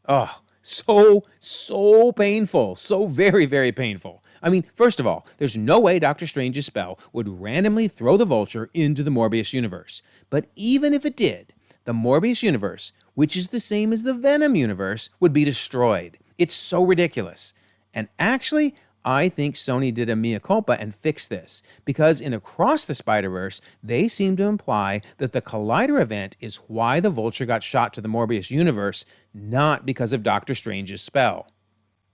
Oh, so painful. So very, very painful. I mean, first of all, there's no way Doctor Strange's spell would randomly throw the Vulture into the Morbius universe. But even if it did, the Morbius universe, which is the same as the Venom universe, would be destroyed. It's so ridiculous. And actually, I think Sony did a mea culpa and fixed this, because in Across the Spider-Verse, they seem to imply that the Collider event is why the Vulture got shot to the Morbius universe, not because of Doctor Strange's spell.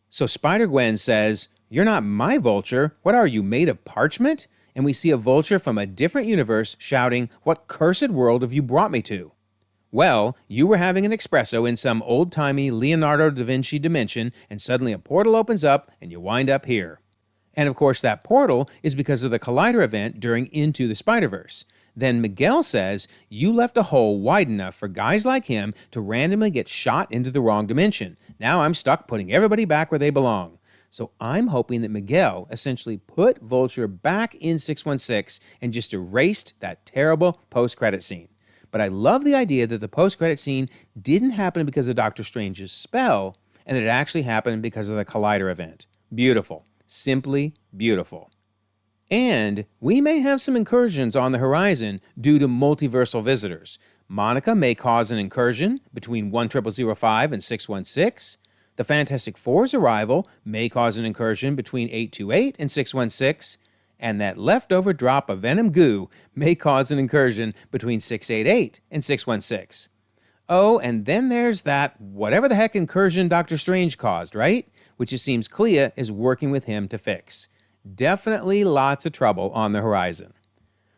So Spider-Gwen says, "You're not my Vulture. What are you, made of parchment?" And we see a Vulture from a different universe shouting, "What cursed world have you brought me to?" Well, you were having an espresso in some old-timey Leonardo da Vinci dimension, and suddenly a portal opens up, and you wind up here. And of course, that portal is because of the Collider event during Into the Spider-Verse. Then Miguel says, you left a hole wide enough for guys like him to randomly get shot into the wrong dimension. Now I'm stuck putting everybody back where they belong. So I'm hoping that Miguel essentially put Vulture back in 616 and just erased that terrible post-credit scene. But I love the idea that the post-credit scene didn't happen because of Doctor Strange's spell, and that it actually happened because of the Collider event. Beautiful. Simply beautiful. And we may have some incursions on the horizon due to multiversal visitors. Monica may cause an incursion between 10005 and 616. The Fantastic Four's arrival may cause an incursion between 828 and 616. And that leftover drop of Venom goo may cause an incursion between 688 and 616. Oh, and then there's that whatever the heck incursion Doctor Strange caused, right? Which it seems Clea is working with him to fix. Definitely lots of trouble on the horizon.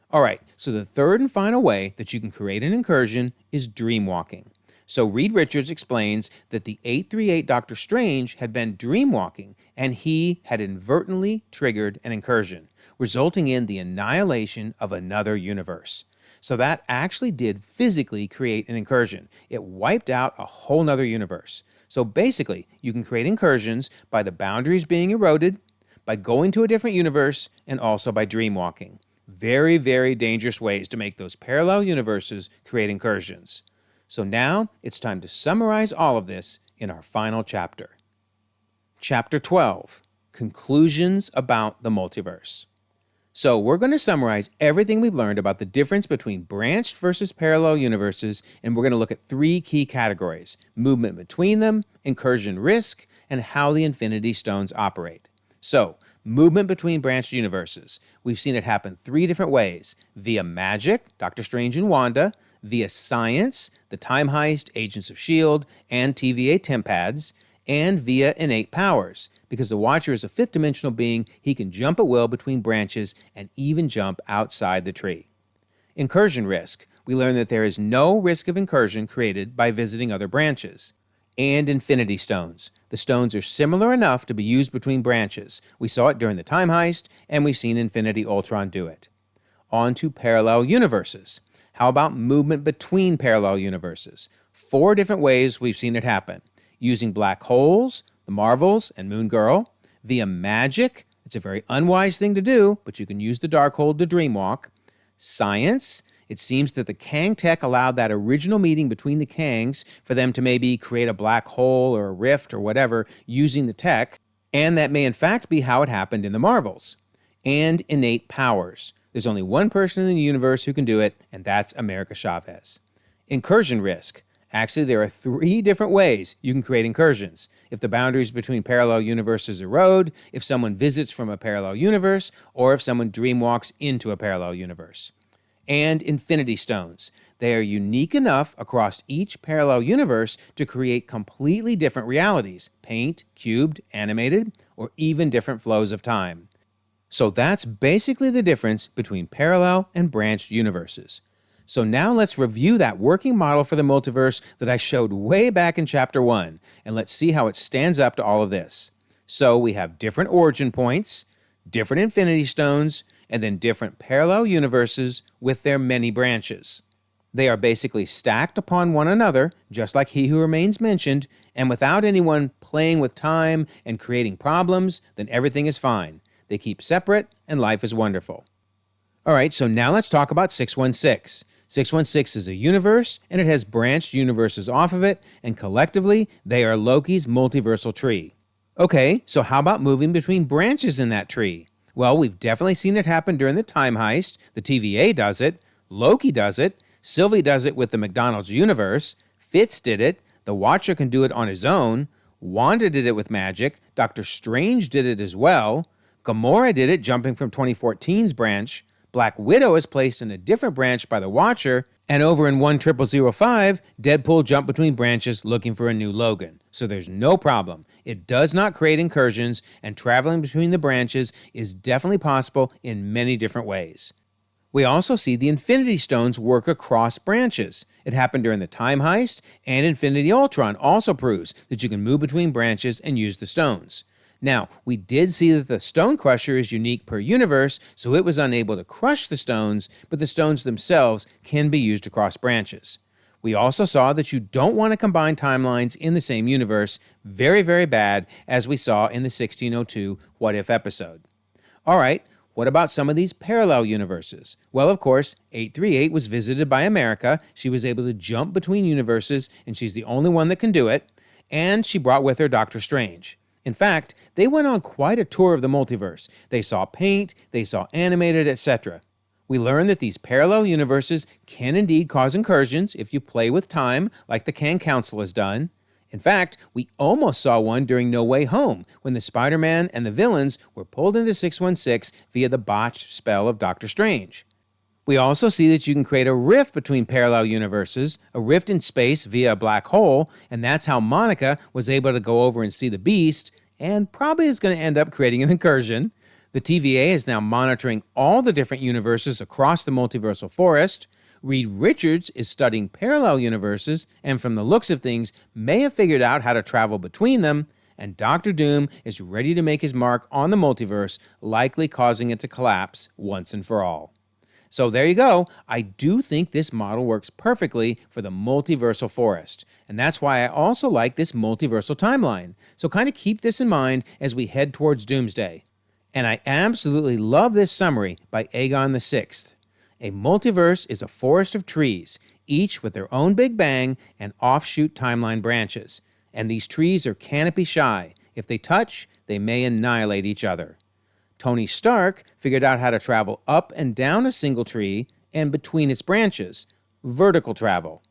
All right, so the third and final way that you can create an incursion is dreamwalking. So Reed Richards explains that the 838 Doctor Strange had been dreamwalking, and he had inadvertently triggered an incursion, resulting in the annihilation of another universe. So that actually did physically create an incursion. It wiped out a whole nother universe. So basically, you can create incursions by the boundaries being eroded, by going to a different universe, and also by dreamwalking. Very, very dangerous ways to make those parallel universes create incursions. So now it's time to summarize all of this in our final chapter. Chapter 12, Conclusions about the Multiverse. So we're going to summarize everything we've learned about the difference between branched versus parallel universes, and we're going to look at three key categories: movement between them, incursion risk, and how the Infinity Stones operate. So, movement between branched universes. We've seen it happen three different ways: via magic, Doctor Strange and Wanda; via science, the Time Heist, Agents of S.H.I.E.L.D., and TVA Tempads; and via innate powers. Because the Watcher is a fifth-dimensional being, he can jump at will between branches and even jump outside the tree. Incursion risk. We learn that there is no risk of incursion created by visiting other branches. And Infinity Stones. The stones are similar enough to be used between branches. We saw it during the Time Heist, and we've seen Infinity Ultron do it. On to parallel universes. How about movement between parallel universes? 4 different ways we've seen it happen. Using black holes, the Marvels, and Moon Girl. Via magic. It's a very unwise thing to do, but you can use the Darkhold to dreamwalk. Science. It seems that the Kang tech allowed that original meeting between the Kangs for them to maybe create a black hole or a rift or whatever using the tech, and that may in fact be how it happened in the Marvels. And innate powers. There's only one person in the universe who can do it, and that's America Chavez. Incursion risk. Actually, there are 3 different ways you can create incursions. If the boundaries between parallel universes erode, if someone visits from a parallel universe, or if someone dreamwalks into a parallel universe. And Infinity Stones. They are unique enough across each parallel universe to create completely different realities: paint, cubed, animated, or even different flows of time. So that's basically the difference between parallel and branched universes. So now let's review that working model for the multiverse that I showed way back in Chapter 1, and let's see how it stands up to all of this. So we have different origin points, different Infinity Stones, and then different parallel universes with their many branches. They are basically stacked upon one another, just like He Who Remains mentioned, and without anyone playing with time and creating problems, then everything is fine. They keep separate, and life is wonderful. All right, so now let's talk about 616. 616 is a universe, and it has branched universes off of it, and collectively, they are Loki's multiversal tree. Okay, so how about moving between branches in that tree? Well, we've definitely seen it happen during the Time Heist. The TVA does it. Loki does it. Sylvie does it with the McDonald's universe. Fitz did it. The Watcher can do it on his own. Wanda did it with magic. Doctor Strange did it as well. Gamora did it, jumping from 2014's branch. Black Widow is placed in a different branch by the Watcher, and over in 10005, Deadpool jumped between branches looking for a new Logan. So there's no problem. It does not create incursions, and traveling between the branches is definitely possible in many different ways. We also see the Infinity Stones work across branches. It happened during the Time Heist, and Infinity Ultron also proves that you can move between branches and use the stones. Now, we did see that the Stone Crusher is unique per universe, so it was unable to crush the stones, but the stones themselves can be used across branches. We also saw that you don't want to combine timelines in the same universe. Very, very bad, as we saw in the 1602 What If episode. All right, what about some of these parallel universes? Well, of course, 838 was visited by America. She was able to jump between universes, and she's the only one that can do it. And she brought with her Doctor Strange. In fact, they went on quite a tour of the multiverse. They saw paint, they saw animated, etc. We learned that these parallel universes can indeed cause incursions if you play with time, like the Kang Council has done. In fact, we almost saw one during No Way Home, when the Spider-Man and the villains were pulled into 616 via the botched spell of Doctor Strange. We also see that you can create a rift between parallel universes, a rift in space via a black hole, and that's how Monica was able to go over and see the Beast, and probably is going to end up creating an incursion. The TVA is now monitoring all the different universes across the multiversal forest. Reed Richards is studying parallel universes, and from the looks of things, may have figured out how to travel between them, and Doctor Doom is ready to make his mark on the multiverse, likely causing it to collapse once and for all. So there you go. I do think this model works perfectly for the multiversal forest. And that's why I also like this multiversal timeline. So kind of keep this in mind as we head towards Doomsday. And I absolutely love this summary by Aegon VI. A multiverse is a forest of trees, each with their own Big Bang and offshoot timeline branches. And these trees are canopy shy. If they touch, they may annihilate each other. Tony Stark figured out how to travel up and down a single tree and between its branches, vertical travel.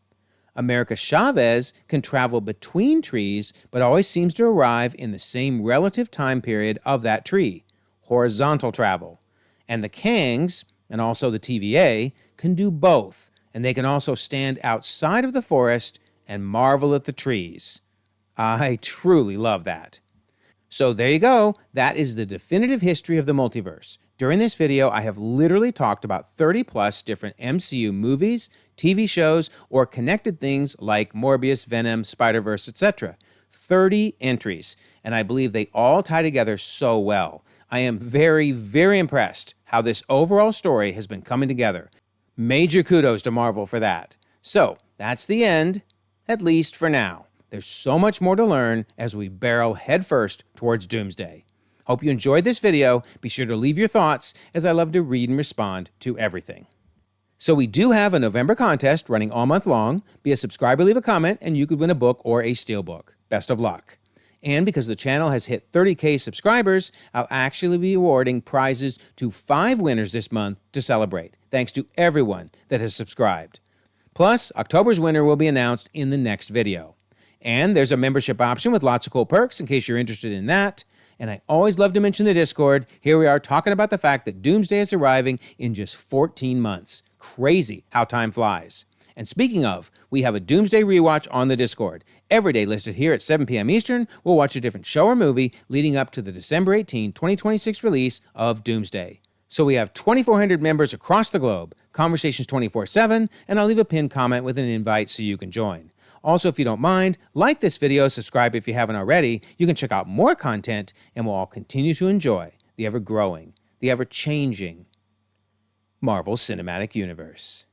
America Chavez can travel between trees, but always seems to arrive in the same relative time period of that tree, horizontal travel. And the Kangs, and also the TVA, can do both, and they can also stand outside of the forest and marvel at the trees. I truly love that. So there you go. That is the definitive history of the multiverse. During this video, I have literally talked about 30 plus different MCU movies, TV shows, or connected things like Morbius, Venom, Spider-Verse, etc. 30 entries, and I believe they all tie together so well. I am very, very impressed how this overall story has been coming together. Major kudos to Marvel for that. So that's the end, at least for now. There's so much more to learn as we barrel headfirst towards Doomsday. Hope you enjoyed this video. Be sure to leave your thoughts, as I love to read and respond to everything. So we do have a November contest running all month long. Be a subscriber, leave a comment, and you could win a book or a steelbook. Best of luck. And because the channel has hit 30K subscribers, I'll actually be awarding prizes to 5 winners this month to celebrate, thanks to everyone that has subscribed. Plus, October's winner will be announced in the next video. And there's a membership option with lots of cool perks in case you're interested in that. And I always love to mention the Discord. Here we are talking about the fact that Doomsday is arriving in just 14 months. Crazy how time flies. And speaking of, we have a Doomsday rewatch on the Discord. Every day listed here at 7 p.m. Eastern, we'll watch a different show or movie leading up to the December 18, 2026 release of Doomsday. So we have 2,400 members across the globe, conversations 24/7, and I'll leave a pinned comment with an invite so you can join. Also, if you don't mind, like this video, subscribe if you haven't already. You can check out more content, and we'll all continue to enjoy the ever-growing, the ever-changing Marvel Cinematic Universe.